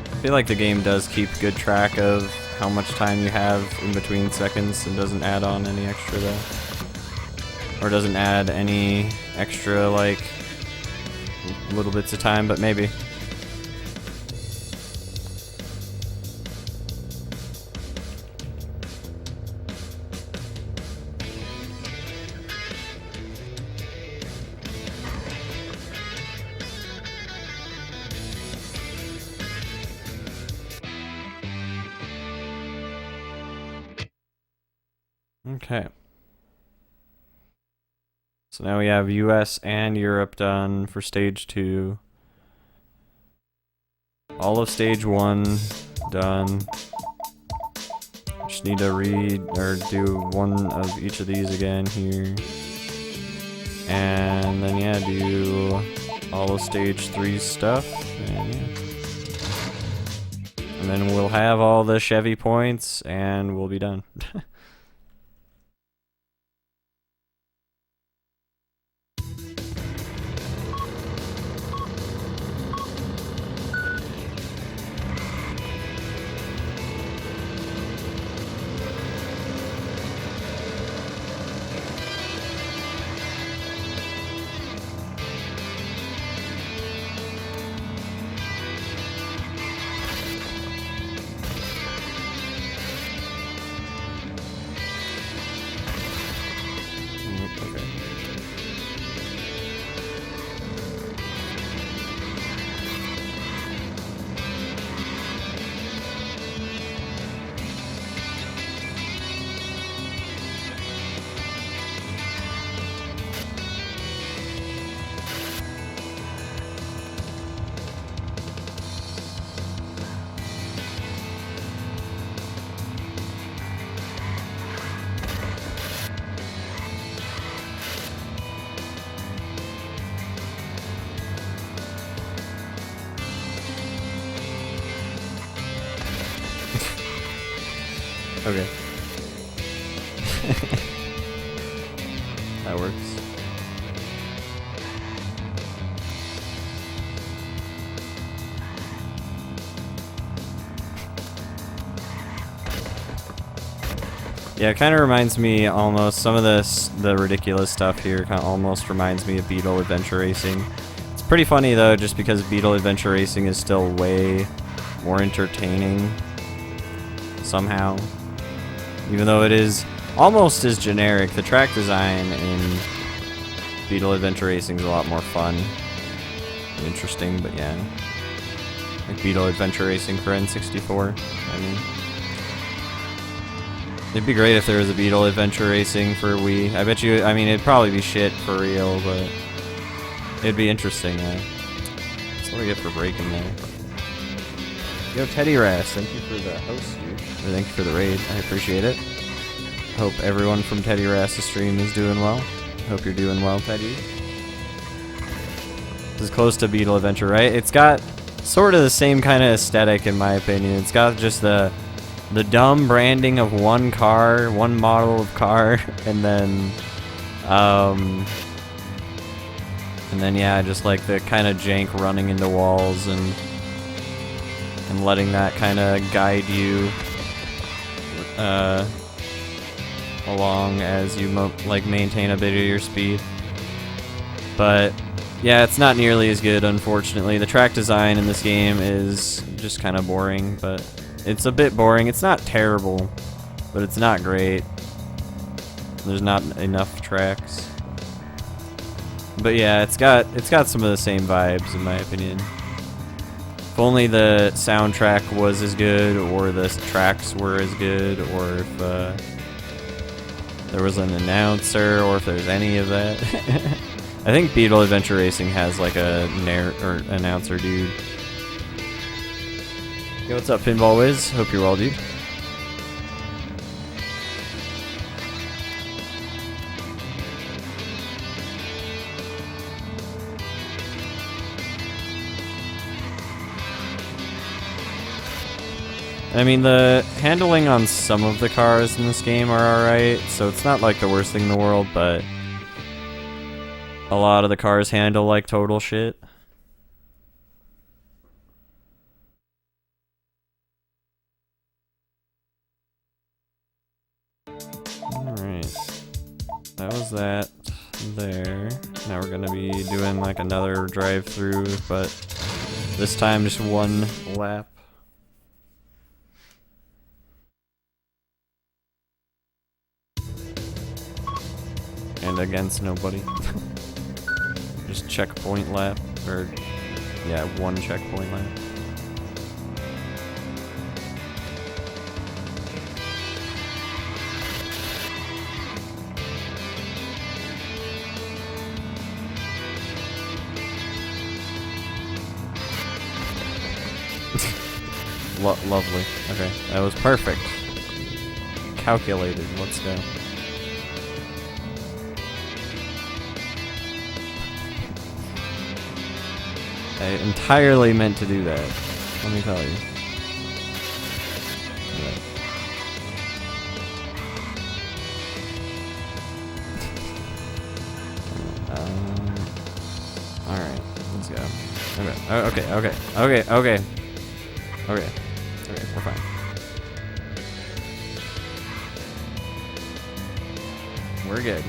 I feel like the game does keep good track of how much time you have in between seconds and doesn't add on any extra though. Or doesn't add any extra like little bits of time, but maybe. Okay. So now we have US and Europe done for stage 2. All of stage 1 done. Just need to read or do one of each of these again here. And then yeah, do all of stage 3 stuff. And yeah. And then we'll have all the Chevy points and we'll be done. Okay. That works. Yeah, it kind of reminds me almost, some of the ridiculous stuff here kind of almost reminds me of Beetle Adventure Racing. It's pretty funny though, just because Beetle Adventure Racing is still way more entertaining somehow. Even though it is almost as generic, the track design in Beetle Adventure Racing is a lot more fun and interesting, but yeah. Like Beetle Adventure Racing for N64, I mean. It'd be great if there was a Beetle Adventure Racing for Wii. I bet you, I mean, it'd probably be shit for real, but it'd be interesting, That's what I get for breaking there. Yo, Teddy Ras, thank you for the host, dude. Or thank you for the raid. I appreciate it. Hope everyone from Teddy Ras' stream is doing well. Hope you're doing well, Teddy. This is close to Beetle Adventure, right? It's got sort of the same kind of aesthetic, in my opinion. It's got just the dumb branding of one car, one model of car, and then yeah, just like the kind of jank running into walls and letting that kind of guide you along as you like maintain a bit of your speed. But yeah, it's not nearly as good, unfortunately. The track design in this game is just kind of boring, but it's a bit boring. It's not terrible, but it's not great. There's not enough tracks. But yeah, it's got some of the same vibes, in my opinion. If only the soundtrack was as good, or the tracks were as good, or if there was an announcer, or if there's any of that. I think Beetle Adventure Racing has like a announcer dude. Yo, what's up, Pinball Wiz? Hope you're well, dude. I mean, the handling on some of the cars in this game are alright, so it's not like the worst thing in the world, but a lot of the cars handle like total shit. Alright. That was that there. Now we're gonna be doing like another drive-through, but this time just one lap. And against nobody. Just checkpoint lap, or yeah, one checkpoint lap. Lovely. Okay, that was perfect. Calculated. Let's go. I entirely meant to do that. Let me tell you. Okay. Alright, let's go. Okay, we're fine. We're good.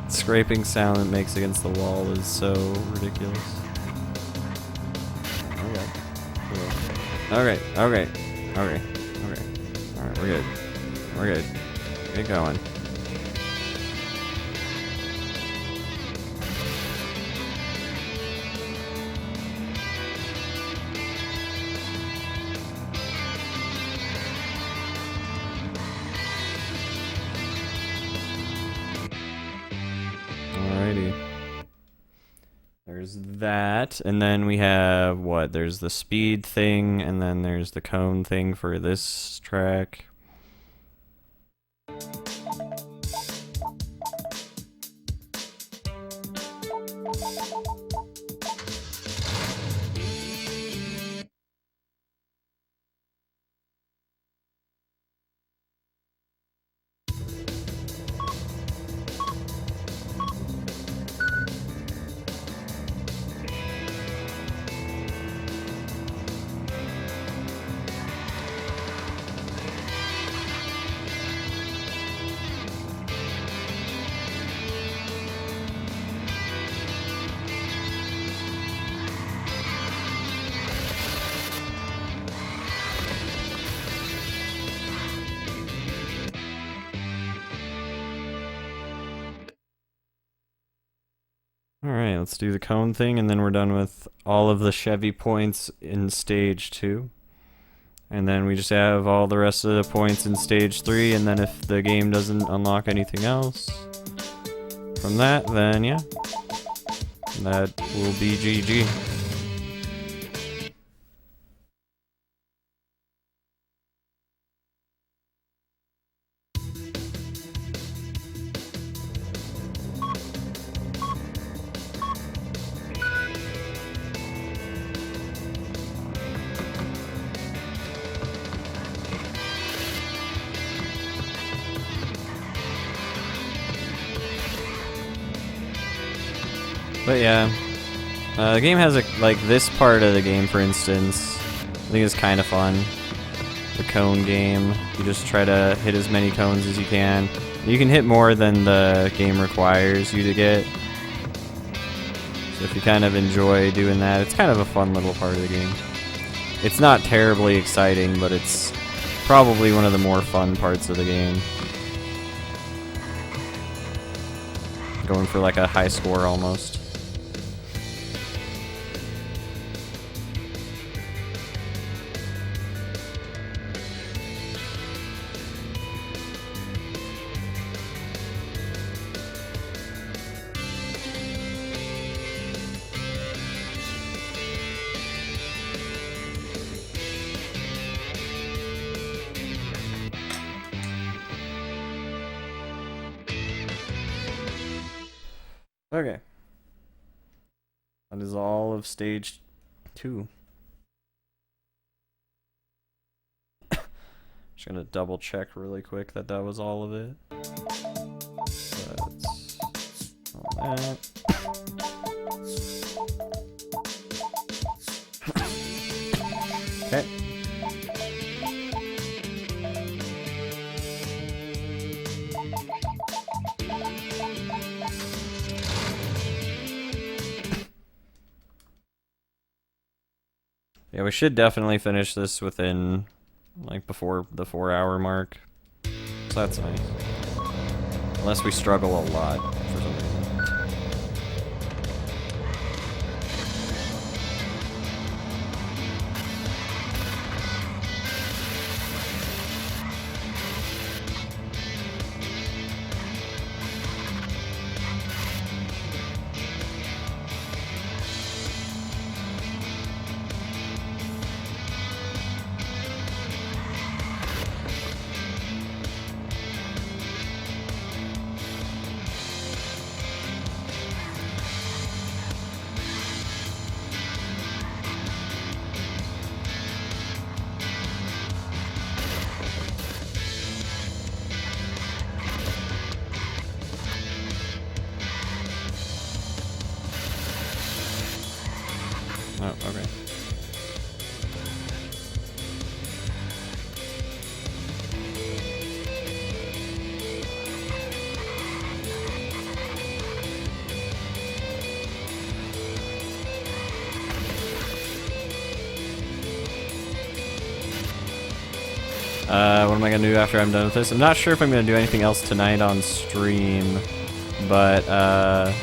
Scraping sound it makes against the wall is so ridiculous. Okay, we're good. Get going. There's that, and then we have what? There's the speed thing, and then there's the cone thing for this track. Alright, let's do the cone thing, and then we're done with all of the Chevy points in stage 2. And then we just have all the rest of the points in stage 3, and then if the game doesn't unlock anything else from that, then yeah, that will be GG. But yeah, the game has like this part of the game, for instance, I think is kind of fun. The cone game, you just try to hit as many cones as you can. You can hit more than the game requires you to get. So if you kind of enjoy doing that, it's kind of a fun little part of the game. It's not terribly exciting, but it's probably one of the more fun parts of the game. Going for like a high score almost. Okay. That is all of stage 2. Just gonna double check really quick that that was all of it. That's all that. Okay. Yeah, we should definitely finish this within, like, before the 4-hour mark. So that's nice. Unless we struggle a lot for some reason. Oh, okay. What am I gonna do after I'm done with this? I'm not sure if I'm gonna do anything else tonight on stream, but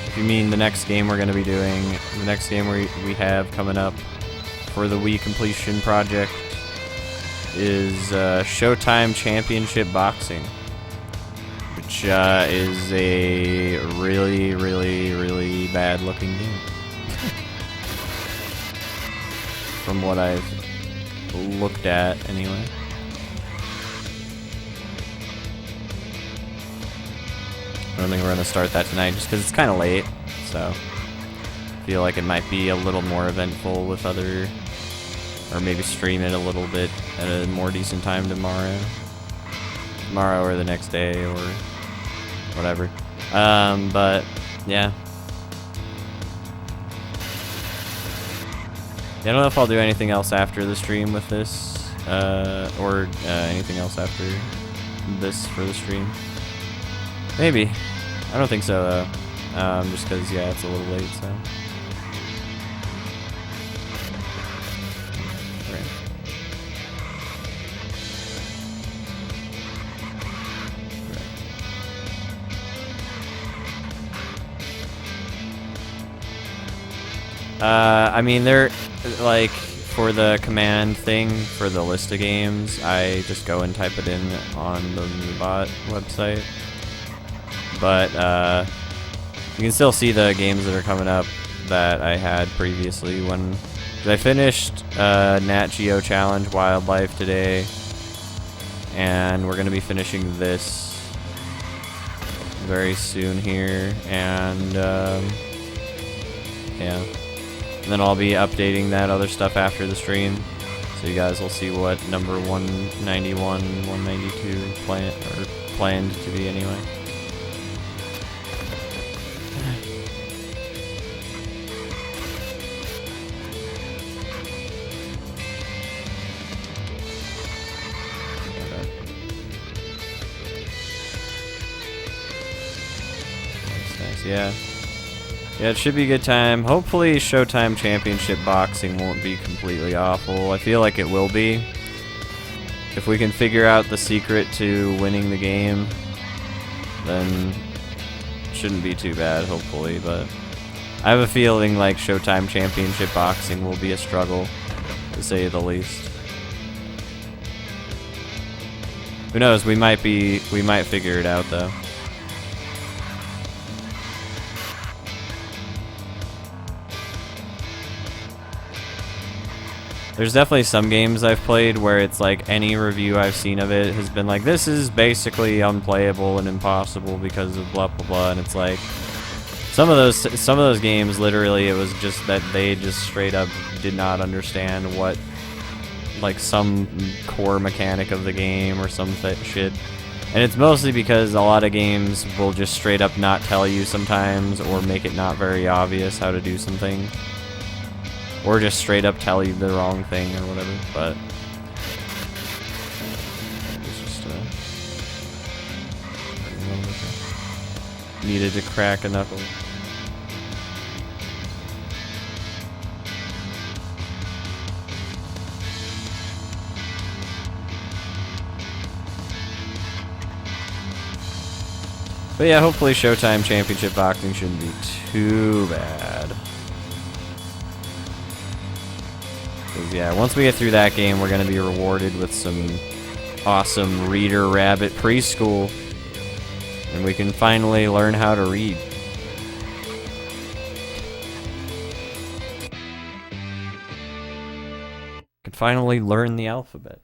if you mean the next game we're gonna be doing, the next game we have coming up for the Wii completion project is Showtime Championship Boxing, which is a really, really, really bad looking game. from what I've looked at anyway. I don't think we're gonna start that tonight just because it's kind of late, so I feel like it might be a little more eventful with other, or maybe stream it a little bit at a more decent time tomorrow or the next day or whatever. But yeah. I don't know if I'll do anything else after the stream with this, or anything else after this for the stream. Maybe. I don't think so, though. Just because, yeah, it's a little late, so. I mean, they're, like, for the command thing, for the list of games, I just go and type it in on the MooBot website. But, you can still see the games that are coming up that I had previously when I finished Nat Geo Challenge Wildlife today, and we're going to be finishing this very soon here, and, yeah. And then I'll be updating that other stuff after the stream, so you guys will see what number 191, 192 planned to be anyway. Nice, yeah. Yeah, it should be a good time. Hopefully Showtime Championship Boxing won't be completely awful. I feel like it will be. If we can figure out the secret to winning the game, then it shouldn't be too bad, hopefully. But I have a feeling like Showtime Championship Boxing will be a struggle, to say the least. Who knows, we might figure it out though. There's definitely some games I've played where it's like any review I've seen of it has been like, this is basically unplayable and impossible because of blah blah blah, and it's like some of those games literally it was just that they just straight up did not understand what, like, some core mechanic of the game or some shit. And it's mostly because a lot of games will just straight up not tell you sometimes, or make it not very obvious how to do something. Or just straight up tell you the wrong thing or whatever, but it's just needed to crack a knuckle. But yeah, hopefully Showtime Championship Boxing shouldn't be too bad. Yeah, once we get through that game, we're going to be rewarded with some awesome Reader Rabbit preschool, and we can finally learn how to read. Can finally learn the alphabet.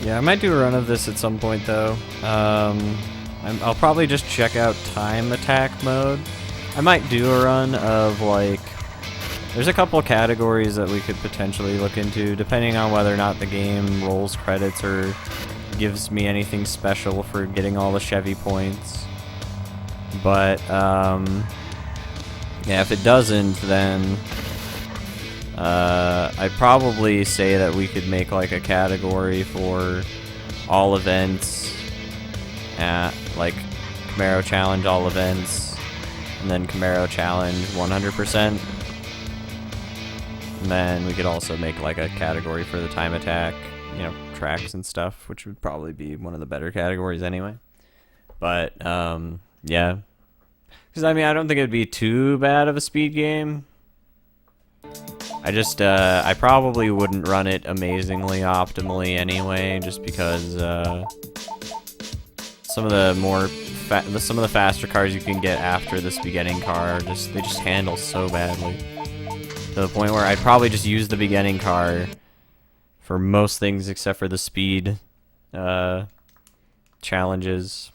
Yeah, I might do a run of this at some point though. I'll probably just check out time attack mode. I might do a run of like, there's a couple categories that we could potentially look into depending on whether or not the game rolls credits or gives me anything special for getting all the Chevy points. But yeah, if it doesn't, then I'd probably say that we could make like a category for all events, like Camaro Challenge all events, and then Camaro Challenge 100%. And then we could also make like a category for the time attack, you know, tracks and stuff, which would probably be one of the better categories anyway. But yeah, because I mean, I don't think it'd be too bad of a speed game. I just, I probably wouldn't run it amazingly optimally anyway, just because some of the faster cars you can get after this beginning car they just handle so badly to the point where I'd probably just use the beginning car for most things except for the speed challenges.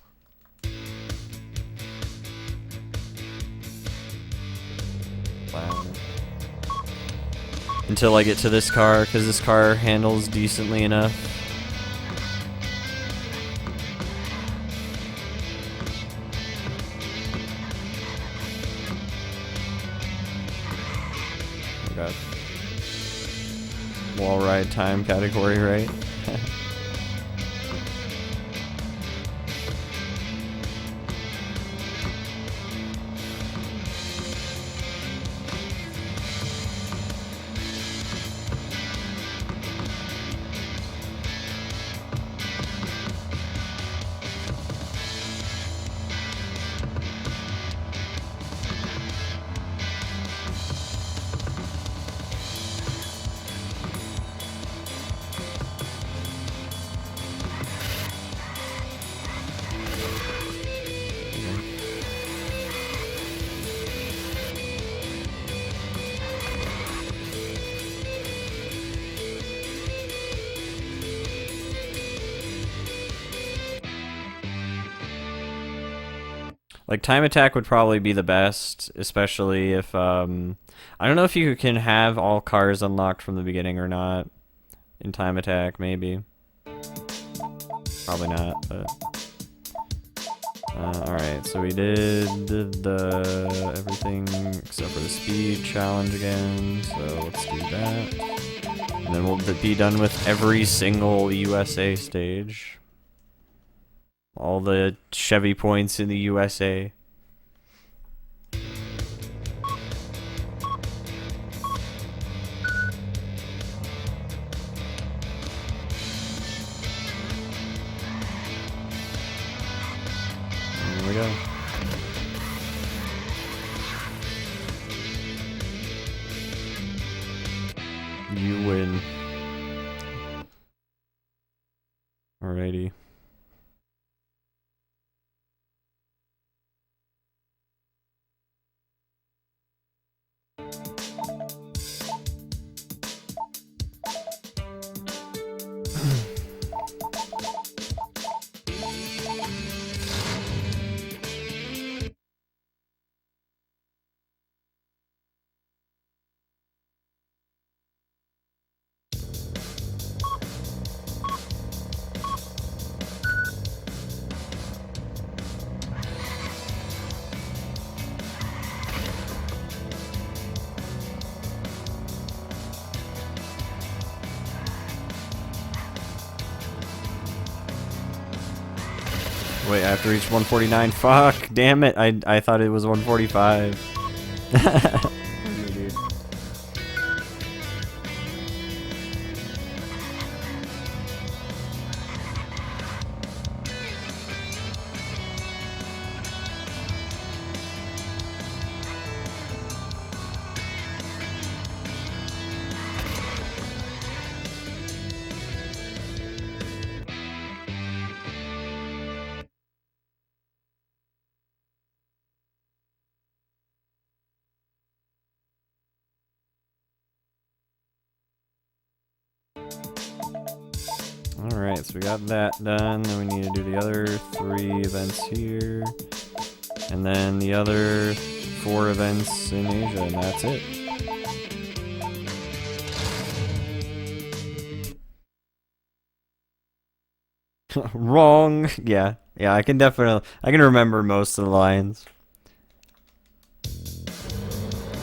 Wow. Until I get to this car, because this car handles decently enough. Oh god. Wall ride time category, right? Like, time attack would probably be the best, especially if, I don't know if you can have all cars unlocked from the beginning or not. In time attack, maybe. Probably not, but... alright, so we did the everything except for the speed challenge again, so let's do that. And then we'll be done with every single USA stage. All the Chevy points in the USA. Here we go. You win. Alrighty. Wait, I have to reach 149. Fuck, damn it. I thought it was 145. Dude. Alright, so we got that done. Then we need to do the other 3 events here. And then the other 4 events in Asia, and that's it. Wrong. Yeah, I can remember most of the lines.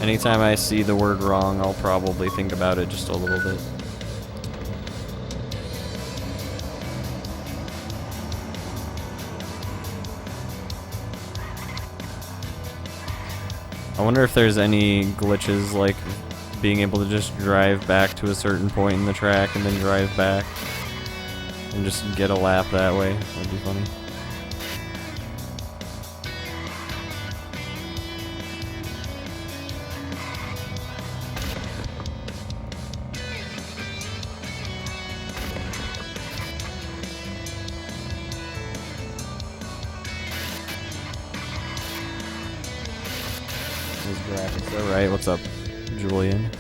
Anytime I see the word wrong, I'll probably think about it just a little bit. I wonder if there's any glitches, like being able to just drive back to a certain point in the track and then drive back and just get a lap that way. That'd be funny. Alright, what's up, Julian?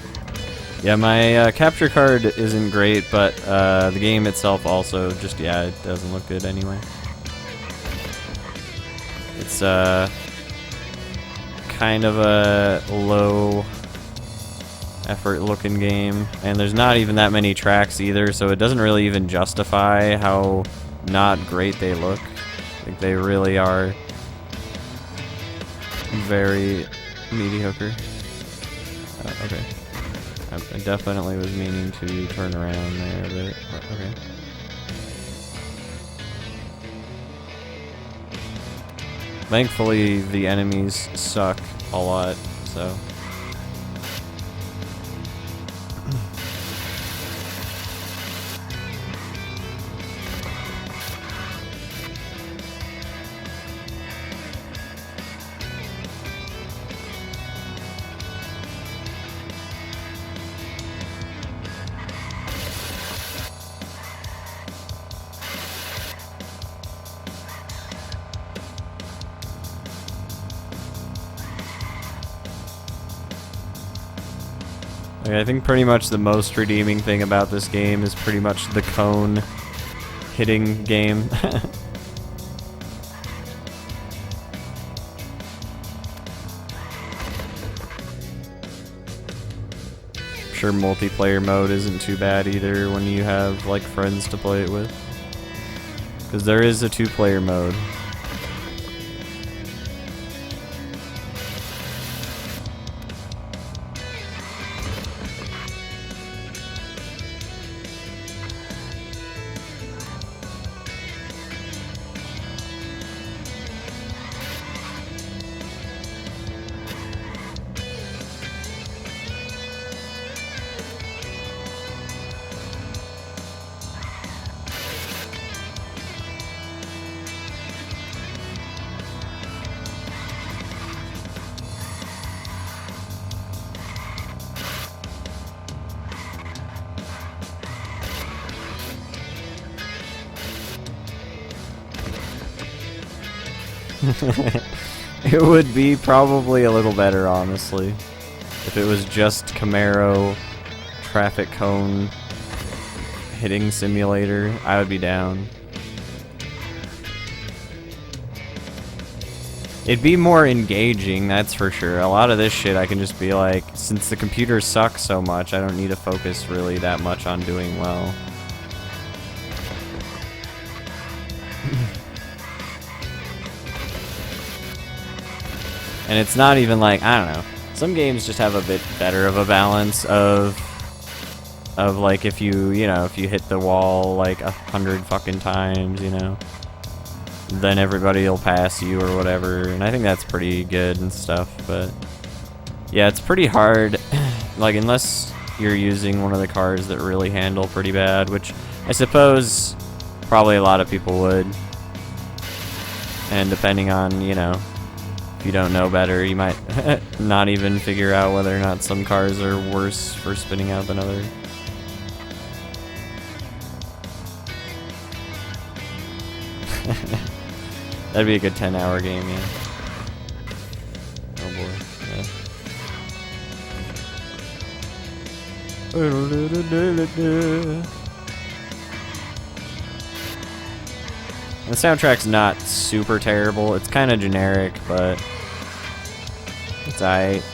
Yeah, my capture card isn't great, but the game itself also just, yeah, it doesn't look good anyway. It's kind of a low effort looking game, and there's not even that many tracks either, so it doesn't really even justify how not great they look. Like, they really are very mediocre. Okay. I definitely was meaning to turn around there a bit, but okay. Thankfully, the enemies suck a lot, so... I think pretty much the most redeeming thing about this game is pretty much the cone hitting game. I'm sure multiplayer mode isn't too bad either when you have like friends to play it with. Because there is a 2-player mode. It would be probably a little better, honestly, if it was just Camaro traffic cone hitting simulator. I would be down. It'd be more engaging, that's for sure. A lot of this shit I can just be like, since the computer sucks so much, I don't need to focus really that much on doing well. And it's not even like, I don't know, some games just have a bit better of a balance of like if you hit the wall like 100 fucking times, you know, then everybody will pass you or whatever, and I think that's pretty good and stuff, but yeah, it's pretty hard, like unless you're using one of the cars that really handle pretty bad, which I suppose probably a lot of people would, and depending on, you know, if you don't know better, you might not even figure out whether or not some cars are worse for spinning out than others. That'd be a good 10-hour game, yeah. Oh boy, yeah. The soundtrack's not super terrible. It's kind of generic, but it's alright.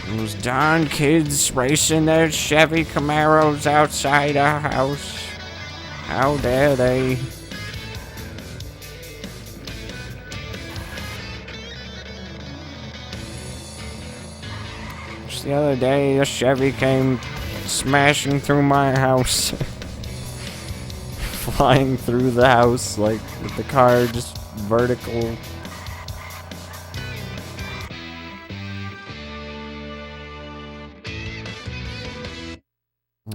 Those darn kids racing their Chevy Camaros outside our house. How dare they? Just the other day, a Chevy came smashing through my house. Flying through the house, like, with the car just vertical.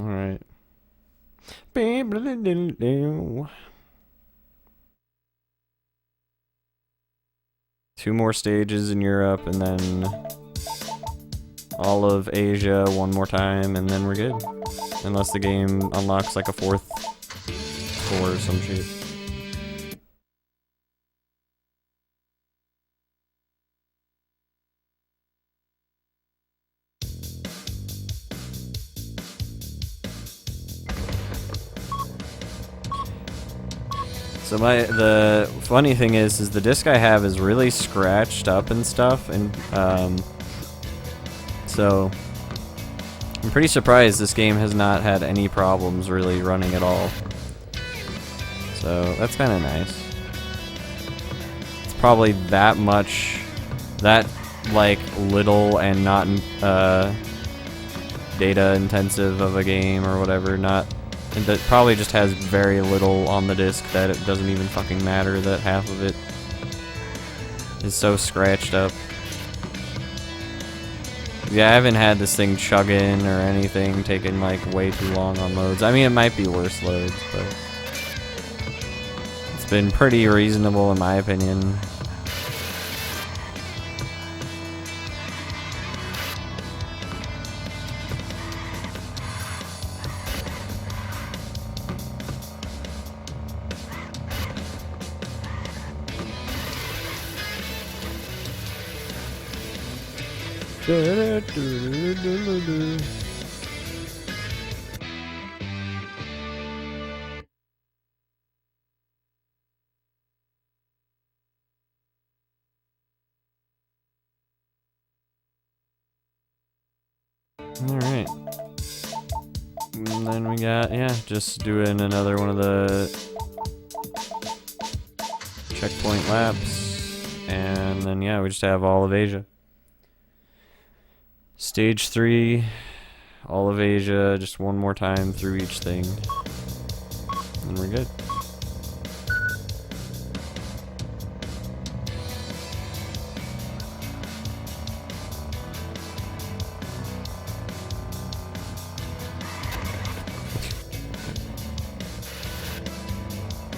Alright. 2 more stages in Europe, and then all of Asia 1 more time, and then we're good. Unless the game unlocks like a 4th floor or some shit. So the funny thing is the disc I have is really scratched up and stuff, and so I'm pretty surprised this game has not had any problems really running at all. So that's kind of nice. It's probably that like little and not data intensive of a game or whatever, and that probably just has very little on the disc that it doesn't even fucking matter that half of it is so scratched up. Yeah, I haven't had this thing chugging or anything, taking like way too long on loads. I mean, it might be worse loads, but it's been pretty reasonable in my opinion. Alright. And then we got, just doing another one of the checkpoint laps. And then, we just have all of Asia. Stage 3, all of Asia, just 1 more time through each thing. And we're good.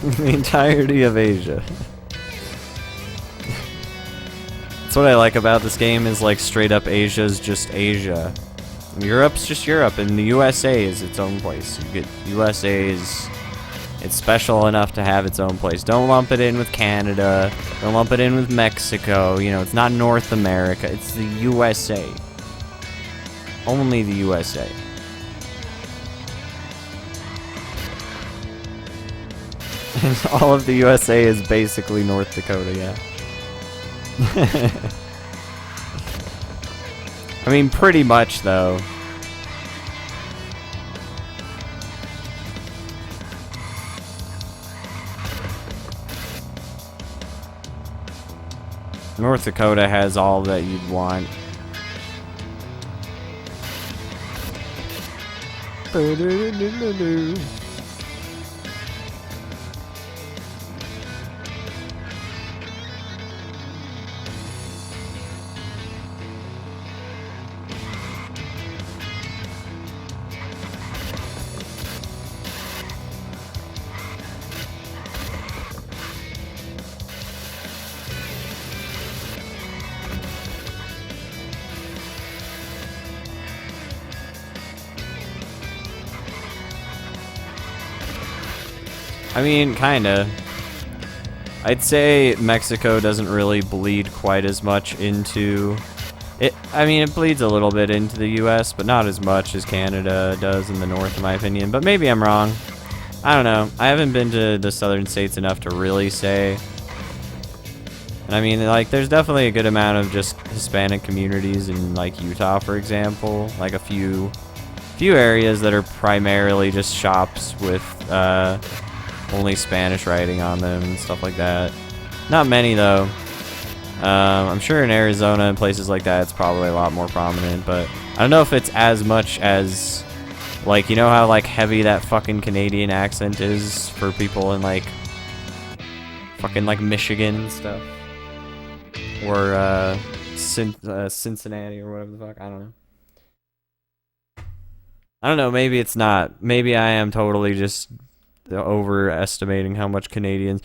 The entirety of Asia. That's what I like about this game, is like straight up Asia's just Asia. Europe's just Europe, and the USA is its own place. You get it's special enough to have its own place. Don't lump it in with Canada. Don't lump it in with Mexico. You know, it's not North America. It's the USA. Only the USA. And all of the USA is basically North Dakota, yeah. I mean, pretty much, though. North Dakota has all that you'd want. I mean, kinda. I'd say Mexico doesn't really bleed quite as much into it. I mean, it bleeds a little bit into the US, but not as much as Canada does in the north, in my opinion. But maybe I'm wrong. I don't know. I haven't been to the southern states enough to really say. I mean, like, there's definitely a good amount of just Hispanic communities in, like, Utah, for example. Like, a few areas that are primarily just shops with only Spanish writing on them and stuff like that. Not many, though. I'm sure in Arizona and places like that, it's probably a lot more prominent, but I don't know if it's as much as, like, you know how, like, heavy that fucking Canadian accent is for people in, like, fucking, like, Michigan and stuff. Or, Cincinnati or whatever the fuck. I don't know, maybe it's not. Maybe I am totally just overestimating how much Canadians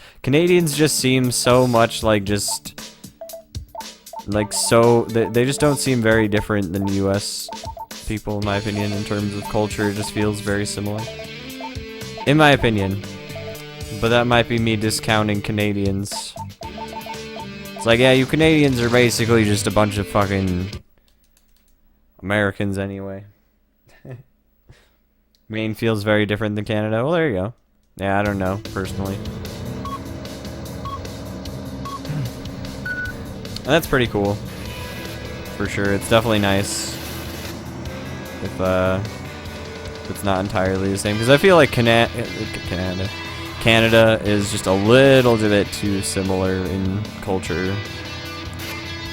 just seem so much like just... Like, so... They just don't seem very different than US people, in my opinion, in terms of culture. It just feels very similar. In my opinion. But that might be me discounting Canadians. It's like, yeah, you Canadians are basically just a bunch of fucking Americans anyway. Maine feels very different than Canada. Well, there you go. Yeah, I don't know, personally. And that's pretty cool. For sure. It's definitely nice. If it's not entirely the same. Because I feel like Canada is just a little bit too similar in culture.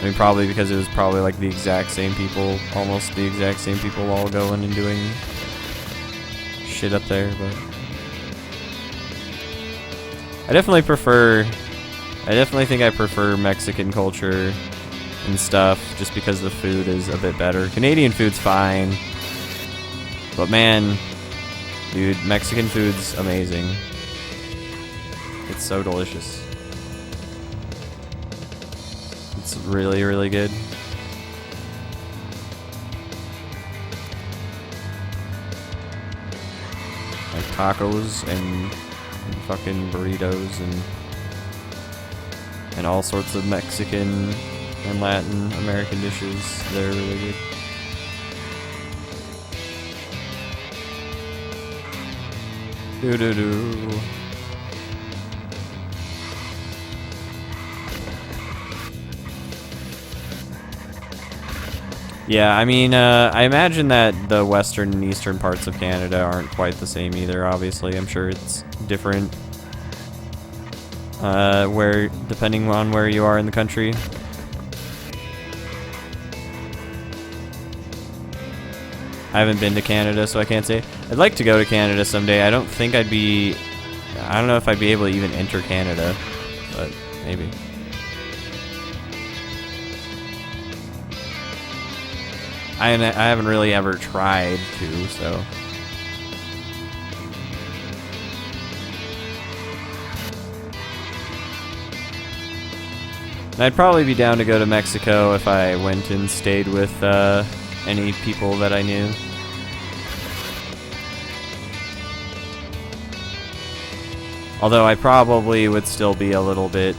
I mean, probably because it was probably like the exact same people, almost the exact same people all going and doing shit up there, but I definitely think I prefer Mexican culture and stuff just because the food is a bit better. Canadian food's fine, but man, dude, Mexican food's amazing. It's so delicious. It's really, really good. Like tacos and fucking burritos and all sorts of Mexican and Latin American dishes. They're really good. Doo-doo-doo. Yeah, I mean, I imagine that the western and eastern parts of Canada aren't quite the same either, obviously. I'm sure it's different depending on where you are in the country. I haven't been to Canada, so I can't say. I'd like to go to Canada someday. I don't know if I'd be able to even enter Canada, but maybe. I haven't really ever tried to, so. And I'd probably be down to go to Mexico if I went and stayed with any people that I knew. Although I probably would still be a little bit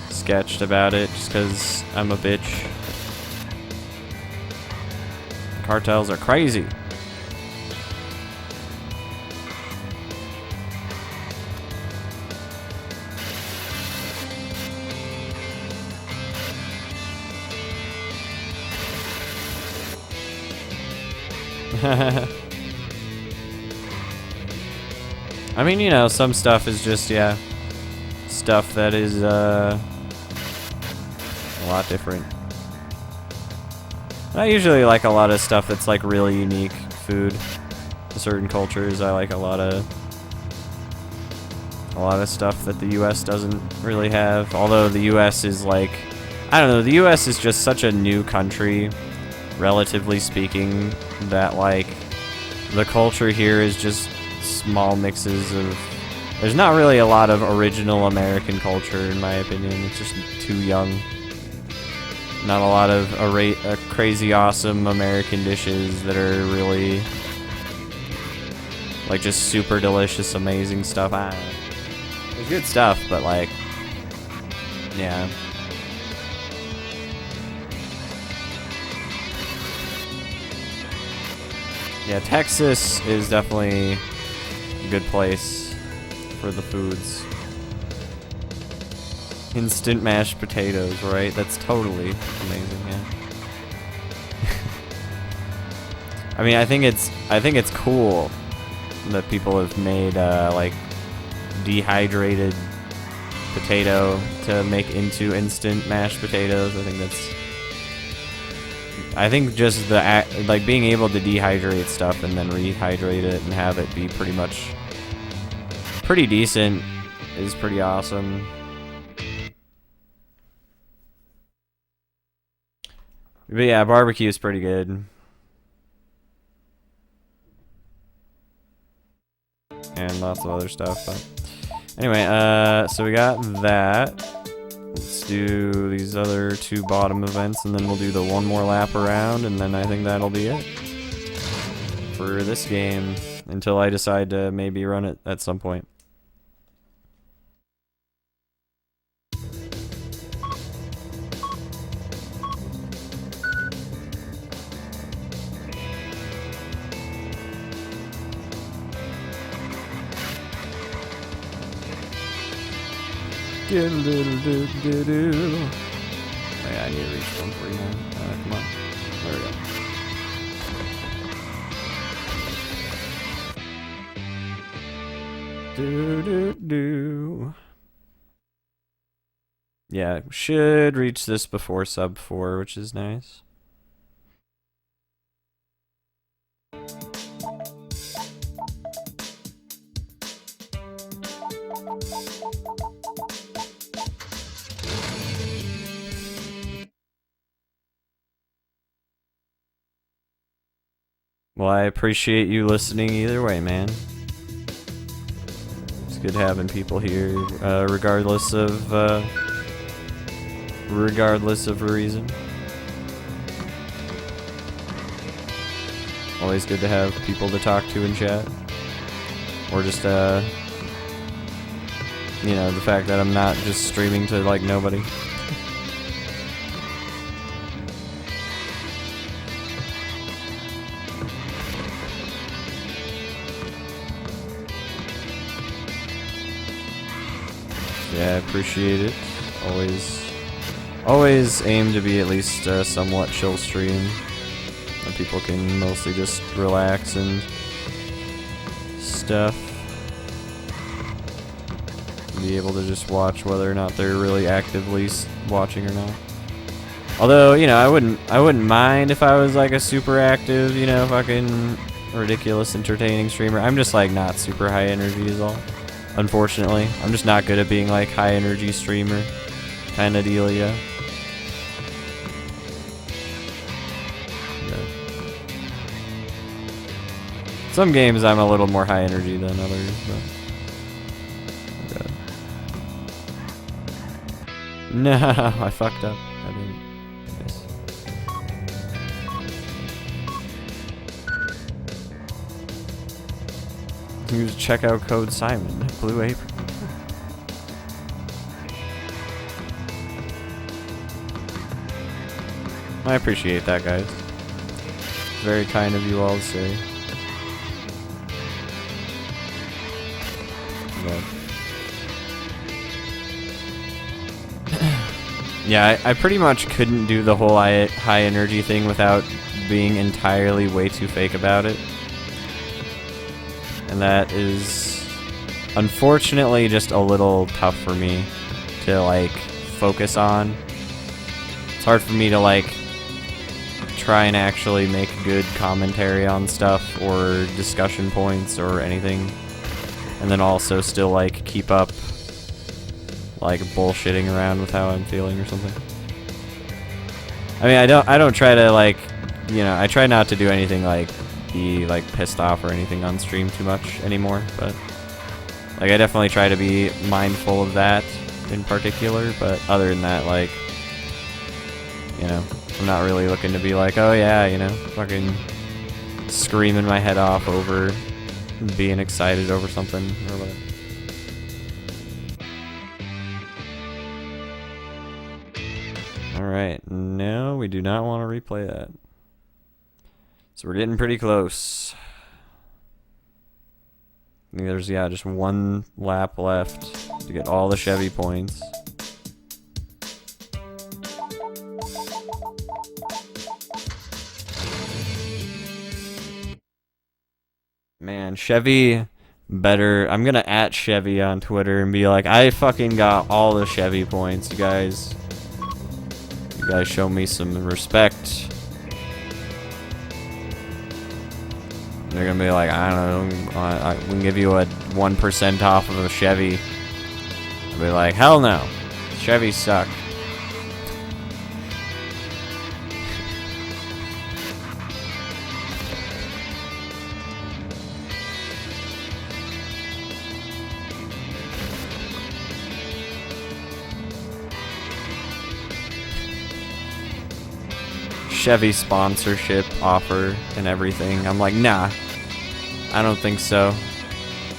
sketched about it, just because I'm a bitch. Cartels are crazy. I mean, you know, some stuff is just, yeah, stuff that is a lot different. I usually like a lot of stuff that's like really unique food to certain cultures. I like a lot of stuff that the US doesn't really have. Although the US is like, I don't know, the US is just such a new country, relatively speaking, that like the culture here is just small mixes of, there's not really a lot of original American culture in my opinion. It's just too young. Not a lot of crazy awesome American dishes that are really Like just super delicious, amazing stuff. I don't know. It's good stuff, but like, yeah. Yeah, Texas is definitely a good place for the foods. Instant mashed potatoes, right? That's totally amazing, yeah. I mean, I think it's cool that people have made like dehydrated potato to make into instant mashed potatoes. I think just the like being able to dehydrate stuff and then rehydrate it and have it be pretty decent is pretty awesome. But yeah, barbecue is pretty good. And lots of other stuff, but anyway, so we got that. Let's do these other 2 bottom events, and then we'll do the 1 more lap around, and then I think that'll be it for this game until I decide to maybe run it at some point. Yeah, I need to reach 149. Come on. There we go. Yeah, should reach this before sub 4, which is nice. Well, I appreciate you listening either way, man. It's good having people here, regardless of reason. Always good to have people to talk to in chat. Or just, you know, the fact that I'm not just streaming to, like, nobody. Yeah, I appreciate it. Always aim to be at least a somewhat chill stream where people can mostly just relax and stuff. Be able to just watch whether or not they're really actively watching or not. Although, you know, I wouldn't mind if I was like a super active, you know, fucking ridiculous entertaining streamer. I'm just like not super high energy is all. Unfortunately, I'm just not good at being like high energy streamer kind of deal, yeah. Some games I'm a little more high energy than others, but okay. No, I fucked up. I didn't. Nice. Use checkout code Simon. Blue Apron. I appreciate that, guys. Very kind of you all to say. But yeah, I pretty much couldn't do the whole high energy thing without being entirely way too fake about it. And that is unfortunately just a little tough for me to like focus on. It's hard for me to like try and actually make good commentary on stuff or discussion points or anything, and then also still like keep up like bullshitting around with how I'm feeling or something. I mean, I don't try to like, you know, I try not to do anything like be like pissed off or anything on stream too much anymore, but like I definitely try to be mindful of that in particular, but other than that, like, you know, I'm not really looking to be like, oh yeah, you know, fucking screaming my head off over being excited over something or whatever. Alright, no, we do not want to replay that. So we're getting pretty close. I think there's, yeah, just one lap left to get all the Chevy points. Man, Chevy better. I'm gonna @ Chevy on Twitter and be like, I fucking got all the Chevy points, you guys. You guys show me some respect. They're gonna be like, I don't know, I can give you a 1% off of a Chevy. I'll be like, hell no. Chevys suck. Chevy sponsorship offer and everything. I'm like, nah, I don't think so.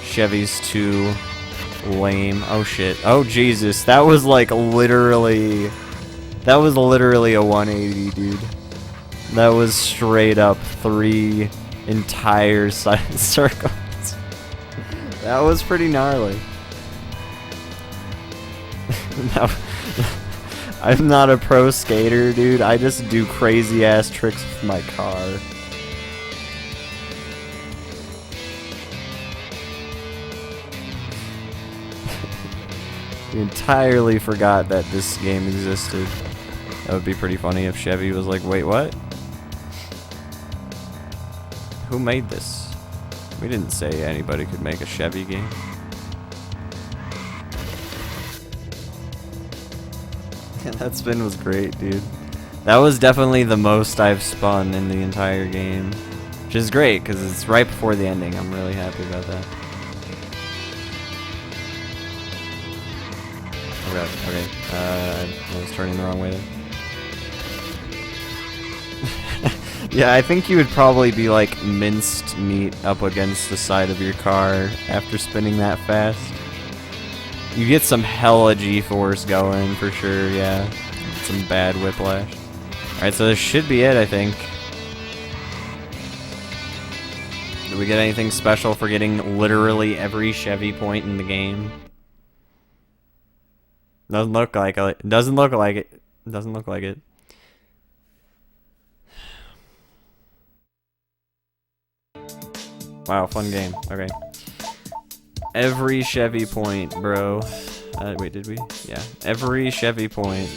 Chevy's too lame. Oh shit. Oh Jesus. That was like literally. That was literally a 180, dude. That was straight up 3 entire circles. That was pretty gnarly. I'm not a pro skater, dude. I just do crazy ass tricks with my car. Entirely forgot that this game existed. That would be pretty funny if Chevy was like, wait, what? Who made this? We didn't say anybody could make a Chevy game. That spin was great, dude. That was definitely the most I've spun in the entire game. Which is great, because it's right before the ending. I'm really happy about that. Okay. I was turning the wrong way there. Yeah, I think you would probably be like minced meat up against the side of your car after spinning that fast. You get some hella G-force going for sure, yeah. Some bad whiplash. Alright, so this should be it, I think. Do we get anything special for getting literally every Chevy point in the game? Doesn't look like it. Doesn't look like it. Doesn't look like it. Wow, fun game. Okay. Every Chevy point, bro. Wait, did we? Yeah. Every Chevy point.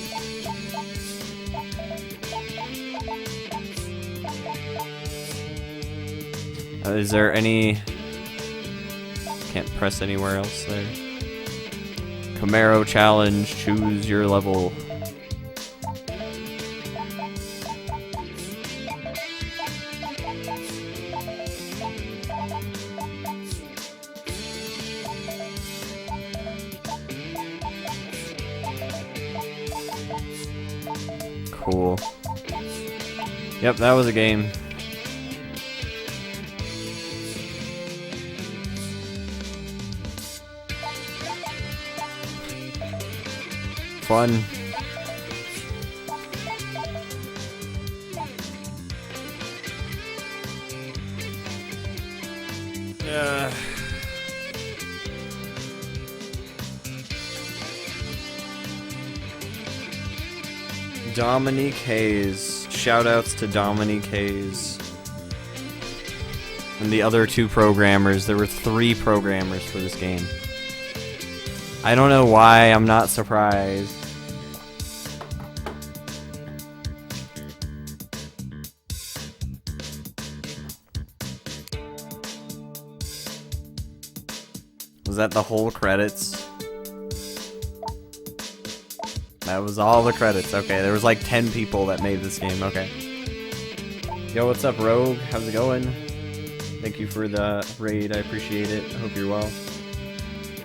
Is there any... Can't press anywhere else there. Camaro challenge, choose your level. Cool. Yep, that was a game. Fun. Dominique Hayes. Shoutouts to Dominique Hayes. And the other 2 programmers. There were 3 programmers for this game. I don't know why I'm not surprised. Was that the whole credits? That was all the credits. Okay, there was like 10 people that made this game. Okay. Yo, what's up, Rogue? How's it going? Thank you for the raid. I appreciate it. I hope you're well.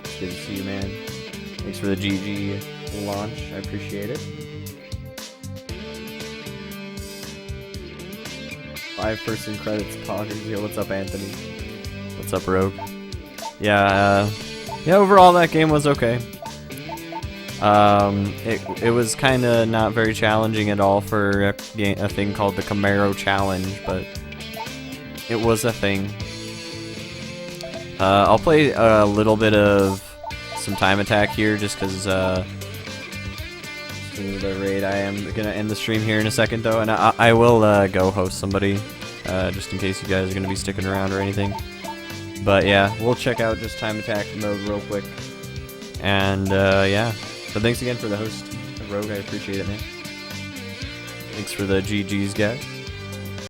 It's good to see you, man. Thanks for the GG launch. I appreciate it. 5-person credits poggers. Yo, what's up, Anthony? What's up, Rogue? Yeah, yeah. Overall, that game was okay. It was kind of not very challenging at all for a thing called the Camaro Challenge, but it was a thing. I'll play a little bit of some Time Attack here, just because the raid. I am gonna end the stream here in a second, though, and I will go host somebody, just in case you guys are gonna be sticking around or anything. But yeah, we'll check out just Time Attack mode real quick, and yeah. But thanks again for the host, Rogue. I appreciate it, man. Thanks for the GGs, guys.